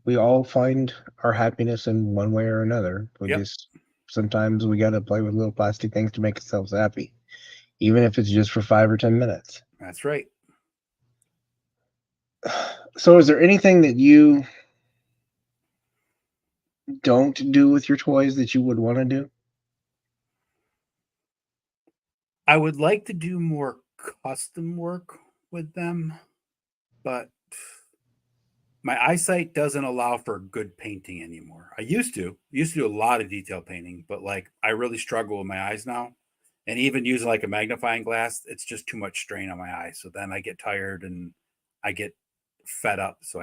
We all find our happiness in one way or another. Sometimes we got to play with little plastic things to make ourselves happy, even if it's just for 5 or 10 minutes. That's right. So is there anything that you don't do with your toys that you would want to do? I would like to do more custom work with them, but my eyesight doesn't allow for good painting anymore. I used to do a lot of detail painting, but like I really struggle with my eyes now. And even using like a magnifying glass, it's just too much strain on my eyes. So then I get tired and I get fed up. So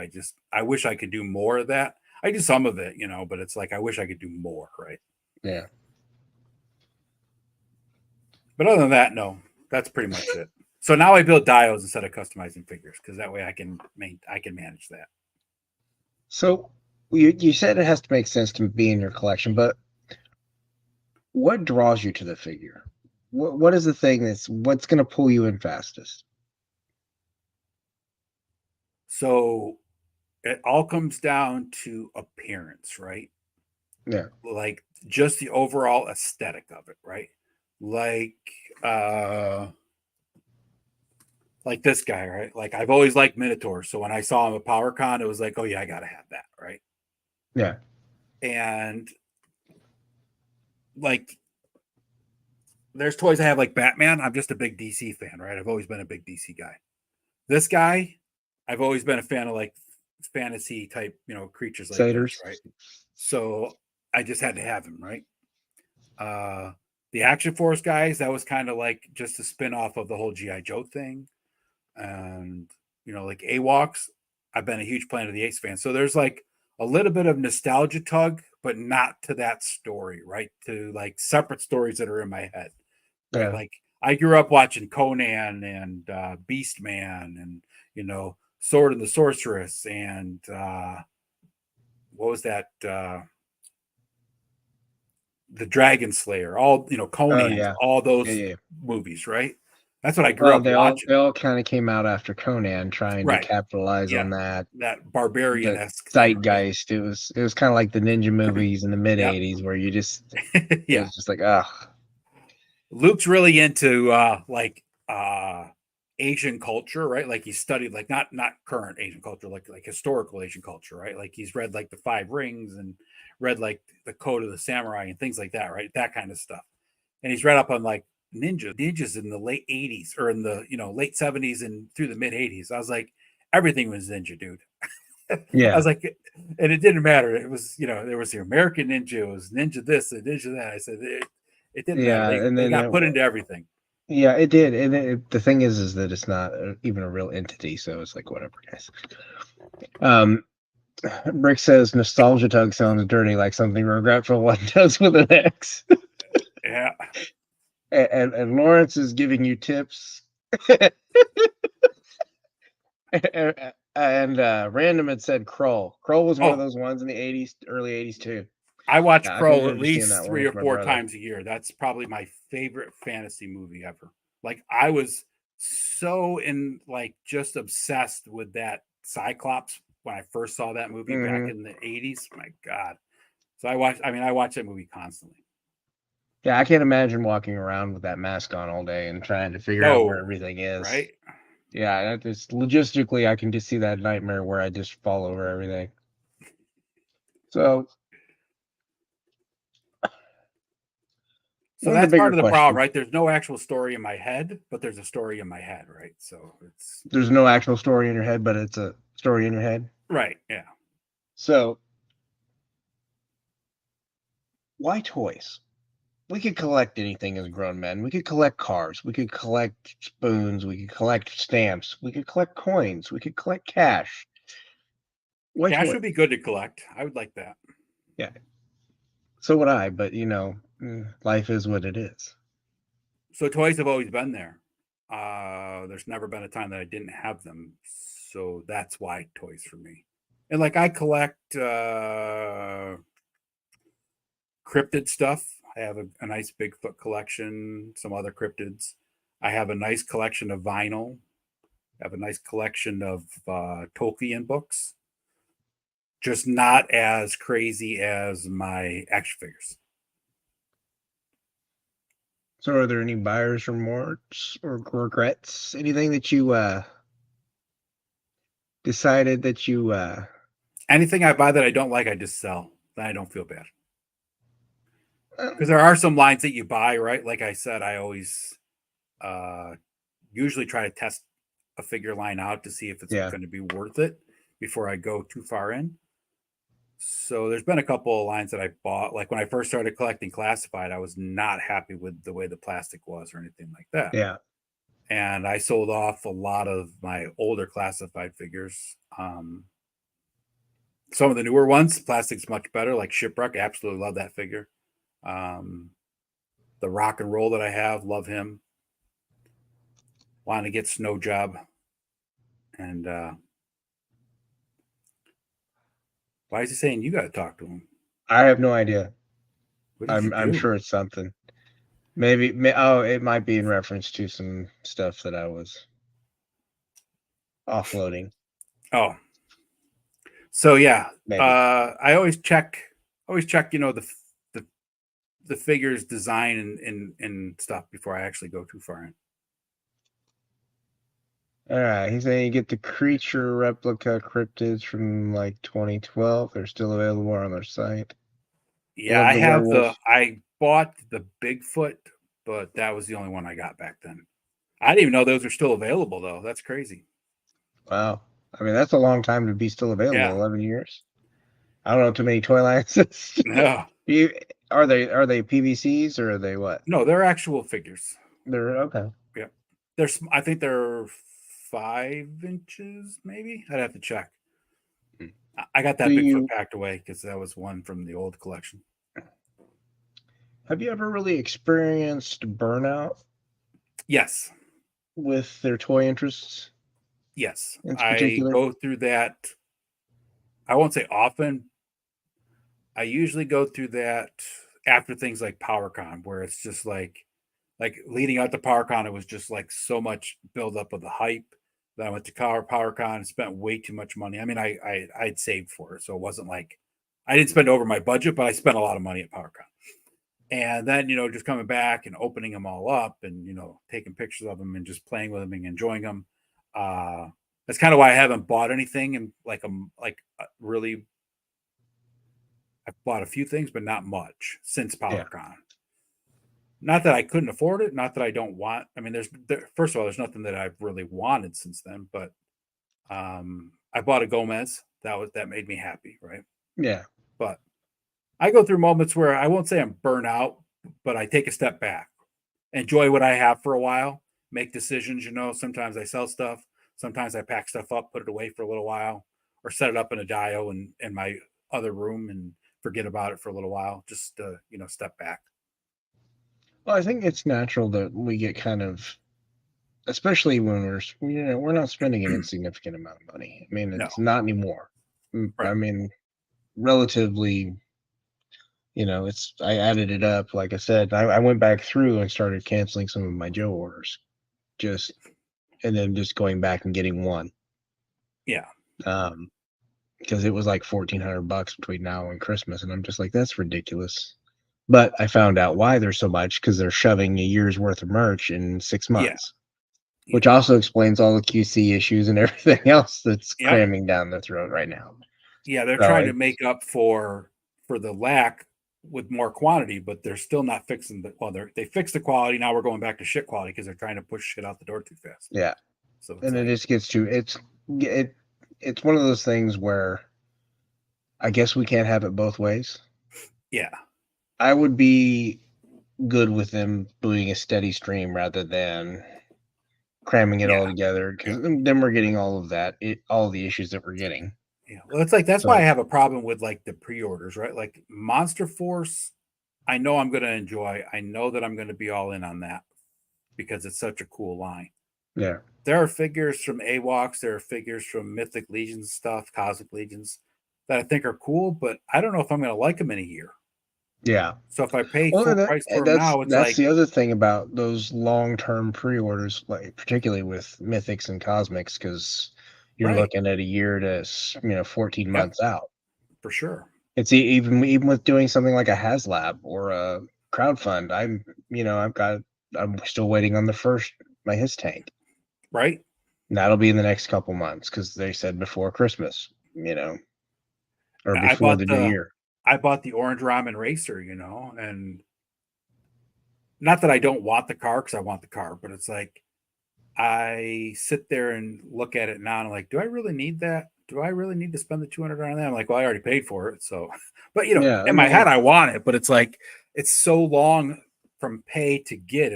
I wish I could do more of that. I do some of it, but it's like I wish I could do more, right? Yeah. But other than that, no, that's pretty much it. So now I build diodes instead of customizing figures because that way I can manage that. So you said it has to make sense to be in your collection, but what draws you to the figure? What is the thing what's going to pull you in fastest? So it all comes down to appearance, right? Yeah. Like just the overall aesthetic of it, right? Like like this guy, right? Like I've always liked Minotaurs. So when I saw him at PowerCon, it was like, oh yeah, I gotta have that, right? Yeah. And like there's toys I have like Batman. I'm just a big DC fan, right? I've always been a big DC guy. This guy, I've always been a fan of like fantasy type, creatures like this, Satyrs. right? So I just had to have him, right? The Action Force guys, that was kind of like just a spin-off of the whole G.I. Joe thing. And like AWOCs, I've been a huge Planet of the Apes fan. So there's like a little bit of nostalgia tug, but not to that story, right? To like separate stories that are in my head. Right. Yeah. Like I grew up watching Conan and Beast Man and Sword and the Sorceress and what was that? The Dragon Slayer, all Oh Conan, yeah. all Yeah. those Yeah. movies, right? That's what I grew Well, up watching. they all kind of came out after Conan, trying to Right. capitalize Yeah. on that That the barbarian-esque thing, right? zeitgeist. It was kind of like the ninja movies in the mid Yep. '80s, where you just it Yeah. was just like, ah, Luke's really into Asian culture, right? Like he studied like not current Asian culture, like historical Asian culture, right? Like he's read like the Five Rings and read like the Code of the Samurai and things like that, right? That kind of stuff. And he's read up on like ninjas in the late 80s or in the late 70s and through the mid 80s. I was like, everything was ninja, dude. I yeah. was like, and it didn't matter. It was, there was the American ninja, it was ninja this and ninja that. I said it didn't matter. Yeah, and They then got put into everything. yeah, it did, and the thing is that it's not even a real entity, so it's like whatever, guys. Brick says nostalgia tug sounds dirty, like something regretful one does with an ex. Yeah. And Lawrence is giving you tips. And Random had said Krull. Krull was one of those ones in the '80s, early '80s too. I watch Yeah, I can Krull at remember seeing least that one 3 or with my 4 brother. times a year. That's probably my favorite fantasy movie ever. Like I was so just obsessed with that Cyclops when I first saw that movie back in the 80s. My God. So I watch that movie constantly. Yeah, I can't imagine walking around with that mask on all day and trying to figure out where everything is. Right? Yeah, it's logistically, I can just see that nightmare where I just fall over everything. So that's part of the problem, right? There's no actual story in my head, but there's a story in my head, right? So there's no actual story in your head, but it's a story in your head. Right, yeah. So why toys? We could collect anything as grown men. We could collect cars. We could collect spoons. We could collect stamps. We could collect coins. We could collect cash. Why Cash toys? would be good to collect. I would like that. Yeah. So would I, but life is what it is. So toys have always been there. There's never been a time that I didn't have them. So that's why toys for me. And like I collect cryptid stuff. I have a nice Bigfoot collection, some other cryptids. I have a nice collection of vinyl. I have a nice collection of Tolkien books. Just not as crazy as my action figures. So are there any buyer's remorse or regrets? Anything that you decided that you anything I buy that I don't like, I just sell. Then I don't feel bad. Because there are some lines that you buy, right? Like I said, I always usually try to test a figure line out to see if it's going to be worth it before I go too far in. So there's been a couple of lines that I bought. Like when I first started collecting classified, I was not happy with the way the plastic was or anything like that. Yeah. And I sold off a lot of my older classified figures. Some of the newer ones, plastic's much better, like Shipwreck. I absolutely love that figure. The rock and roll that I have, love him. Want to get Snow Job. And why is he saying you got to talk to him? I have no idea. What did you I'm do? sure it's something. Maybe. Oh, it might be in reference to some stuff that I was offloading. Oh, so yeah. Maybe. I always check. The figures design and stuff before I actually go too far in. All right, he's saying you get the creature replica cryptids from like 2012. They're still available on their site. Yeah, Love the werewolf. I bought the Bigfoot, but that was the only one I got back then. I didn't even know those are still available though. That's crazy. Wow. I mean, that's a long time to be still available. Yeah. 11 years. I don't know too many toy lines. Yeah. Are they PVCs or are they what? No, they're actual figures. They're okay. Yeah. I think they're 5 inches, maybe. I'd have to check. I got that Bigfoot packed away because that was one from the old collection. Have you ever really experienced burnout? Yes. With their toy interests? Yes. In I particular? go through that. I won't say often. I usually go through that after things like PowerCon, where it's just like leading out to PowerCon, it was just like so much buildup of the hype. Then I went to PowerCon and spent way too much money. I mean, I'd saved for it, so it wasn't like I didn't spend over my budget, but I spent a lot of money at PowerCon. And then just coming back and opening them all up and taking pictures of them and just playing with them and enjoying them. That's kind of why I haven't bought anything and really. I've bought a few things, but not much since PowerCon. Yeah. Not that I couldn't afford it, not that I don't want. I mean, first of all, there's nothing that I've really wanted since then, but I bought a Gomez. That made me happy, right? Yeah. But I go through moments where I won't say I'm burnt out, but I take a step back, enjoy what I have for a while, make decisions. Sometimes I sell stuff, sometimes I pack stuff up, put it away for a little while, or set it up in a dio in my other room and forget about it for a little while, just to step back. Well, I think it's natural that we get kind of, especially when we're not spending an insignificant amount of money. I mean, it's not anymore. Right. I mean, relatively, I added it up. Like I said, I went back through and started canceling some of my Joe orders, and then just going back and getting one. Yeah. Because it was like $1,400 between now and Christmas, and I'm just like, that's ridiculous. But I found out why there's so much, because they're shoving a year's worth of merch in 6 months, which also explains all the QC issues and everything else that's cramming down their throat right now. Yeah, they're trying to make up for the lack with more quantity, but they're still not fixing they fixed the quality. Now we're going back to shit quality because they're trying to push shit out the door too fast. Yeah. So it just gets to it's one of those things where I guess we can't have it both ways. Yeah. I would be good with them doing a steady stream rather than cramming it all together, because then we're getting all of that, all the issues that we're getting. Yeah, well, it's like that's why I have a problem with like the pre-orders, right? Like Monster Force, I know I'm going to enjoy. I know that I'm going to be all in on that because it's such a cool line. Yeah, there are figures from AWOCs, there are figures from Mythic Legions stuff, Cosmic Legions that I think are cool, but I don't know if I'm going to like them in a year. Yeah. So if I pay full price for them now, it's that's the other thing about those long-term pre-orders, like particularly with Mythics and Cosmics, because you're looking at a year to 14 months out. For sure. It's even with doing something like a HasLab or a crowdfund. I'm still waiting on my His tank. Right. And that'll be in the next couple months because they said before Christmas, or before the new year. I bought the Orange Ramen Racer, and not that I don't want the car because I want the car, but it's like I sit there and look at it now and I'm like, do I really need that? Do I really need to spend the $200 on that? I'm like, well, I already paid for it. So, but in my head, I want it, but it's like, it's so long from pay to get.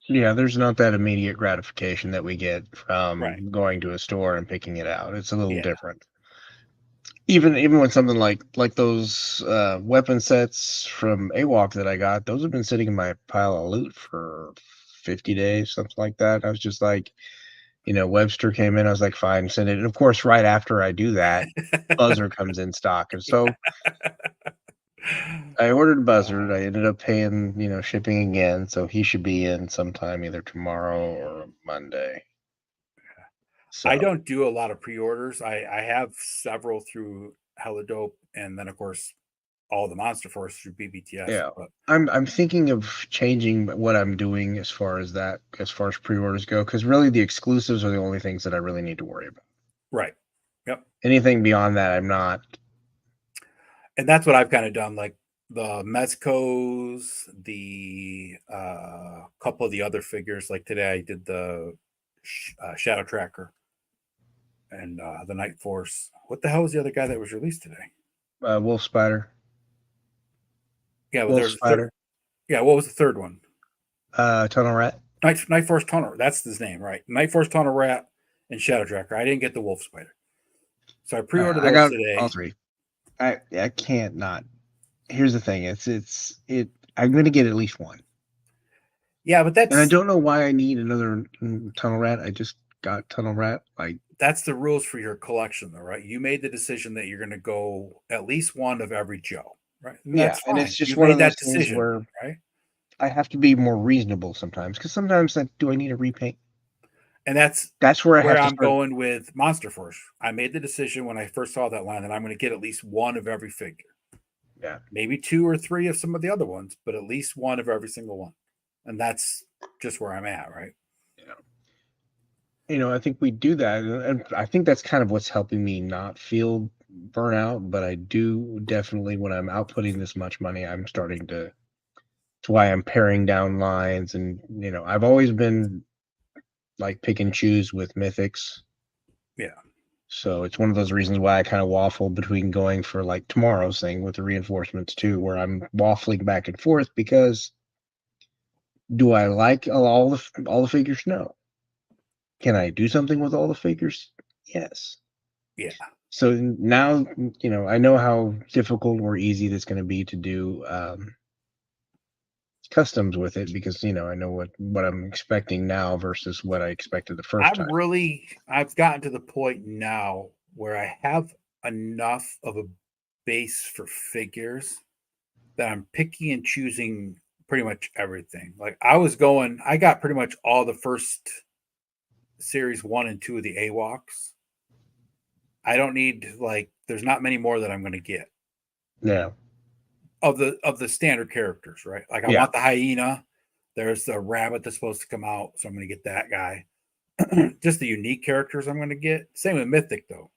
Yeah, there's not that immediate gratification that we get from going to a store and picking it out. It's a little different. Even when something like those weapon sets from AWOC that I got, those have been sitting in my pile of loot for 50 days, something like that. I was just like, Webster came in, I was like, fine, send it. And of course, right after I do that, Buzzer comes in stock. And so I ordered Buzzard. I ended up paying, shipping again. So he should be in sometime either tomorrow or Monday. I So don't do a lot of pre-orders. I have several through Hella Dope, and then of course all the Monster Force through BBTS. yeah, But I'm thinking of changing what I'm doing as far as that, as far as pre-orders go, because really the exclusives are the only things that I really need to worry about. right, yep. Anything beyond that, I'm not. And that's what I've kind of done. Like the Mezcos, the couple of the other figures. Like today, I did the Shadow Tracker and the Night Force. What the hell was the other guy that was released today? Wolf Spider. Yeah, well, Wolf there's a third. Spider. Yeah, what was the third one? Tunnel Rat. Night Force Tunnel. That's his name, right? Night Force Tunnel Rat and Shadow Tracker. I didn't get the Wolf Spider, so I pre-ordered I those got today. all three. I can't not. Here's the thing. I'm gonna get at least one. Yeah, but And I don't know why I need another Tunnel Rat. I just got Tunnel Rat. that's the rules for your collection, though, right? You made the decision that you're going to go at least one of every Joe, right? And Yeah, that's and fine. it's just You one of made those that things decision, where right? I have to be more reasonable sometimes, because sometimes do I need a repaint? And that's Where I where have to I'm start. going with Monster Force. I made the decision when I first saw that line that I'm going to get at least one of every figure. Yeah, Maybe two or three of some of the other ones, but at least one of every single one. And that's just where I'm at, right? I think we do that, and I think that's kind of what's helping me not feel burnout. But I do definitely, when I'm outputting this much money, I'm starting to. It's why I'm paring down lines, and I've always been like pick and choose with mythics. Yeah. So it's one of those reasons why I kind of waffle between going for like tomorrow's thing with the reinforcements too, where I'm waffling back and forth because do I like all the figures? No. Can I do something with all the figures? Yes. Yeah. So now, I know how difficult or easy that's going to be to do customs with it, because I know what I'm expecting now versus what I expected the first time. I've gotten to the point now where I have enough of a base for figures that I'm picky and choosing pretty much everything. Like I got pretty much all the first series 1 and 2 of the AWOCs. I don't need there's not many more that I'm going to get Yeah. of the standard characters, right? Like I Yeah. want the hyena. There's the rabbit that's supposed to come out, so I'm going to get that guy. Just the unique characters I'm going to get. Same with Mythic though,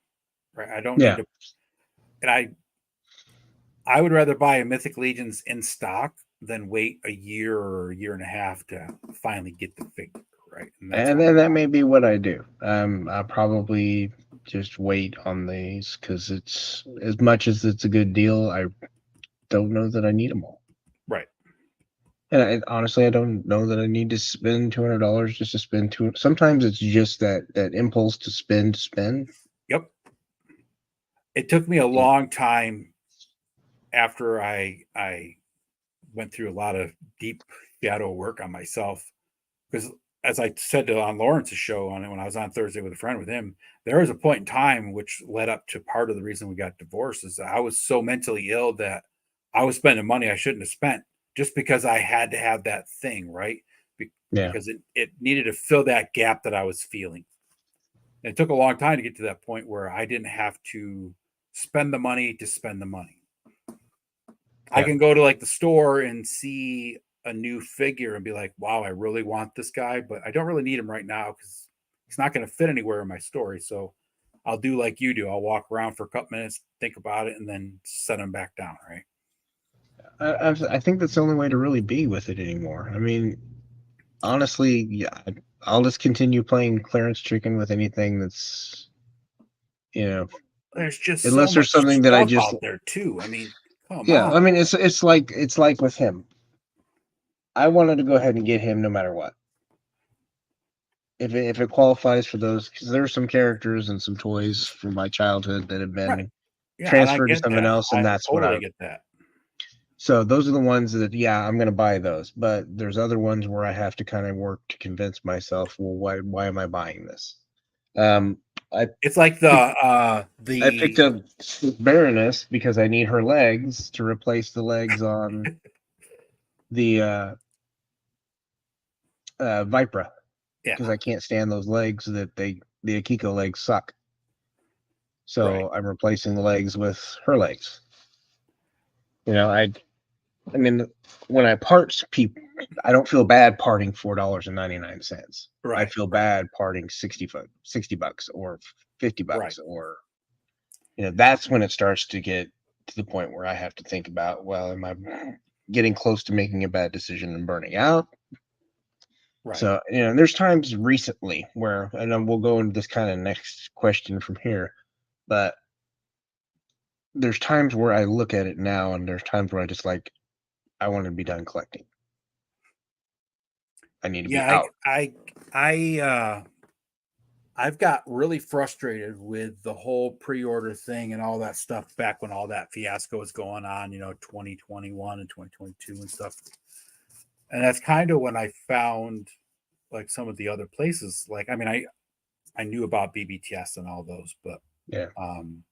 right? I don't need Yeah. to, and I would rather buy a Mythic Legions in stock than wait a year or a year and a half to finally get the figure, right? And that's And then that may be what I do. I'll probably just wait on these, because it's, as much as it's a good deal, I don't know that I need them all. right. And honestly, I don't know that I need to spend $200 just to spend two. Sometimes it's just that impulse to spend. Yep. It took me a long time after I went through a lot of deep shadow work on myself, because as I said on Lawrence's show on it when I was on Thursday with a friend with him, there was a point in time which led up to part of the reason we got divorced is that I was so mentally ill that I was spending money I shouldn't have spent just because I had to have that thing, right? Yeah. Because it needed to fill that gap that I was feeling. And it took a long time to get to that point where I didn't have to spend the money to spend the money. I can go to the store and see a new figure and be like, wow, I really want this guy, but I don't really need him right now because he's not going to fit anywhere in my story. So I'll do like you do. I'll walk around for a couple minutes, think about it, and then set him back down, right? I think that's the only way to really be with it anymore. I mean, honestly, yeah, I'll just continue playing clearance chicken with anything that's, There's just so unless there's much something that I stuff just, out there too. I mean, come yeah, on. I mean, it's like with him. I wanted to go ahead and get him no matter what. If it qualifies for those, because there are some characters and some toys from my childhood that have Right. been Yeah, and I transfer to get someone that. else, and I that's what totally get that. so those are the ones that, yeah, I'm gonna buy those. But there's other ones where I have to kind of work to convince myself, well, why am I buying this? Um, I It's like I picked up Baroness because I need her legs to replace the legs on the Vipra, yeah, because I can't stand those legs that the Akiko legs suck. right. So I'm replacing the legs with her legs. I mean, when I part people, I don't feel bad parting $4.99. I Right, feel right, bad parting $60 or right. $50, or that's when it starts to get to the point where I have to think about, well, am I getting close to making a bad decision and burning out? Right. So, there's times recently where, and then we'll go into this kind of next question from here, but there's times where I look at it now, and there's times where I just like, I want to be done collecting. I need to be Yeah, out. I've got really frustrated with the whole pre-order thing and all that stuff back when all that fiasco was going on, 2021 and 2022 and stuff. And that's kind of when I found like some of the other places. Like, I mean, I knew about BBTS and all those, but Yeah. um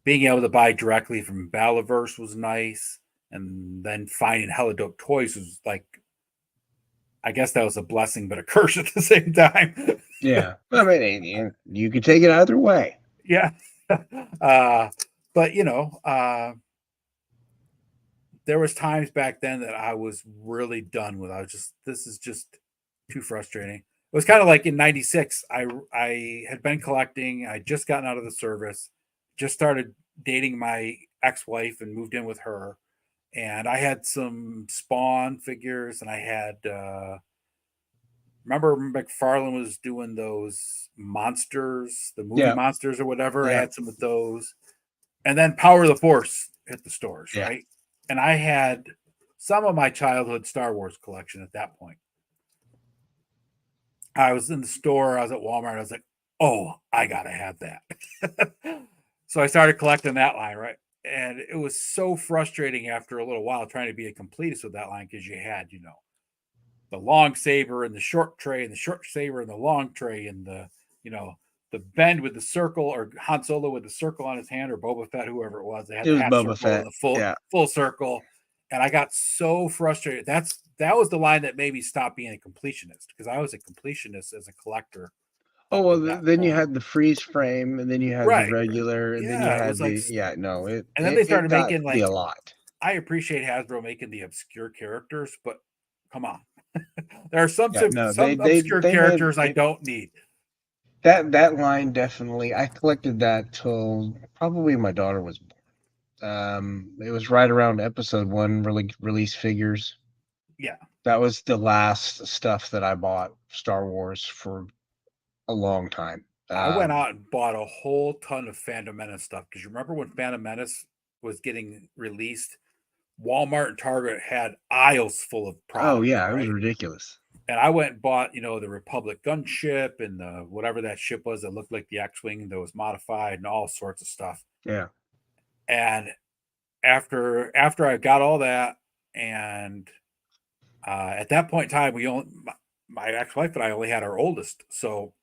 being able to buy directly from Ballaverse was nice. And then finding hella dope toys was like, I guess that was a blessing, but a curse at the same time. Yeah. I mean, you could take it either way. Yeah. uh, but there was times back then that I was really done with. I was just, this is just too frustrating. It was kind of like in '96. I had been collecting. I just gotten out of the service, just started dating my ex-wife and moved in with her. And I had some Spawn figures, and I had remember McFarlane was doing those monsters, the movie Yeah. monsters or whatever. I Yeah. had some of those. And then Power of the Force hit the stores, Yeah. right? And I had some of my childhood Star Wars collection at that point. I was in the store, I was at Walmart, I was like, oh, I gotta have that. So I started collecting that line, right? And it was so frustrating after a little while trying to be a completist with that line because you had, the long saber and the short tray and the short saber and the long tray and you know, the bend with the circle, or Han Solo with the circle on his hand, or Boba Fett, whoever it was. They had It the was half Boba circle or Fett. the full Yeah. full circle. And I got so frustrated. That was the line that made me stop being a completionist, because I was a completionist as a collector Oh, up to well, that then you point. had the freeze frame, and then you had the Right. regular, and then you Yeah. It was had like, yeah, no, and then they it started got making to be a like, lot. I appreciate Hasbro making the obscure characters, but come on. There are some Yeah, no, some obscure they made characters I don't need. that line definitely. I collected that till probably my daughter was born. It was right around episode 1 release figures. Yeah. That was the last stuff that I bought Star Wars for a long time. I went out and bought a whole ton of Phantom Menace stuff, because you remember when Phantom Menace was getting released, Walmart and Target had aisles full of Oh product, yeah, it was right? ridiculous. And I went and bought, the Republic gunship and the whatever that ship was that looked like the X-wing that was modified and all sorts of stuff. Yeah. And after I got all that, and at that point in time, my ex-wife and I only had our oldest, so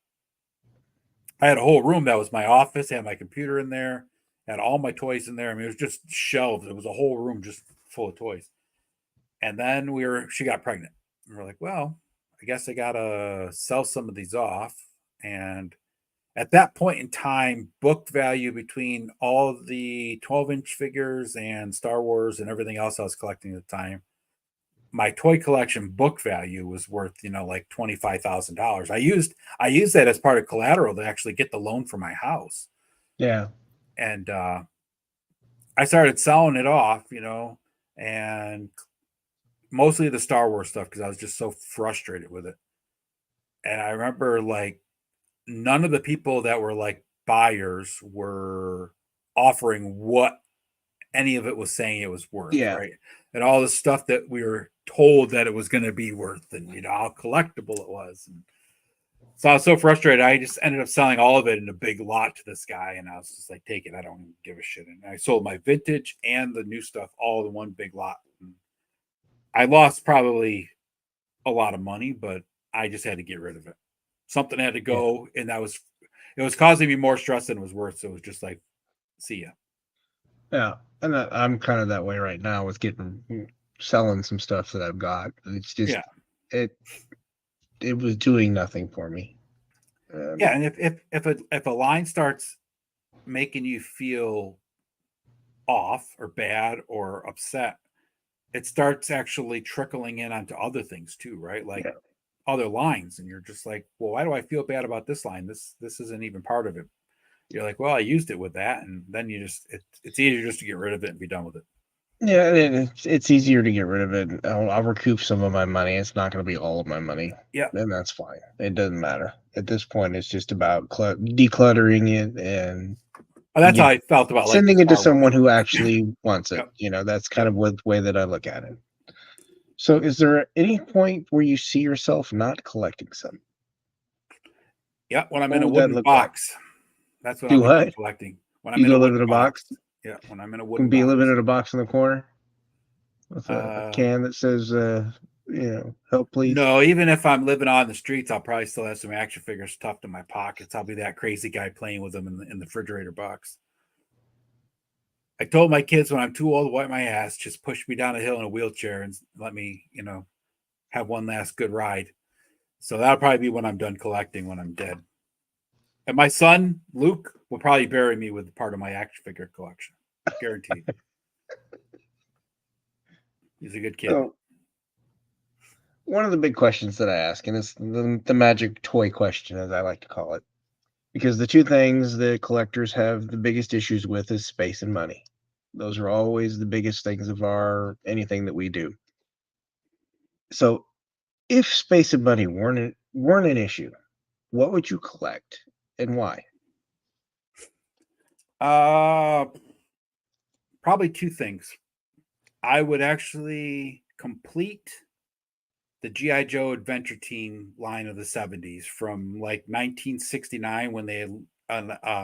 I had a whole room that was my office, had my computer in there, had all my toys in there. I mean, it was just shelved. It was a whole room just full of toys. And then she got pregnant. And we're like, well, I guess I gotta sell some of these off. And at that point in time, book value between all the 12-inch figures and Star Wars and everything else I was collecting at the time, my toy collection book value was worth, like $25,000. I used that as part of collateral to actually get the loan for my house. Yeah. And I started selling it off, and mostly the Star Wars stuff, because I was just so frustrated with it. And I remember like none of the people that were like buyers were offering what any of it was saying it was worth, Yeah. right? And all the stuff that we were told that it was going to be worth, and how collectible it was. And So I was so frustrated. I just ended up selling all of it in a big lot to this guy, and I was just like, "Take it. I don't give a shit." And I sold my vintage and the new stuff all in one big lot. And I lost probably a lot of money, but I just had to get rid of it. Something had to Yeah. go, and it was causing me more stress than it was worth. So it was just like, see ya. Yeah. And I'm kind of that way right now with selling some stuff that I've got. It's just Yeah, it it was doing nothing for me. Um, yeah. And if a line starts making you feel off or bad or upset, it starts actually trickling in onto other things too, right? Like yeah. other lines, and you're just like, well, why do I feel bad about this line? This isn't even part of it. You're like, well, I used it with that, and then it's easier just to get rid of it and be done with it. Yeah, and it's easier to get rid of it. I'll recoup some of my money. It's not going to be all of my money, Yeah. and that's fine. It doesn't matter at this point. It's just about decluttering it and Oh, that's how give I felt about like the sending it to Star Wars. someone who actually wants it. Yep. That's kind Yep. of the way that I look at it. So, is there any point where you see yourself not collecting some? Yeah. When I'm What in a would that wooden look like? box, that's when Do I'm done what? collecting. When I'm You in a go live in wooden a box? box. Yeah. When I'm in a Can wooden be living box. in a box in the corner with a Uh, can that says, help please. no, even if I'm living on the streets, I'll probably still have some action figures stuffed in my pockets. I'll be that crazy guy playing with them in the refrigerator box. I told my kids when I'm too old to wipe my ass, just push me down a hill in a wheelchair and let me, have one last good ride. So that'll probably be when I'm done collecting when I'm dead. And my son, Luke, will probably bury me with part of my action figure collection. Guaranteed. He's a good kid. So, one of the big questions that I ask, and it's the magic toy question, as I like to call it, because the two things that collectors have the biggest issues with is space and money. Those are always the biggest things of our anything that we do. So, if space and money weren't an issue, what would you collect and why? Uh Probably two things. I would actually complete the GI Joe Adventure Team line of the 70s from like 1969 when they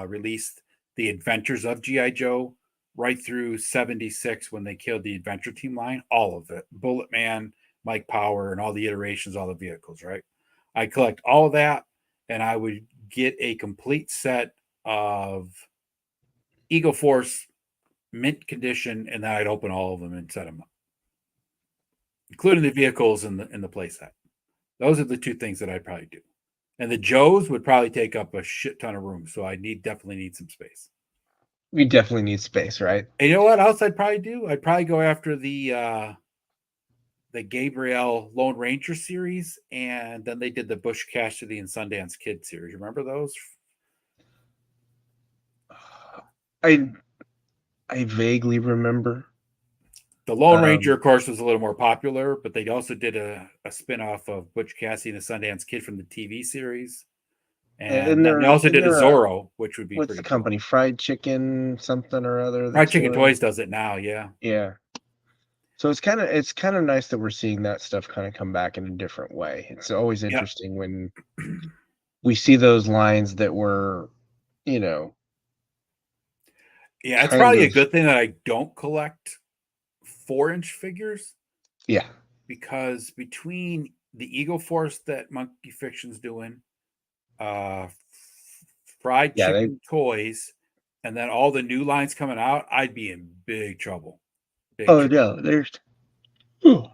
released the Adventures of GI Joe right through 76 when they killed the Adventure Team line, all of it. Bullet Man, Mike Power and all the iterations, all the vehicles, right? I collect all of that and I would get a complete set of Eagle Force mint condition and then I'd open all of them and set them up, including the vehicles in the playset. Those are the two things that I'd probably do. And the Joes would probably take up a shit ton of room, so I definitely need some space. We definitely need space, right? And you know what else I'd probably do? I'd probably go after the Gabriel Lone Ranger series, and then they did the Bush Cassidy and Sundance Kid series. Remember those? I I vaguely remember. The Lone Ranger, Um, of course, was a little more popular, but they also did a spin-off of Butch Cassidy and the Sundance Kid from the TV series. And and then they they're also and did a they're Zorro, which would be what's the pretty cool. company? Fried Chicken something or other Fried that's Chicken doing. Toys does it now, yeah. Yeah. So it's kind of nice that we're seeing that stuff kind of come back in a different way. It's always Yeah. interesting when we see those lines that were, you know, Yeah, it's kind probably a of good thing that I don't collect 4-inch figures yeah. because between the Eagle Force that Monkey Fiction's doing, uh, Fried Yeah, they Chicken Toys, and then all the new lines coming out, I'd be in big trouble. Big oh trouble. no, there's Ooh.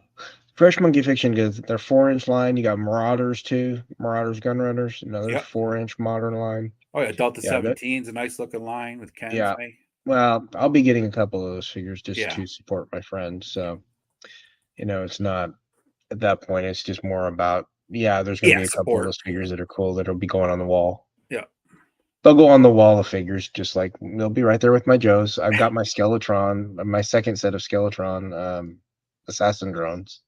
Fresh Monkey Fiction goes their 4-inch line. You got Marauders too. Marauders Gunrunners, another Yep. 4-inch modern line. Oh yeah, Delta Yeah, that 17's a nice looking line with yeah. Kensei. Well, I'll be getting a couple of those figures just Yeah. to support my friends. So, it's not at that point, it's just more about, yeah, there's gonna Yeah, be a couple of support. those figures that are cool that'll be going on the wall. Yeah. They'll go on the wall of figures, just like they'll be right there with my Joes. I've got my Skeletron, my second set of Skeletron, assassin drones,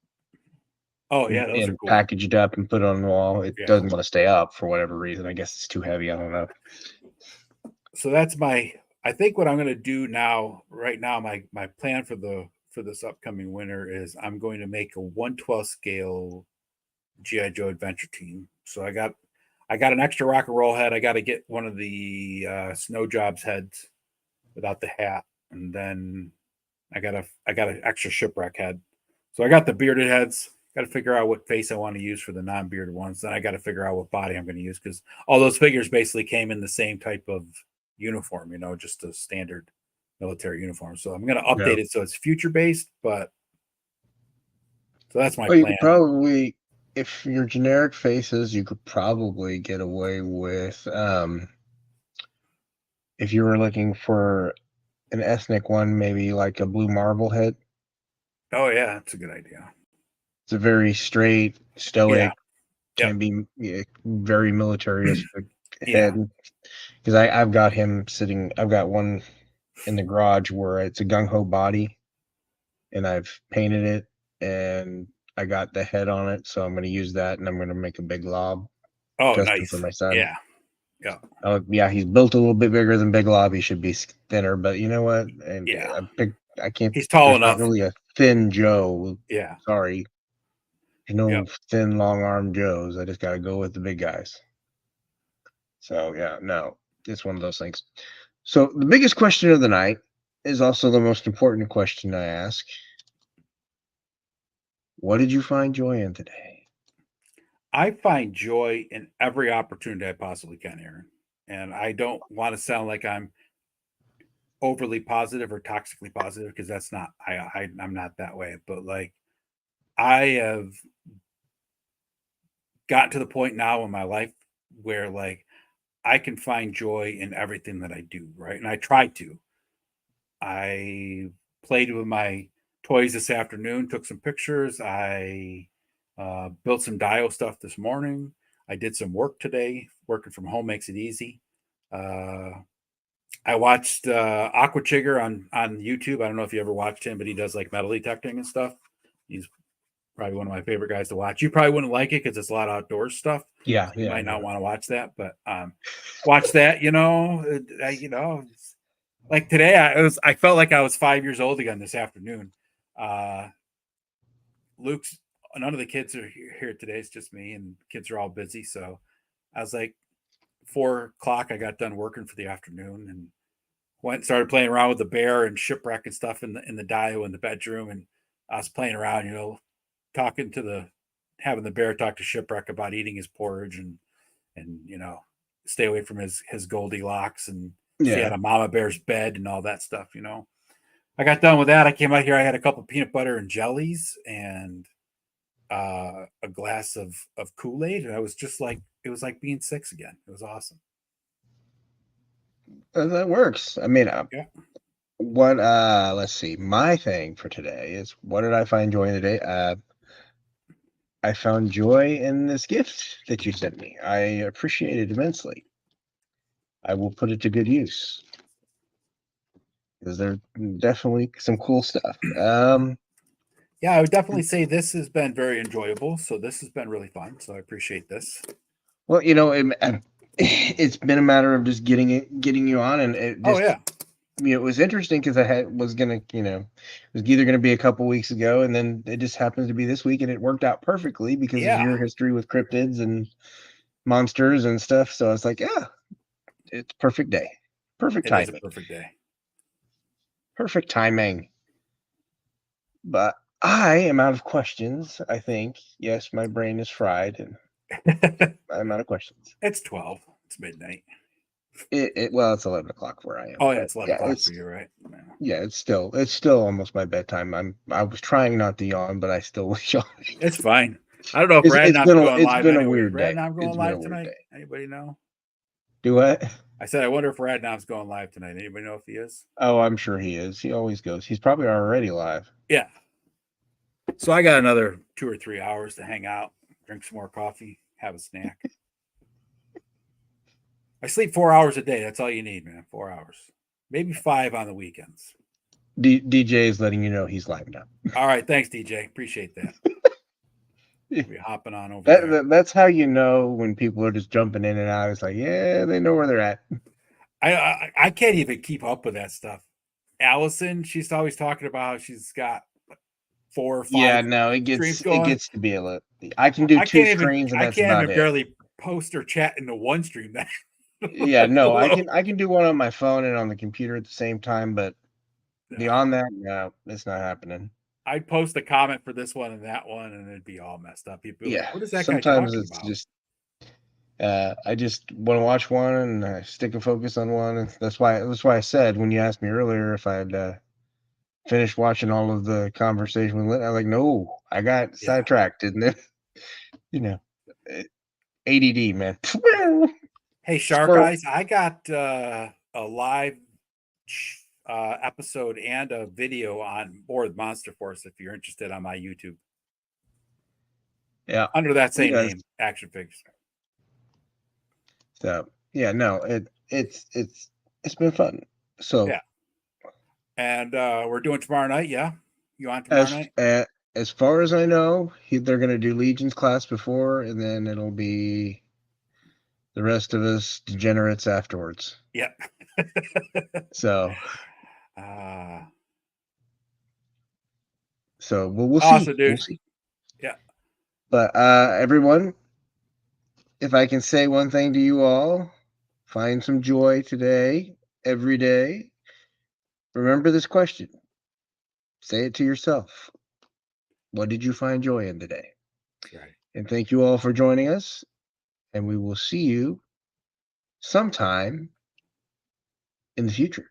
Oh yeah, those are and cool. packaged up and put it on the wall. It Yeah. doesn't wanna stay up for whatever reason. I guess it's too heavy, I don't know. So that's my I think what I'm going to do now right now my plan for this upcoming winter is I'm going to make a 1/12 scale GI Joe Adventure Team. So I got an extra rock and roll head. I got to get one of the Snow Jobs heads without the hat, and then I got an extra shipwreck head. So I got the bearded heads. Got to figure out what face I want to use for the non-bearded ones. Then I got to figure out what body I'm going to use, because all those figures basically came in the same type of uniform, just a standard military uniform. So I'm going to update it so it's future based, but so that's my Well, you plan. could probably, if your generic faces, you could probably get away with, if you were looking for an ethnic one, maybe like a blue marble head. Oh yeah, that's a good idea. It's a very straight, stoic, Yep. can be very militaristic Yeah. head. Because I've got him sitting, I've got one in the garage where it's a gung-ho body, and I've painted it, and I got the head on it, so I'm going to use that, and I'm going to make a big lob Oh, custom nice. for my son. Yeah. Yeah. Yeah, he's built a little bit bigger than Big Lob. He should be thinner, but you know what? And Yeah. I can't. He's tall There's enough. not really a thin Joe. Yeah. Sorry, there's no thin, long-armed Joes. I just got to go with the big guys. So yeah, no, it's one of those things. So the biggest question of the night is also the most important question I ask. What did you find joy in today? I find joy in every opportunity I possibly can, Aaron. And I don't want to sound like I'm overly positive or toxically positive, because that's not I'm not that way. But like, I have gotten to the point now in my life where like I can find joy in everything that I do, right? And I try to. I played with my toys this afternoon, took some pictures. I built some Dio stuff this morning. I did some work today. Working from home makes it easy. I watched Aqua Chigger on YouTube. I don't know if you ever watched him, but he does like metal detecting and stuff. He's probably one of my favorite guys to watch. You probably wouldn't like it because it's a lot of outdoors stuff. Yeah, You might not want to watch that, but watch that. Like today, I felt like I was 5 years old again this afternoon. Luke's none of the kids are here today. It's just me, and kids are all busy. So I was like, 4 o'clock. I got done working for the afternoon and went and started playing around with the bear and shipwreck and stuff in the Dio in the bedroom. And I was playing around, having the bear talk to shipwreck about eating his porridge and stay away from his Goldilocks, and she had a mama bear's bed and all that stuff. I got done with that. I came out here. I had a couple peanut butter and jellies and a glass of Kool-Aid, and I was just like, it was like being 6 again. It was awesome. That works. I mean, what? Let's see. My thing for today is, what did I find joy in the day? I found joy in this gift that you sent me. I appreciate it immensely. I will put it to good use, because there's definitely some cool stuff. Yeah, I would definitely say this has been very enjoyable. So this has been really fun. So I appreciate this. Well, it's been a matter of just getting you on, and it just, it was interesting because was gonna, it was either gonna be a couple weeks ago, and then it just happens to be this week, and it worked out perfectly because of your history with cryptids and monsters and stuff. So I was like, yeah, it's perfect day, perfect timing. It is a perfect day, perfect timing. But I am out of questions. I think, yes, my brain is fried, and I'm out of questions. It's 12. It's midnight. Well, it's 11 o'clock where I am. Oh yeah, it's 11 o'clock for you, right? Yeah, it's still almost my bedtime. I was trying not to yawn, but I still was yawning. It's fine. I don't know if Radnav's going live. It's been a weird day. Radnav going live tonight? Anybody know? Do what? I said, I wonder if Radnav's going live tonight. Anybody know if he is? Oh, I'm sure he is. He always goes. He's probably already live. Yeah. So I got another 2 or 3 hours to hang out, drink some more coffee, have a snack. I sleep 4 hours a day. That's all you need, man. 4 hours. Maybe 5 on the weekends. DJ is letting you know he's live now. All right. Thanks, DJ. Appreciate that. We're hopping on over there. That's how you know when people are just jumping in and out. It's like, yeah, they know where they're at. I can't even keep up with that stuff. Allison, she's always talking about how she's got 4 or 5. Yeah, no, it gets to be a little. I can do 2 screens, and that's about it. post or chat in the one stream. That Yeah, no, I can do one on my phone and on the computer at the same time, but beyond that, no, it's not happening. I'd post a comment for this one and that one, and it'd be all messed up. People be like, Yeah, "What is that guy sometimes talking it's about?" just I just want to watch one and I stick a focus on one. And that's why I said when you asked me earlier if I'd finished watching all of the conversation with Lynn, I was like, no, I got sidetracked, and then ADD, man. Hey, Shark Squirrel. Eyes, I got a live episode and a video on More Monster Force if you're interested on my YouTube. Yeah, under that same name, Akxion FIgs. So yeah, no, it's been fun. So yeah, and we're doing tomorrow night. Yeah, you on tomorrow night? As far as I know, they're going to do Legion's class before, and then it'll be the rest of us degenerates afterwards. Yep. So. So we'll see. Awesome, dude. We'll see. Yeah. But everyone, if I can say one thing to you all, find some joy today, every day. Remember this question. Say it to yourself. What did you find joy in today? Right. And thank you all for joining us. And we will see you sometime in the future.